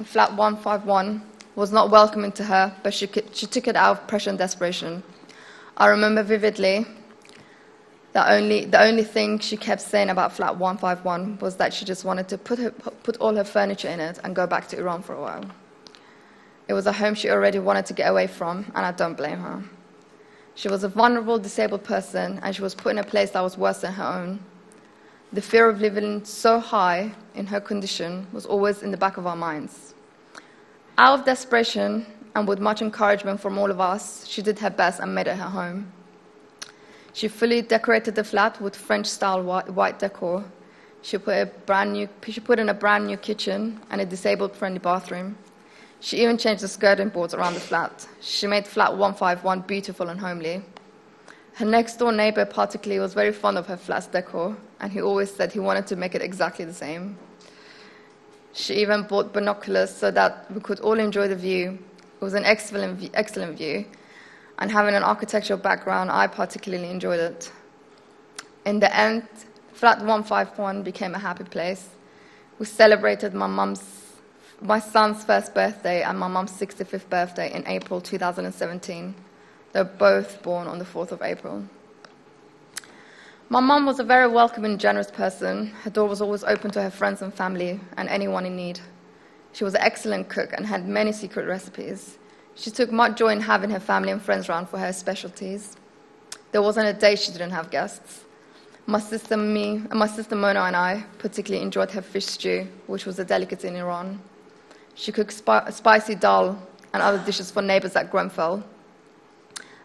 Speaker 12: flat 151, was not welcoming to her, but she took it out of pressure and desperation. I remember vividly the only thing she kept saying about flat 151 was that she just wanted to put all her furniture in it and go back to Iran for a while. It was a home she already wanted to get away from, and I don't blame her. She was a vulnerable, disabled person, and she was put in a place that was worse than her own. The fear of living so high in her condition was always in the back of our minds. Out of desperation, and with much encouragement from all of us, she did her best and made it her home. She fully decorated the flat with French-style white decor. She put in a brand new kitchen and a disabled-friendly bathroom. She even changed the skirting boards around the flat. She made flat 151 beautiful and homely. Her next-door neighbor particularly was very fond of her flat's decor, and he always said he wanted to make it exactly the same. She even bought binoculars so that we could all enjoy the view. It was an excellent view, and having an architectural background, I particularly enjoyed it. In the end, flat 151 became a happy place. We celebrated my son's first birthday and my mum's 65th birthday in April 2017. They were both born on the 4th of April. My mum was a very welcoming, generous person. Her door was always open to her friends and family and anyone in need. She was an excellent cook and had many secret recipes. She took much joy in having her family and friends around for her specialties. There wasn't a day she didn't have guests. My sister Mona and I particularly enjoyed her fish stew, which was a delicacy in Iran. She cooked spicy dal and other dishes for neighbors at Grenfell,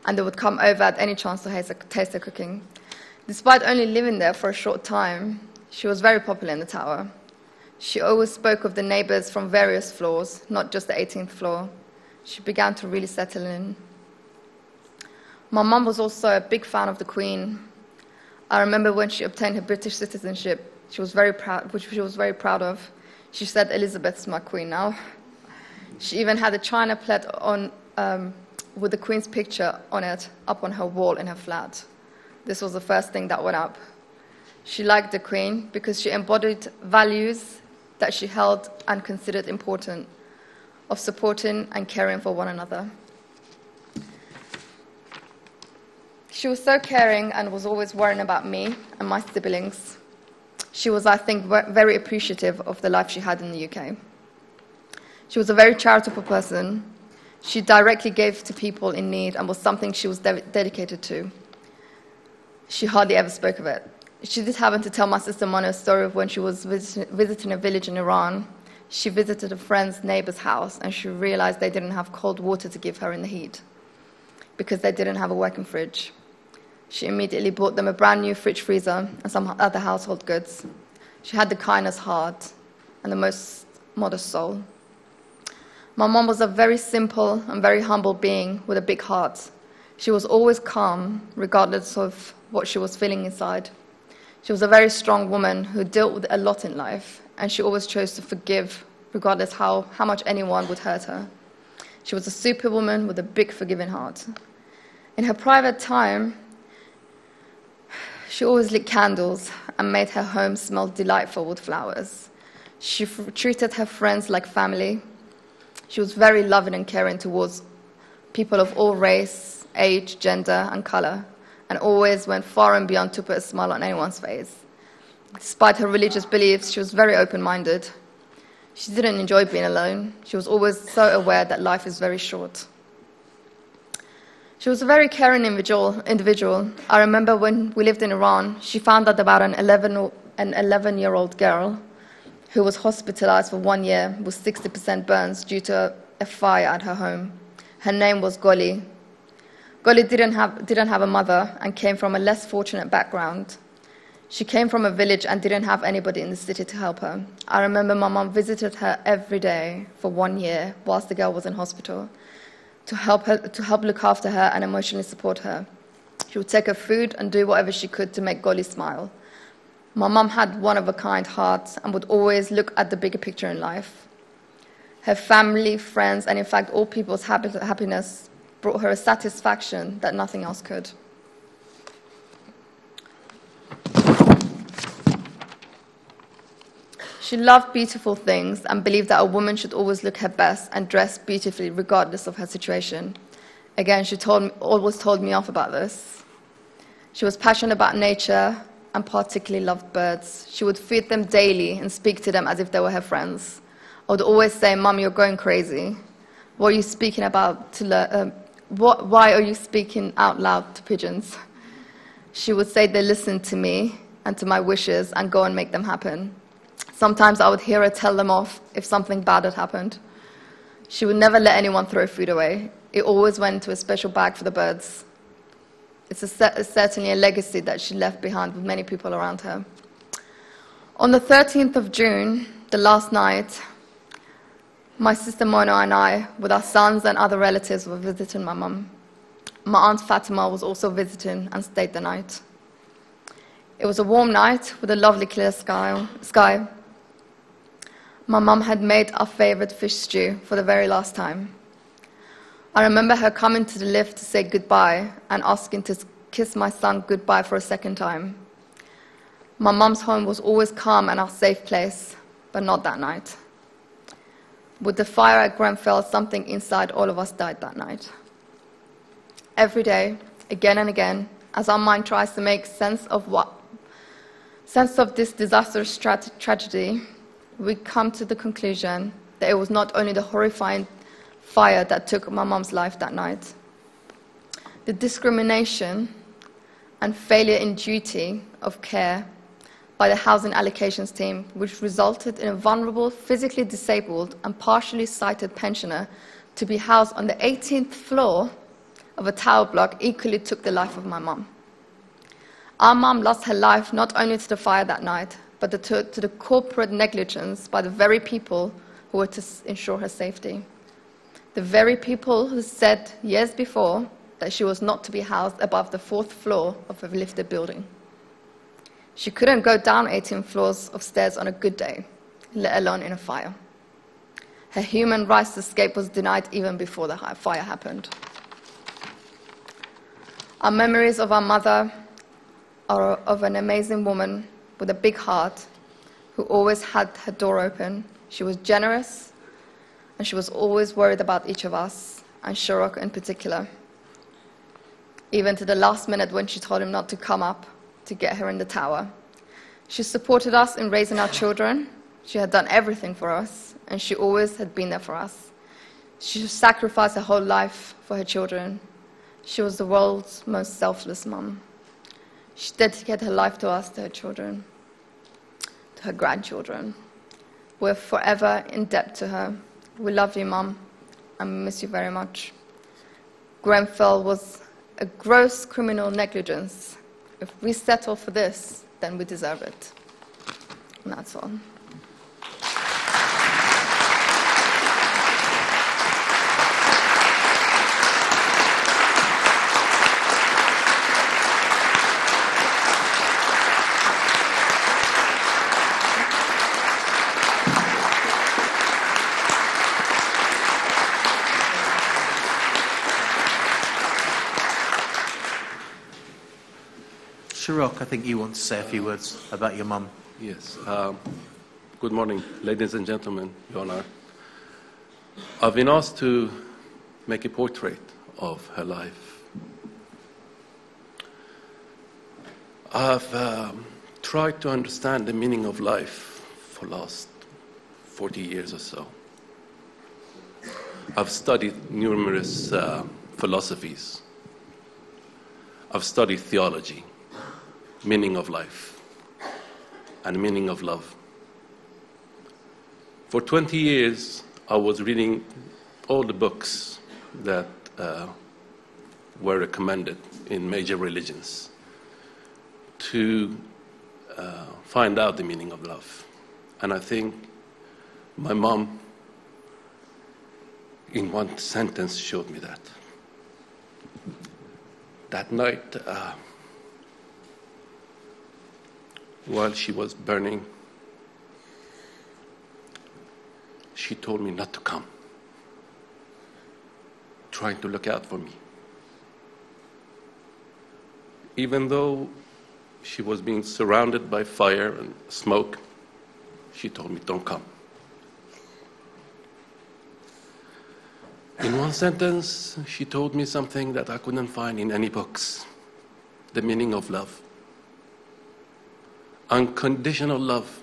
Speaker 12: and they would come over at any chance to taste her cooking. Despite only living there for a short time, she was very popular in the tower. She always spoke of the neighbors from various floors, not just the 18th floor. She began to really settle in. My mum was also a big fan of the Queen. I remember when she obtained her British citizenship, which she was very proud of. She said, "Elizabeth's my queen now." She even had a china plate on with the Queen's picture on it up on her wall in her flat. This was the first thing that went up. She liked the Queen because she embodied values that she held and considered important, of supporting and caring for one another. She was so caring and was always worrying about me and my siblings. She was, I think, very appreciative of the life she had in the UK. She was a very charitable person. She directly gave to people in need and was something she was dedicated to. She hardly ever spoke of it. She did happen to tell my sister Mona a story of when she was visiting a village in Iran. She visited a friend's neighbor's house and she realized they didn't have cold water to give her in the heat because they didn't have a working fridge. She immediately bought them a brand new fridge freezer and some other household goods. She had the kindest heart and the most modest soul. My mom was a very simple and very humble being with a big heart. She was always calm, regardless of what she was feeling inside. She was a very strong woman who dealt with a lot in life, and she always chose to forgive, regardless how much anyone would hurt her. She was a superwoman with a big forgiving heart. In her private time, she always lit candles and made her home smell delightful with flowers. She treated her friends like family. She was very loving and caring towards people of all race, age, gender, and color, and always went far and beyond to put a smile on anyone's face. Despite her religious beliefs, she was very open-minded. She didn't enjoy being alone. She was always so aware that life is very short. She was a very caring individual. I remember when we lived in Iran, she found out about an 11-year-old girl who was hospitalized for 1 year with 60% burns due to a fire at her home. Her name was Goli. Goli didn't have a mother and came from a less fortunate background. She came from a village and didn't have anybody in the city to help her. I remember my mom visited her every day for 1 year whilst the girl was in hospital to help look after her and emotionally support her. She would take her food and do whatever she could to make Goli smile. My mum had one-of-a-kind heart and would always look at the bigger picture in life. Her family, friends, and in fact all people's happiness brought her a satisfaction that nothing else could. She loved beautiful things and believed that a woman should always look her best and dress beautifully regardless of her situation. Again, she always told me off about this. She was passionate about nature and particularly loved birds. She would feed them daily and speak to them as if they were her friends. I would always say, "Mum, you're going crazy. What are you speaking about? Why are you speaking out loud to pigeons?" She would say they listened to me and to my wishes and go and make them happen. Sometimes I would hear her tell them off if something bad had happened. She would never let anyone throw food away. It always went into a special bag for the birds. It's certainly a legacy that she left behind with many people around her. On the 13th of June, the last night, my sister Mona and I, with our sons and other relatives, were visiting my mum. My aunt Fatima was also visiting and stayed the night. It was a warm night with a lovely clear sky. My mum had made our favorite fish stew for the very last time. I remember her coming to the lift to say goodbye and asking to kiss my son goodbye for a second time. My mum's home was always calm and our safe place, but not that night. With the fire at Grenfell, something inside all of us died that night. Every day, again and again, as our mind tries to make sense of this disastrous tragedy, we come to the conclusion that it was not only the horrifying fire that took my mum's life that night. The discrimination and failure in duty of care by the housing allocations team, which resulted in a vulnerable, physically disabled and partially sighted pensioner to be housed on the 18th floor of a tower block, equally took the life of my mum. Our mum lost her life not only to the fire that night, but to the corporate negligence by the very people who were to ensure her safety. The very people who said years before that she was not to be housed above the 4th floor of a lifted building. She couldn't go down 18 floors of stairs on a good day, let alone in a fire. Her human rights to escape was denied even before the fire happened. Our memories of our mother are of an amazing woman with a big heart who always had her door open. She was generous, and she was always worried about each of us, and Shorrock in particular. Even to the last minute when she told him not to come up to get her in the tower. She supported us in raising our children. She had done everything for us, and she always had been there for us. She sacrificed her whole life for her children. She was the world's most selfless mum. She dedicated her life to us, to her children, to her grandchildren. We're forever in debt to her. We love you, Mum, and we miss you very much. Grenfell was a gross criminal negligence. If we settle for this, then we deserve it. And that's all.
Speaker 1: Shorrock, I think you want to say a few words about your mum.
Speaker 13: Yes. Good morning, ladies and gentlemen, Your Honor. I've been asked to make a portrait of her life. I've tried to understand the meaning of life for the last 40 years or so. I've studied numerous philosophies. I've studied theology, meaning of life, and meaning of love. For 20 years, I was reading all the books that were recommended in major religions to find out the meaning of love. And I think my mom, in one sentence, showed me that. That night, while she was burning, she told me not to come, trying to look out for me. Even though she was being surrounded by fire and smoke, she told me, don't come. In one sentence, she told me something that I couldn't find in any books, the meaning of love. Unconditional love.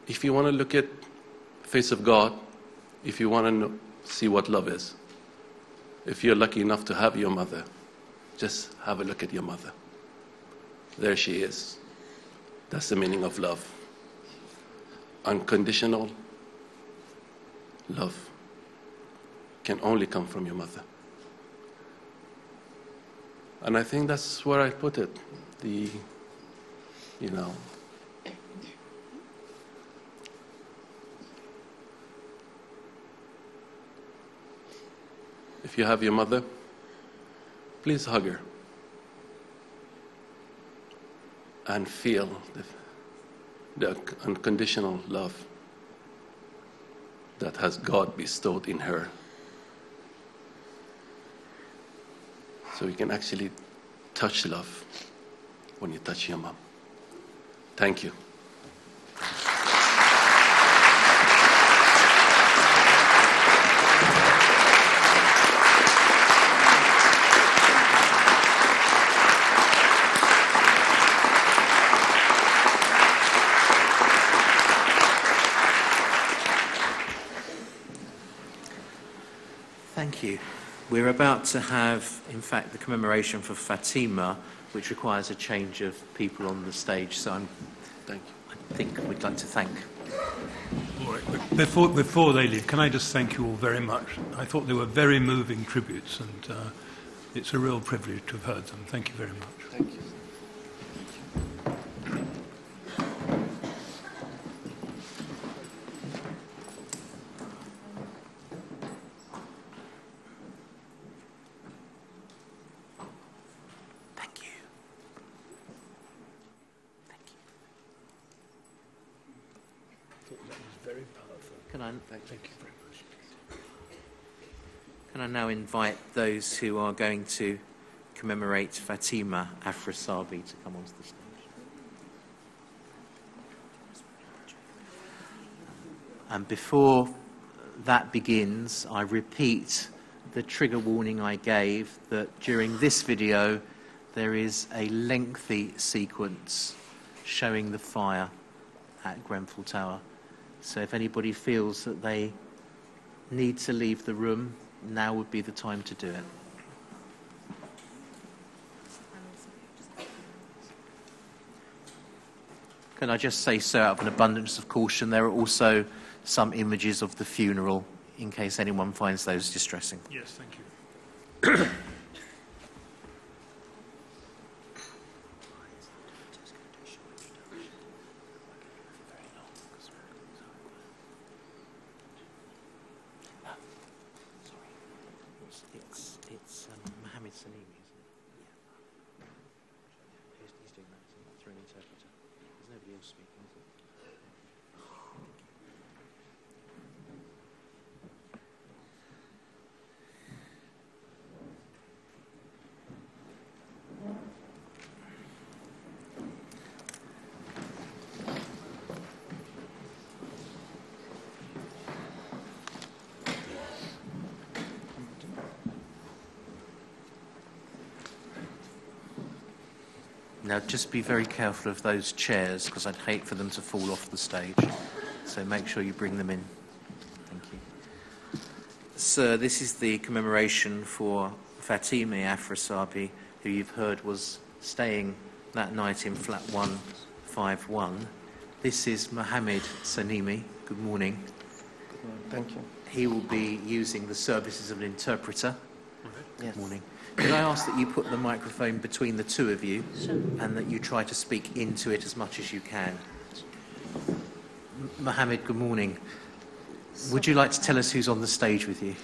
Speaker 13: If you want to look at the face of God, if you want to see what love is, if you're lucky enough to have your mother, just have a look at your mother. There she is. That's the meaning of love. Unconditional love can only come from your mother. And I think that's where I put it. If you have your mother, please hug her and feel the unconditional love that has God bestowed in her. So you can actually touch love when you touch your mom. Thank you.
Speaker 1: Thank you. We're about to have, in fact, the commemoration for Fatima, which requires a change of people on the stage. So I think we'd like to thank.
Speaker 2: All right. Before they leave, can I just thank you all very much? I thought they were very moving tributes, and it's a real privilege to have heard them. Thank you very much.
Speaker 13: Thank you.
Speaker 2: Very powerful.
Speaker 1: Thank you very much. Can I now invite those who are going to commemorate Fatima Afrasabi to come onto the stage? And before that begins, I repeat the trigger warning I gave that during this video there is a lengthy sequence showing the fire at Grenfell Tower. So if anybody feels that they need to leave the room, now would be the time to do it. Can I just say so out of an abundance of caution, there are also some images of the funeral in case anyone finds those distressing.
Speaker 2: Yes, thank you.
Speaker 1: It's Mohammed Salimi, isn't it? Yeah. He's doing that, isn't it? Through an interpreter. There's nobody else speaking, is there? Now, just be very careful of those chairs, because I'd hate for them to fall off the stage. So make sure you bring them in. Thank you. Sir, this is the commemoration for Fatima Afrasabi, who you've heard was staying that night in flat 151. This is Mohammed Sanimi. Good morning.
Speaker 14: Good morning. Thank you.
Speaker 1: He will be using the services of an interpreter.
Speaker 14: Yes.
Speaker 1: Good morning. Could I ask that you put the microphone between the two of you, and that you try to speak into it as much as you can? Mohammed, good morning. Would you like to tell us who's on the stage with you?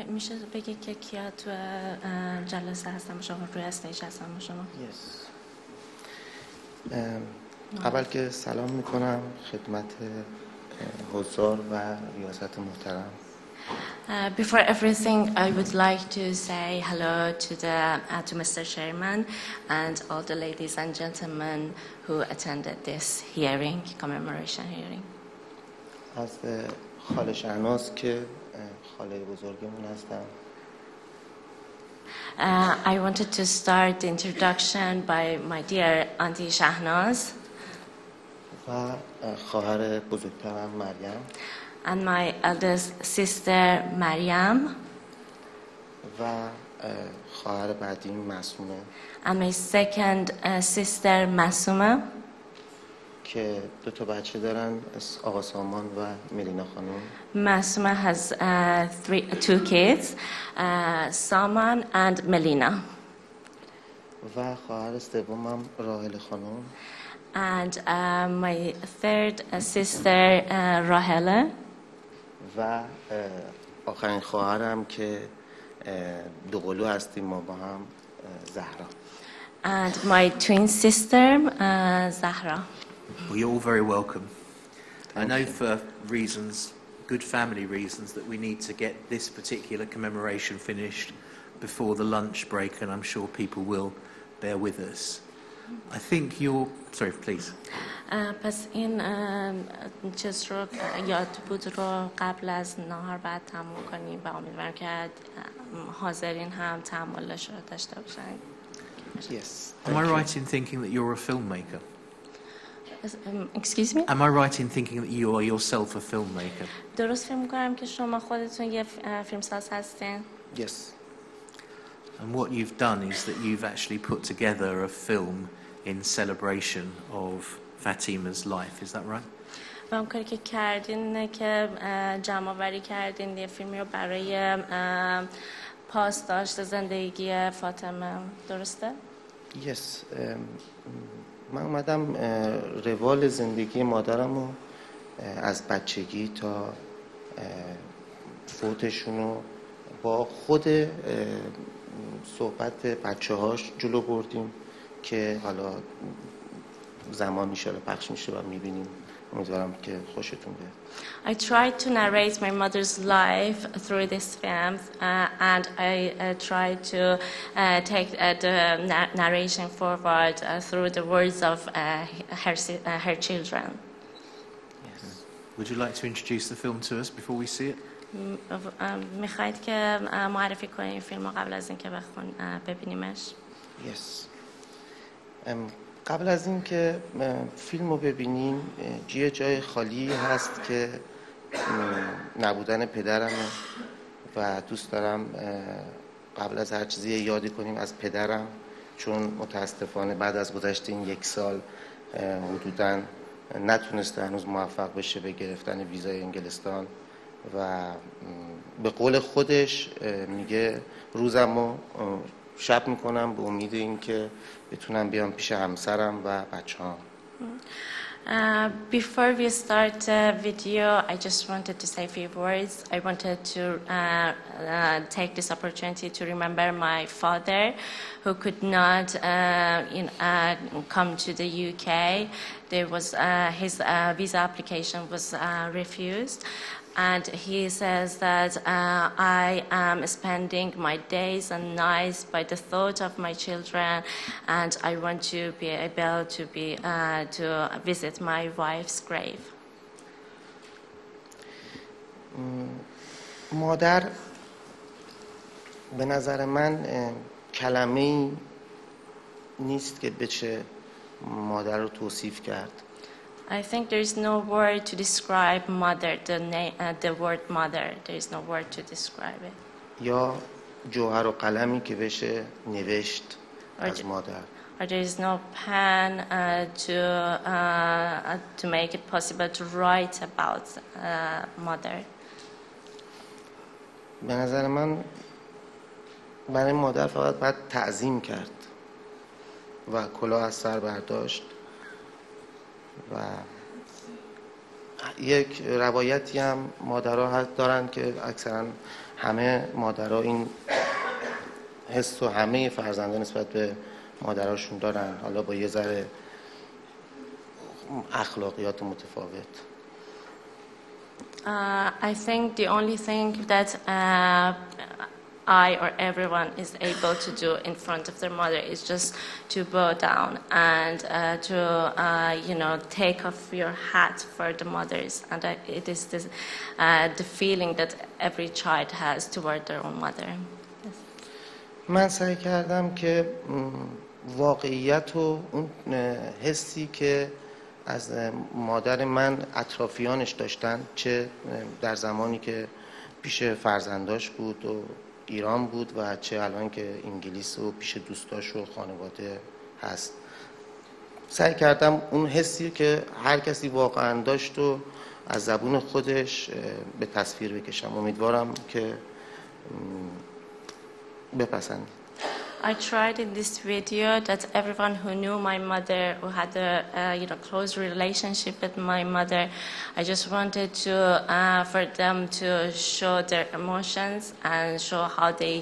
Speaker 15: میشه بگی که کیا تو جلسه هستن شما روی استیج هستن شما؟
Speaker 14: Yes. اول که سلام میکنم خدمت حضار و ریاست محترم.
Speaker 15: Before everything, I would like to say hello to Mr. Chairman and all the ladies and gentlemen who attended this hearing, commemoration hearing.
Speaker 14: از خاله شهناز که خاله بزرگمون هستم.
Speaker 15: I wanted to start the introduction by my dear Auntie Shahnaz.
Speaker 14: و خواهر بزرگترم مریم.
Speaker 15: And my eldest sister Mariam.
Speaker 14: و خواهر بعدیم معصومه.
Speaker 15: And my second sister Masuma.
Speaker 14: که دو تا بچه دارن، آقا سامان و ملینا خانم.
Speaker 15: Masuma has two kids, Saman and Melina.
Speaker 14: و خواهر سومم راهل خانم.
Speaker 15: And my third sister Rahela.
Speaker 14: و آخرین خواهرم که دوقلو هستیم ما با هم، زهرا.
Speaker 15: And my twin sister Zahra.
Speaker 1: Well, you're all very welcome. I know for reasons, good family reasons, that we need to get this particular commemoration finished before the lunch break, and I'm sure people will bear with us. I think you're... Sorry, please.
Speaker 15: پس این چیز رو یاد بود رو قبل از نهار بعد تموم کنیم و امیدوارم که حاضرین هم تحملش رو داشته باشن.
Speaker 14: Yes.
Speaker 1: Am I right in thinking that you're a filmmaker?
Speaker 15: Excuse me?
Speaker 1: Am I right in thinking that you are yourself a filmmaker?
Speaker 15: درست فکر می‌کنم که شما خودتون یه فیلمساز هستین.
Speaker 14: Yes.
Speaker 1: And what you've done is that you've actually put together a film in celebration of Fatima's life. Is that right?
Speaker 15: و اون کاری که کردین اینه که جمع‌آوری کردین یه فیلمی رو برای پاسداشت زندگی فاطمه، درسته؟
Speaker 14: Yes. من اومدم روال زندگی مادرم رو از بچگی تا فوتشون رو با خود صحبت بچه هاش جلو بردیم که حالا زمان میشه پخش میشه و میبینیم امیدوارم که خوشتون بیاد.
Speaker 15: I tried to narrate my mother's life through this film, and I tried to take the narration forward through the words of her children.
Speaker 1: Yes. Would you like to introduce the film to us before we see it?
Speaker 15: میخواید که معرفی کنید فیلم رو قبل از اینکه ببینیمش؟
Speaker 14: Yes. قبل از اینکه فیلم رو ببینیم یه جای خالی هست که نبودن پدرمه و دوست دارم قبل از هر چیزی یادی کنیم از پدرم، چون متاسفانه بعد از گذشت این 1 سال حدوداً نتونسته هنوز موفق بشه به گرفتن ویزای انگلستان و به قول خودش میگه روزمو شب میکنم به امید اینکه بتونم بیام پیش همسرم و بچه‌هام.
Speaker 15: Before we start the video, I just wanted to say a few words. I wanted to take this opportunity to remember my father, who could not come to the UK. There was his visa application was refused. And he says that I am spending my days and nights by the thought of my children, and I want to be able to visit my wife's grave.
Speaker 14: مادر به نظر من کلمه‌ای نیست که بشه مادر رو توصیف کرد.
Speaker 15: I think there is no word to describe mother, the word mother. There is no word to describe it.
Speaker 14: یا جوهر و قلمی که بشه نوشت از مادر.
Speaker 15: Or there is no pen to make it possible to write about mother.
Speaker 14: به نظر من برای مادر فقط باید تعظیم کرد و کلاه از سر برداشت. و یک روایتی هم مادرها دارن که اکثرا همه مادرها این حس و همه فرزندان نسبت به مادرهاشون دارن، حالا با یه ذره اخلاقیات متفاوت.
Speaker 15: I think the only thing that I or everyone is able to do in front of their mother is just to bow down and to take off your hat for the mothers, and it is the feeling that every child has toward their own mother.
Speaker 14: من سعی کردم که واقعیت و اون حسی که از مادر من اطرافیانش داشتن، چه در زمانی که پیش فرزنداش بود و ایران بود و چه الان که انگلیس و پیش دوستاش و خانواده هست، سعی کردم اون حسی که هر کسی واقعا داشت و از زبون خودش به تصویر بکشم. امیدوارم که بپسندید.
Speaker 15: I tried in this video that everyone who knew my mother, who had a close relationship with my mother, I just wanted to for them to show their emotions and show how they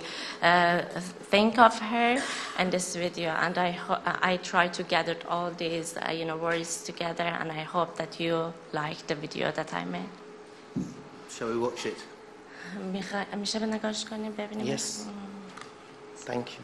Speaker 15: think of her in this video. And I tried to gather all these words together, and I hope that you like the video that I made.
Speaker 1: Shall we watch it?
Speaker 15: میشه نگاش کنیم ببینیم.
Speaker 14: Yes. Thank you.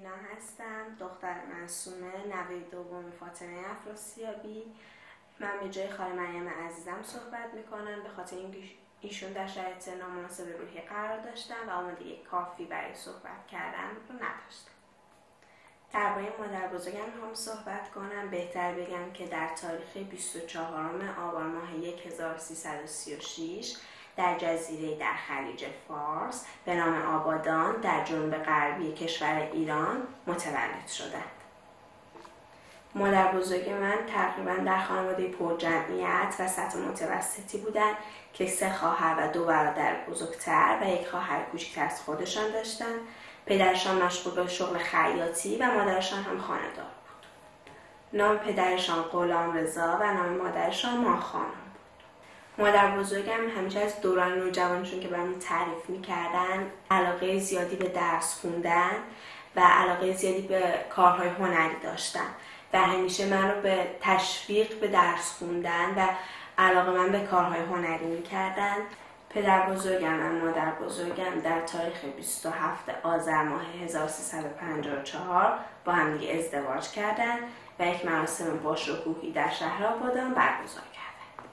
Speaker 16: مینا هستم، دختر معصومه، نوه دوم فاطمه افراسیابی. من به جای خاله مریم عزیزم صحبت میکنم به خاطر اینکه ایشون در شرایط نامناسب روحی قرار داشتن و آمادگی کافی برای صحبت کردن رو نداشتن. درباره مادر بزرگم هم صحبت کنم. بهتر بگم که در تاریخ 24 آبان ماه 1336 در جزیره در خلیج فارس به نام آبادان در جنوب غربی کشور ایران متولد شدند. مادر بزرگ من تقریبا در خانواده پرجمعیت و سطح متوسطی بودند که 3 خواهر و 2 برادر بزرگتر و 1 خواهر کوچکتر از خودشان داشتند. پدرشان مشغول به شغل خیاطی و مادرشان هم خانه‌دار بود. نام پدرشان غلامرضا و نام مادرشان ماخانم بود. مادر بزرگم همیشه از دوران نوجوانشون که برامون تعریف می‌کردن علاقه زیادی به درس خوندن و علاقه زیادی به کارهای هنری داشتن و همیشه من رو به تشویق به درس خوندن و علاقه من به کارهای هنری می‌کردن. پدر بزرگم و مادر بزرگم در تاریخ 27 آذر ماه 1354 با هم دیگه ازدواج کردند و یک مراسم باشکوهی در شهر آبادان برگزار کردند.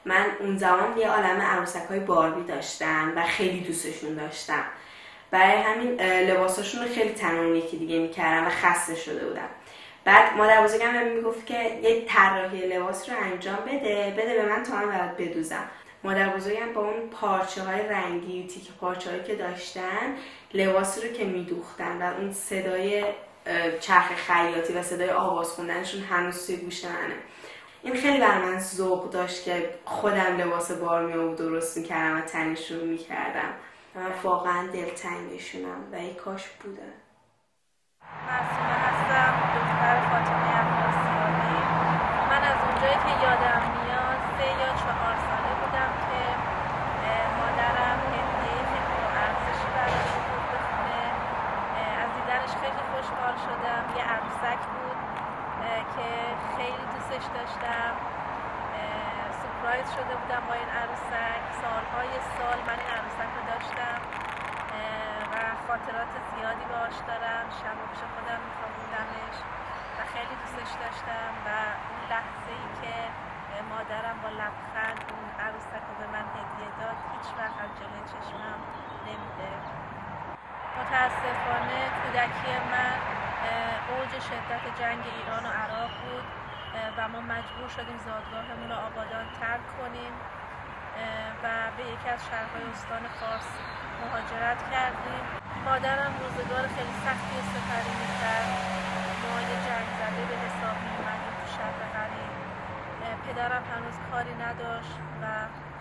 Speaker 16: من اون زمان یه عالمه عروسک‌های باربی داشتم و خیلی دوستشون داشتم. برای همین لباساشون رو خیلی تنون یکی دیگه می‌کردم و خسته شده بودم. بعد مادر بزرگم بهم میگفت که یه طراحی لباس رو انجام بده به من تا من برات بدوزم. مادر بزرگم با اون پارچه‌های رنگی و تیکه پارچه‌هایی که داشتن لباسی رو که میدوختن و اون صدای چرخ خیاطی و صدای آواز خوندنشون هنوز توی گوش منه. این خیلی بر من ذوق داشت که خودم لباس بارمیو درست میکردم و تنشون میکردم. من واقعا دلتنگشونم و ای کاش بودن.
Speaker 17: معصومه هستم، دختر فاطمه افراسیابی. من از اونجایی که یادم میاد 3 یا 4 ساله بودم که مادرم هدیه خیلی با ارزشی براش بود به خونه. از دیدنش خیلی خوشحال شدم. یه عروسک بود که خیلی دوستش داشتم. سورپرایز شده بودم با این عروسک. سالهای سال من این عروسک رو داشتم و خاطرات زیادی باهاش دارم. شب پیش خودم می‌خوابوندمش و خیلی دوستش داشتم و اون لحظه‌ای که مادرم با لبخند اون عروسک رو به من هدیه داد هیچ وقت از جلوی چشمم نمیره. متاسفانه کودکی من اوج شدت جنگ ایران و عراق بود و ما مجبور شدیم زادگاهمون رو آبادان ترک کنیم و به یکی از شهرهای استان فارس مهاجرت کردیم. مادرم روزگار خیلی سختی سپری می‌کرد. ما یه جنگ زده به حساب می‌اومدیم تو شهر غریب. پدرم هنوز کاری نداشت و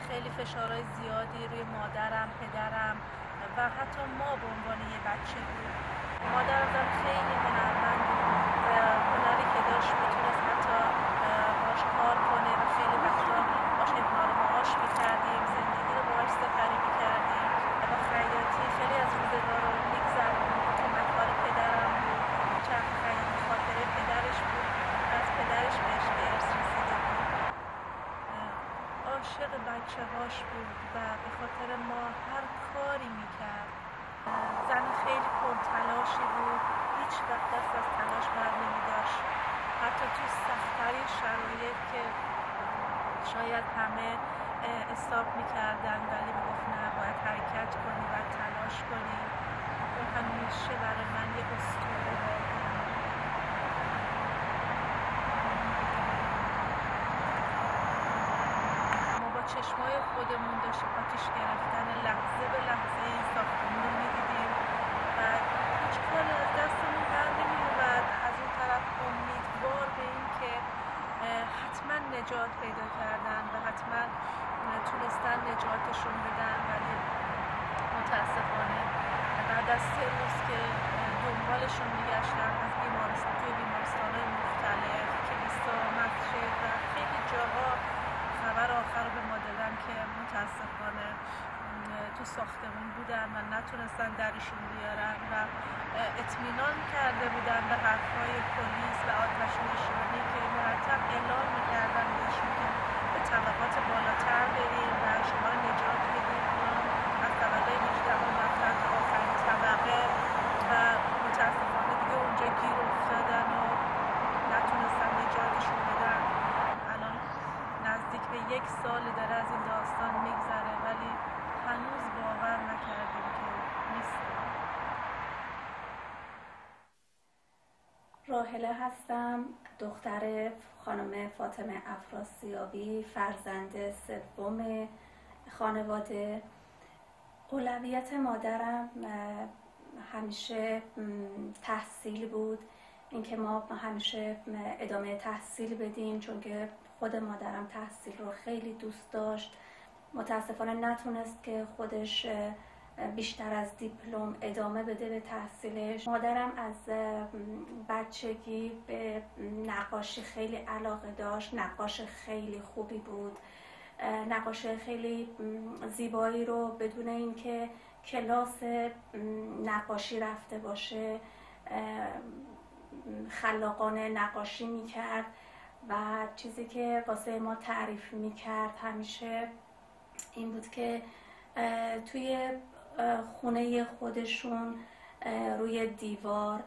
Speaker 17: خیلی فشارهای زیادی روی مادرم، پدرم و حتی ما به عنوان یه بچه بود. مادرم خیلی هنرمند بود و هنری که داشت میتونست حتی باش کار کنه و خیلی وقتا باش ابراز معاش می‌کردیم، زندگی رو باهاش سپری می‌کردیم و با خیاطی خیلی از روزگار رو می‌گذروندیم. کمک‌کار پدرم بود. چرخ خیاطی خاطره پدرش بود و از پدرش بهش ارث رسیده بود. عاشق بچه‌هاش بود و به خاطر ما هر کاری می‌کرد. زن خیلی پرتلاشی بود. هیچ وقت دست از تلاش بر نمی‌داشت. حتی تو سخت‌ترین شرایط که شاید همه استاپ می‌کردن ولی می‌گفت نه باید حرکت کنی، باید تلاش کنی. اون همیشه برای من یه اسطوره بود. ما با چشمای خودمون داشتیم آتیش گرفتن لحظه به لحظه این ساختمون رو می‌دیدیم و هیچ کاری از دستمون بر نمی‌اومد. از اون طرف امیدوار به این که حتما نجات پیدا کردن و حتما تونستن نجاتشون بدن، ولی متاسفانه بعد از 3 روز که دنبالشون میگشتن از توی بیمارستان‌های مختلف، کلیسا، مسجد و خیلی جاها خبر آخر رو به ما دادن که متاسفانه تو ساختمون بودن و نتونستن درشون بیارن و اطمینان کرده بودن به حرف‌های پلیس و آتش نشانی که مرتب اعلام می‌کردن بهشون که به طبقات بالاتر بریم و شما رو نجات بدیم. از طبقه 18 رفتن تا آخرین طبقه و متاسفانه
Speaker 18: راهله هستم، دختر خانم فاطمه افراسیابی، فرزند سوم خانواده. اولویت مادرم همیشه تحصیل بود، اینکه ما همیشه ادامه تحصیل بدیم، چون که خود مادرم تحصیل رو خیلی دوست داشت. متاسفانه نتونست که خودش بیشتر از دیپلم ادامه بده به تحصیلش. مادرم از بچگی به نقاشی خیلی علاقه داشت، نقاش خیلی خوبی بود، نقاش خیلی زیبایی رو بدون اینکه کلاس نقاشی رفته باشه خلاقانه نقاشی میکرد و چیزی که واسه ما تعریف میکرد همیشه این بود که توی خونه خودشون روی دیوار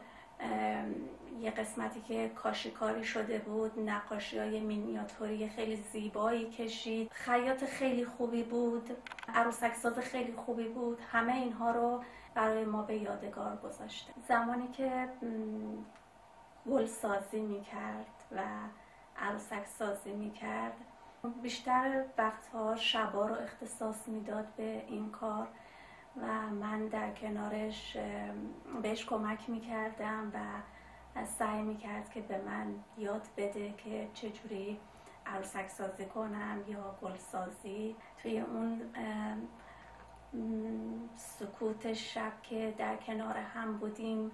Speaker 18: یه قسمتی که کاشیکاری شده بود، نقاشی‌های مینیاتوری خیلی زیبایی کشید، خیاط خیلی خوبی بود، عروسک‌ساز خیلی خوبی بود. همه اینها رو برای ما به یادگار گذاشته. زمانی که گلسازی میکرد و عروسک سازی میکرد بیشتر وقتها شبا رو اختصاص میداد به این کار و من در کنارش بهش کمک میکردم و سعی میکرد که به من یاد بده که چجوری عروسک سازی کنم یا گلسازی. توی اون سکوت شب که در کنار هم بودیم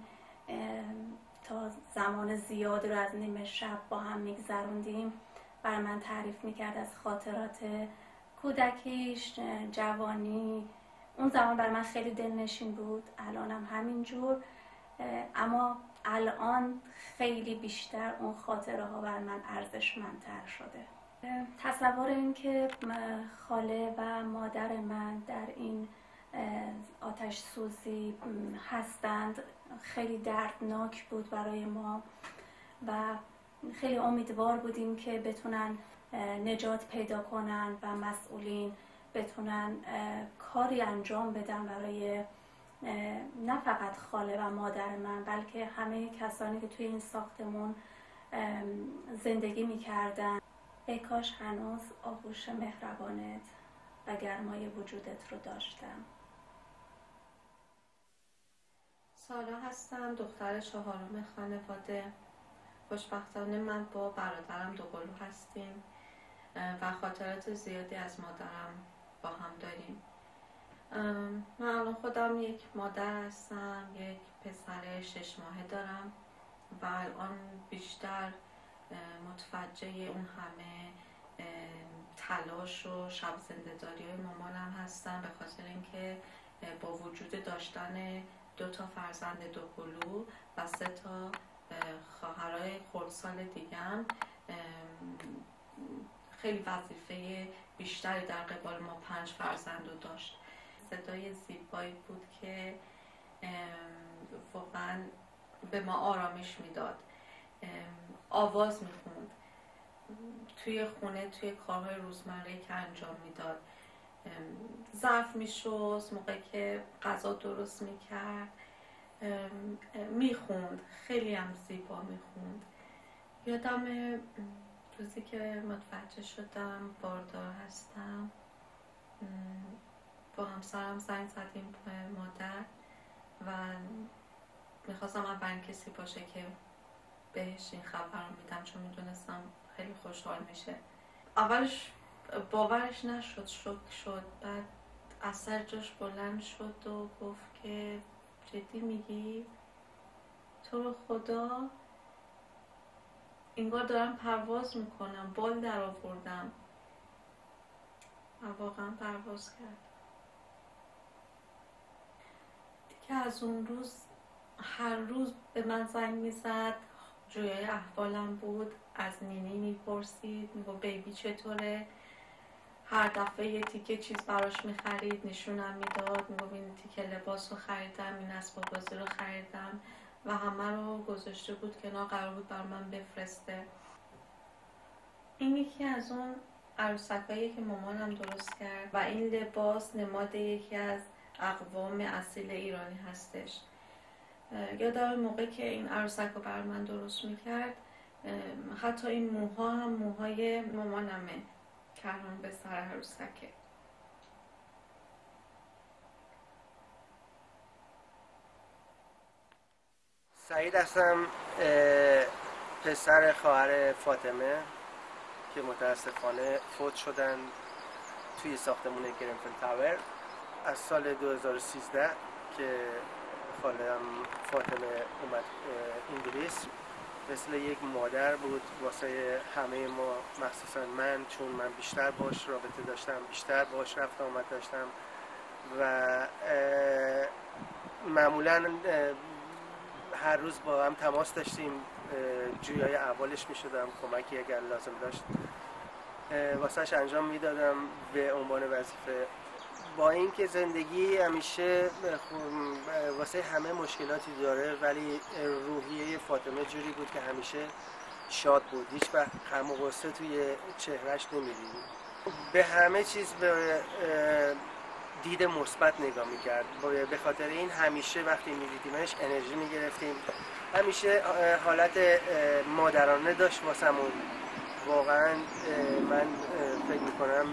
Speaker 18: تا زمان زیادی رو از نیمه شب با هم میگذروندیم برای من تعریف میکرد از خاطرات کودکیش، جوانی. اون زمان برای من خیلی دلنشین بود، الانم همینجور، اما الان خیلی بیشتر اون خاطره ها برای من ارزشمندتر شده. تصور این که خاله و مادر من در این آتش سوزی هستند خیلی دردناک بود برای ما و خیلی امیدوار بودیم که بتونن نجات پیدا کنن و مسئولین بتونن کاری انجام بدن برای نه فقط خاله و مادر من بلکه همه کسانی که توی این ساختمون زندگی میکردن. ای کاش هنوز آغوش مهربانت و گرمای وجودت رو داشتم.
Speaker 19: سالا هستم، دختر چهارم خانواده. خوشبختانه من با برادرم دوقلو هستیم و خاطرات زیادی از مادرم با هم داریم. من الان خودم یک مادر هستم، یک پسر 6 ماهه دارم و الان بیشتر متوجه اون همه تلاش و شب زنده‌داری های مامانم هستم، به خاطر اینکه با وجود داشتن 2 فرزند دوقلو و 3 خواهرای خردسال دیگم خیلی وظیفه بیشتری در قبال ما 5 فرزند رو داشت. صدای زیبایی بود که واقعا به ما آرامش میداد. آواز میخوند توی خونه، توی کارهای روزمره که انجام میداد. ظرف میشست، موقعی که غذا درست میکرد میخوند، خیلی هم زیبا میخوند. یادم روزی که متوجه شدم باردار هستم با همسرم زنگ زدیم به مادر و میخواستم اولین کسی باشه که بهش این خبر رو میدم، چون میدونستم خیلی خوشحال میشه. اولش باورش نشد، شوک شد، بعد از سر جاش بلند شد و گفت که جدی میگی؟ تو رو خدا انگار دارم پرواز میکنم، بال در آوردم. و واقعا پرواز کرد. دیگه از اون روز هر روز به من زنگ میزد، جویای احوالم بود، از نینی میپرسید، میگو بیبی چطوره. هر دفعه یه تیکه چیز براش میخرید، نشونم میداد، میگو این تیکه لباس رو خریدم، این اسباب بازی رو خریدم و همه رو گذاشته بود کنار، قرار بود بر من بفرسته. این یکی از اون عروسکایی که مامانم درست کرد و این لباس نماد یکی از اقوام اصیل ایرانی هستش. یادم موقع که این عروسک رو بر من درست میکرد، حتی این موها هم موهای مامانمه که الان به سر عروسکه.
Speaker 14: سعید هستم، پسر خواهر فاطمه که متاسفانه فوت شدن توی ساختمون گرنفل تاور از سال 2013 که خالم فاطمه اومد انگلیس. مثل یک مادر بود واسه همه ما، مخصوصا من، چون من بیشتر باش رابطه داشتم، بیشتر باش رفت آمد داشتم و معمولا هر روز با هم تماس داشتیم، جویای احوالش می شدم، کمکی اگر لازم داشت واسهش انجام میدادم به عنوان وظیفه. با اینکه زندگی همیشه واسه همه مشکلاتی داره، ولی روحیه فاطمه جوری بود که همیشه شاد بود، هیچ وقت غم و غصه توی چهرهش نمی‌دیدیم. به همه چیز به دید مثبت نگاه می‌کرد. به خاطر این همیشه وقتی می‌دیدیمش انرژی می‌گرفتیم. همیشه حالت مادرانه داشت واسمون. واقعا من فکر میکنم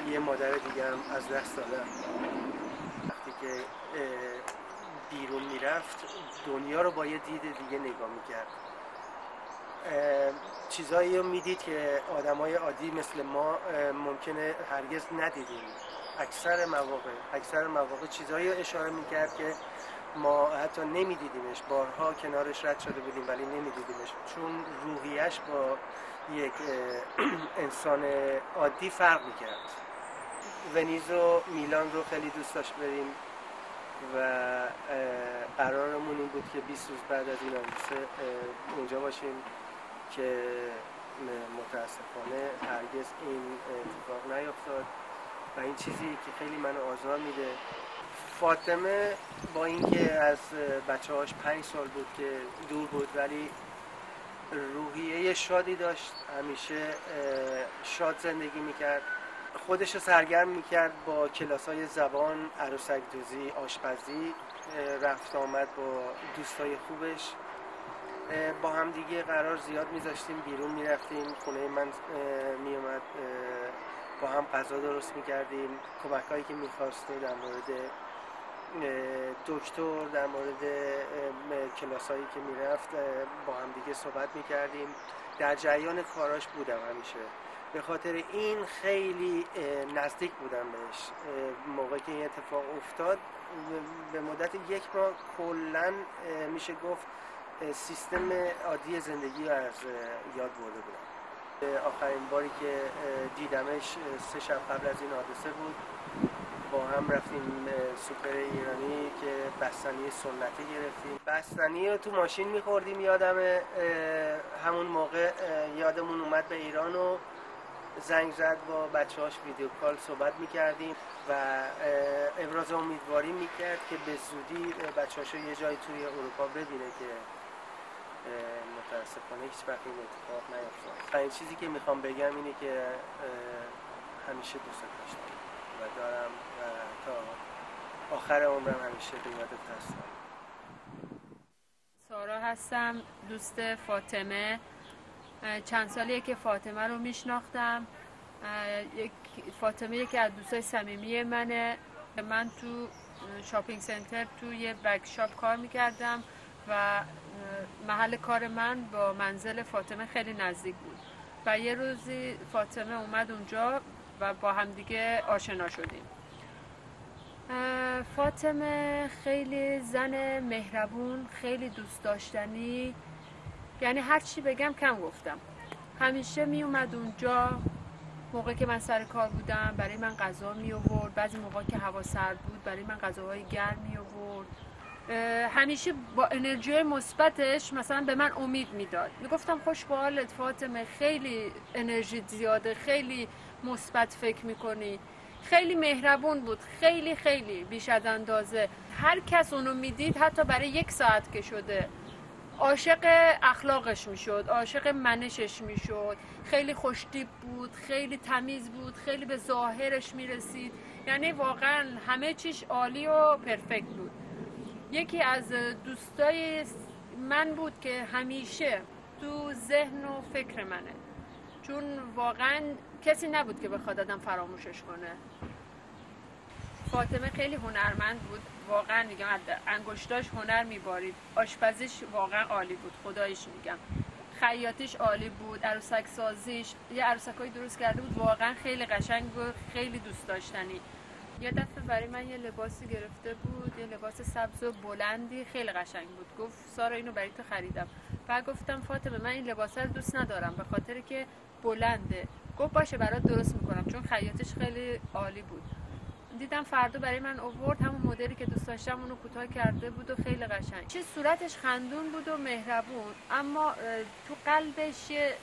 Speaker 14: یه مادر دیگه هم از دست دادم. وقتی که بیرون میرفت دنیا رو با یه دید دیگه نگاه میکرد، چیزایی رو میدید که آدمای عادی مثل ما ممکنه هرگز ندیدیم. اکثر مواقع چیزایی رو اشاره میکرد که ما حتی نمیدیدیمش، بارها کنارش رد شده بودیم ولی نمیدیدیمش، چون روحیش با یک انسان عادی فرق میکرد. ونیز و میلان رو خیلی دوست داشت بریم و قرارمون این بود که 20 روز بعد از این حادثه اونجا باشیم که متاسفانه هرگز این اتفاق نیفتاد و این چیزی که خیلی منو آزار میده. فاطمه با اینکه از بچه‌هاش 5 سال بود که دور بود، ولی روحیه شادی داشت، همیشه شاد زندگی میکرد، خودش رو سرگرم میکرد با کلاس‌های زبان، عروسک دوزی، آشپزی، رفت آمد با دوستای خوبش. با هم دیگه قرار زیاد میذاشتیم، بیرون میرفتیم، خونه من میومد، با هم غذا درست میکردیم، کمک‌هایی که میخواسته در مورد دکتر، در مورد کلاسایی که میرفت با هم دیگه صحبت میکردیم. در جریان کاراش بودم همیشه، به خاطر این خیلی نزدیک بودم بهش. موقعی که این اتفاق افتاد به مدت 1 ماه کلن میشه گفت سیستم عادی زندگی رو از یاد برده بودم. آخرین باری که دیدمش 3 شب قبل از این حادثه بود. با هم رفتیم سوپر ایرانی که بستنی سنتی گرفتیم. بستنی رو تو ماشین میخوردیم. یادمه همون موقع یادمون اومد به ایران و زنگ زد، با بچه‌هاش ویدیو کال صحبت میکردیم و ابراز امیدواری میکرد که به زودی بچه‌هاشو یه جایی توی اروپا ببینه که متاسفانه هیچ وقت این اتفاق نیفتاد. این چیزی که میخوام بگم اینه که همیشه دوست داشتم و دارم و تا آخر عمرم همیشه به یادت هستم.
Speaker 20: سارا هستم، دوست فاطمه. چند سالیه که فاطمه رو میشناختم. فاطمه یکی از دوستای صمیمی منه. من تو شاپینگ سنتر تو یه بگ شاپ کار میکردم و محل کار من با منزل فاطمه خیلی نزدیک بود و یه روزی فاطمه اومد اونجا و با هم دیگه آشنا شدیم. فاطمه خیلی زن مهربون، خیلی دوست داشتنی، یعنی هر چی بگم کم گفتم. همیشه می اومد اونجا موقع که من سر کار بودم، برای من غذا می آورد. بعضی موقع که هوا سرد بود برای من غذاهای گرم می آورد. همیشه با انرژی مثبتش مثلا به من امید میداد. میگفتم خوش به حالت فاطمه، خیلی انرژی زیاده، خیلی مثبت فکر میکنی. خیلی مهربون بود، خیلی خیلی بیش از اندازه. هر کس اونو میدید، حتی برای 1 ساعت که شده، عاشق اخلاقش میشد، عاشق منشش میشد. خیلی خوشتیپ بود، خیلی تمیز بود، خیلی به ظاهرش میرسید. یعنی واقعا همه چیش عالی و پرفکت بود. یکی از دوستای من بود که همیشه تو ذهن و فکر منه، چون واقعا کسی نبود که بخواد آدم فراموشش کنه. فاطمه خیلی هنرمند بود، واقعا میگم انگشتاش هنر میبارید، آشپزیش واقعا عالی بود، خدایش میگم، خیاطیش عالی بود، عروسک سازیش، یه عروسکایی درست کرده بود واقعا خیلی قشنگ بود، خیلی دوست داشتنی. یه دفعه برای من یه لباسی گرفته بود، یه لباس سبز و بلندی خیلی قشنگ بود، گفت سارا اینو برای تو خریدم. بعد گفتم فاطمه من این لباس رو دوست ندارم به خاطر که بلنده. گفت باشه برات درست میکنم، چون خیاطیش خیلی عالی بود. دیدم فردا برای من آورد، همون مدلی که دوست داشتم اونو کوتاه کرده بود و خیلی قشنگ. چه صورتش خندون بود و مهربون، اما تو قلبش یه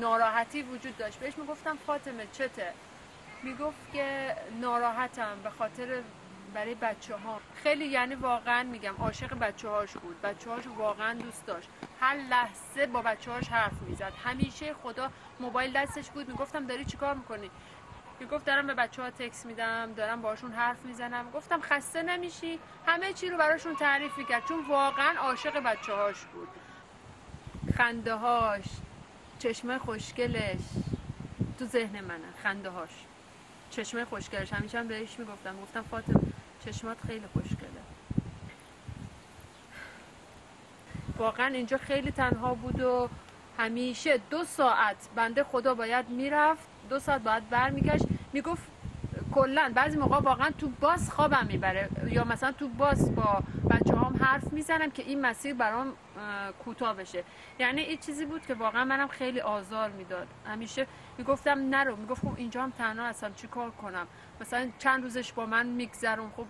Speaker 20: ناراحتی وجود داشت. بهش میگفتم فاطمه چته؟ میگفت که ناراحتم به خاطر برای بچه ها. خیلی یعنی واقعا میگم عاشق بچه هاش بود، بچه هاش واقعا دوست داشت، هر لحظه با بچه هاش حرف میزد، همیشه خدا موبایل دستش بود. میگفتم داری چیکار میکنی؟ میگفت دارم به بچه ها تکس میدم، دارم باشون حرف میزنم. گفتم خسته نمیشی؟ همه چی رو براشون تعریف میکرد، چون واقعا عاشق بچه هاش بود. خنده هاش، چشمه خوشگلش تو ذهن منه، خنده هاش، چشمه خوشگلش. همیشه هم بهش گفتم فاطمه چشمات خیلی خوشگله. واقعا اینجا خیلی تنها بود و همیشه 2 ساعت بنده خدا باید میرفت، 2 ساعت باید برمیگشت. میگفت کلا بعضی موقع واقعا تو باس خوابم میبره، یا مثلا تو باس با بچه هم حرف میزنم که این مسیر برام کوتاه بشه. یعنی این چیزی بود که واقعا منم خیلی آزار میداد. همیشه میگفتم نرو، میگفت خب اینجا هم تنها هستم چی کار کنم، مثلا چند روزش با من میگذرون. خب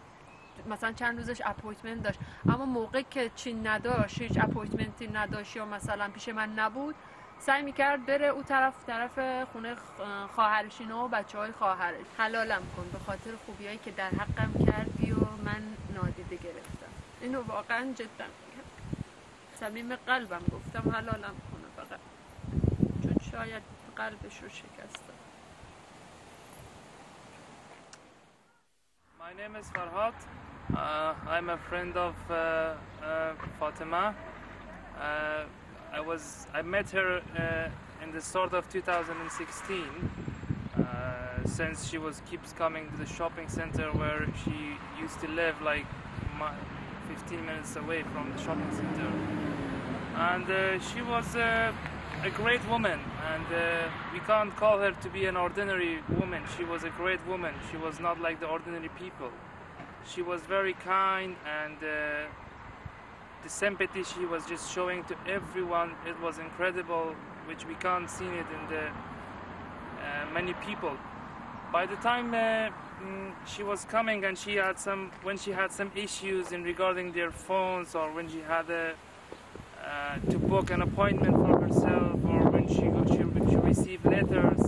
Speaker 20: مثلا چند روزش اپوینتمنت داشت، اما موقع که چی نداشت، هیچ اپوینتمنتی نداشت یا مثلا پیش من نبود، سعی میکرد بره او طرف خونه خواهرش اینا و بچهای خواهرش. حلالم کن به خاطر خوبیایی که در حقم کردی و من نادیده گرفتم. اینو واقعا جدا میگم، صمیم قلبم گفتم حلالم کنه فقط، چون شاید قلبش رو شکستم.
Speaker 21: My name is Farhat. I'm a friend of Fatima. I met her in the start of 2016. Since she keeps coming to the shopping center where she used to live, like 15 minutes away from the shopping center. And she was a great woman, and we can't call her to be an ordinary woman. She was a great woman. She was not like the ordinary people. She was very kind, and the sympathy she was just showing to everyone, it was incredible, which we can't see it in the many people. By the time she was coming, and when she had some issues in regarding their phones, or when she had to book an appointment for herself, or when she received letters,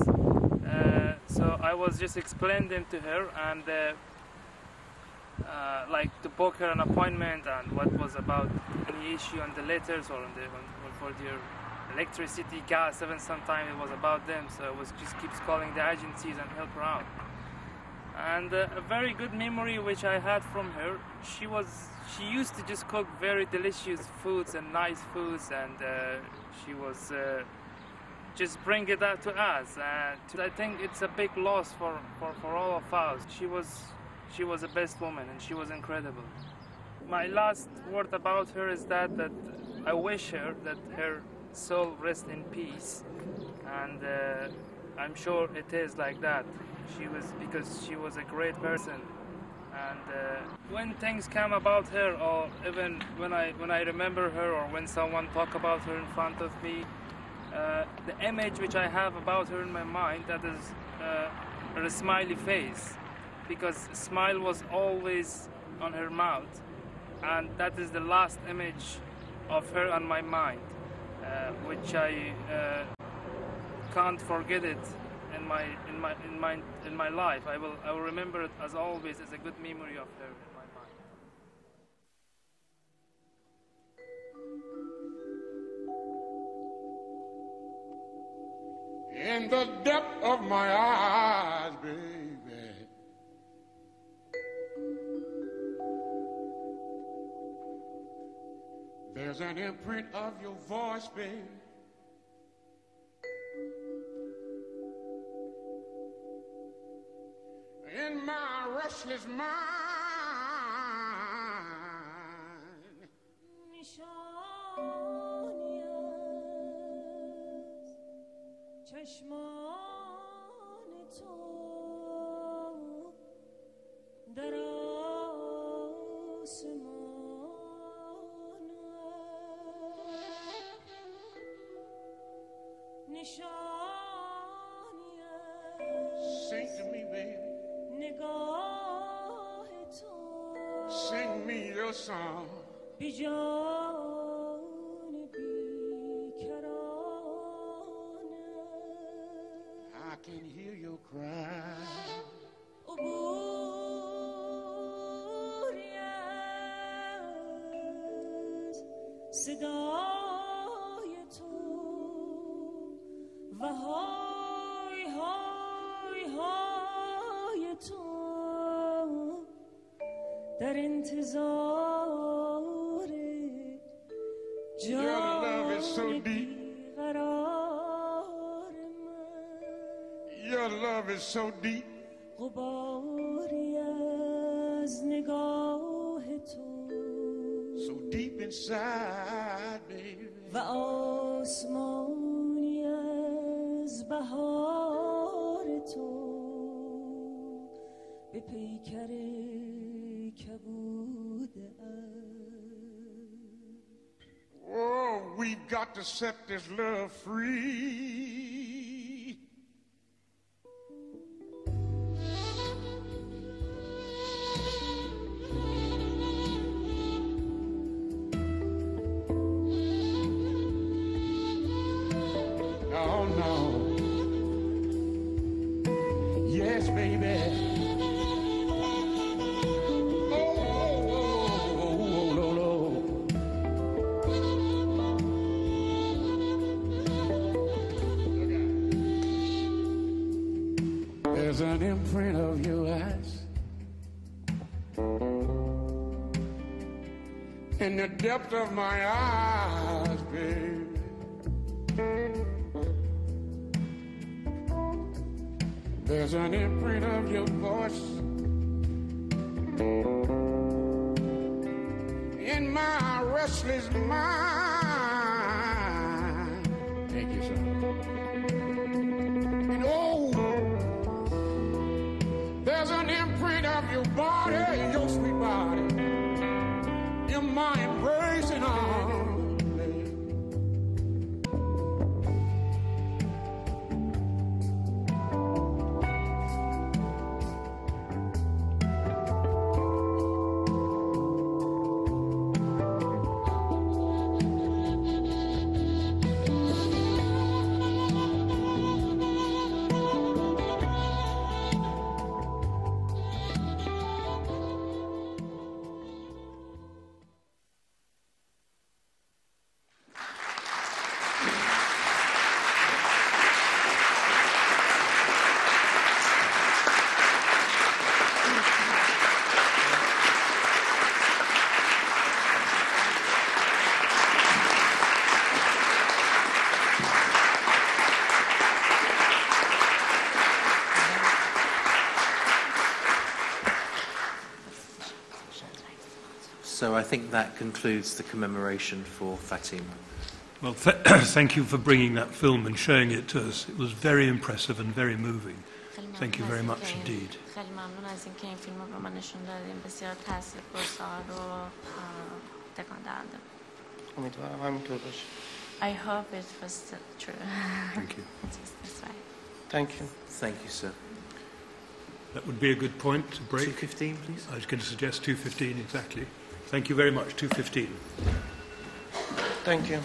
Speaker 21: so I was just explaining them to her, and like to book her an appointment, and what was about any issue on the letters, or for their electricity, gas, even sometimes it was about them, so I was just keeps calling the agencies and help her out. And a very good memory which I had from her, she used to just cook very delicious foods and nice foods, and she was just bring it out to us. I think it's a big loss for all of us. She was the best woman, and she was incredible. My last word about her is that I wish her that her soul rest in peace, and I'm sure it is like that. Because she was a great person, and when things come about her, or even when I remember her, or when someone talk about her in front of me, the image which I have about her in my mind, that is her smiley face, because smile was always on her mouth, and that is the last image of her on my mind, which I can't forget it in my life. I will remember it as always as a good memory of her in my mind.
Speaker 22: In the depth of my eyes, baby, There's an imprint of your voice, baby. In my restless mind.
Speaker 5: چشمان تو در آسمان نشانی
Speaker 22: Sing to me, baby.
Speaker 5: نگاه تو
Speaker 22: Sing me your song.
Speaker 5: بی جان بیکرانه
Speaker 22: I can hear your cry.
Speaker 5: عبوری از صدای تو و های های های تو در انتظار جان بیقرار
Speaker 22: Your love is so deep.
Speaker 5: غباری از نگاه تو
Speaker 22: So deep inside, baby.
Speaker 5: و آسمانی از بهار تو به پیکر کبود
Speaker 22: Oh, we've got to set this love free. Oh no. Yes, baby. There's an imprint of your eyes in the depth of my eyes, baby. There's an imprint of your voice in my restless mind. Thank you, sir. And oh, there's an imprint of your body, your sweet body, in my embracing arms, baby.
Speaker 1: So I think that concludes the commemoration for Fatima.
Speaker 2: Well, thank you for bringing that film and showing it to us. It was very impressive and very moving. Thank you very much indeed.
Speaker 15: خیلی ممنون از اینکه این فیلم رو به ما نشون دادیم. بسیار تاثیرگذار و تکان دهنده.
Speaker 14: امیدوارم همینطور باشه.
Speaker 15: I hope it was true.
Speaker 2: Thank you.
Speaker 15: That's right.
Speaker 14: Thank you.
Speaker 1: Thank you, sir.
Speaker 2: That would be a good point to break.
Speaker 1: 2:15, please.
Speaker 2: I was going to suggest 2:15 exactly. Thank you very much. 2:15.
Speaker 14: Thank you.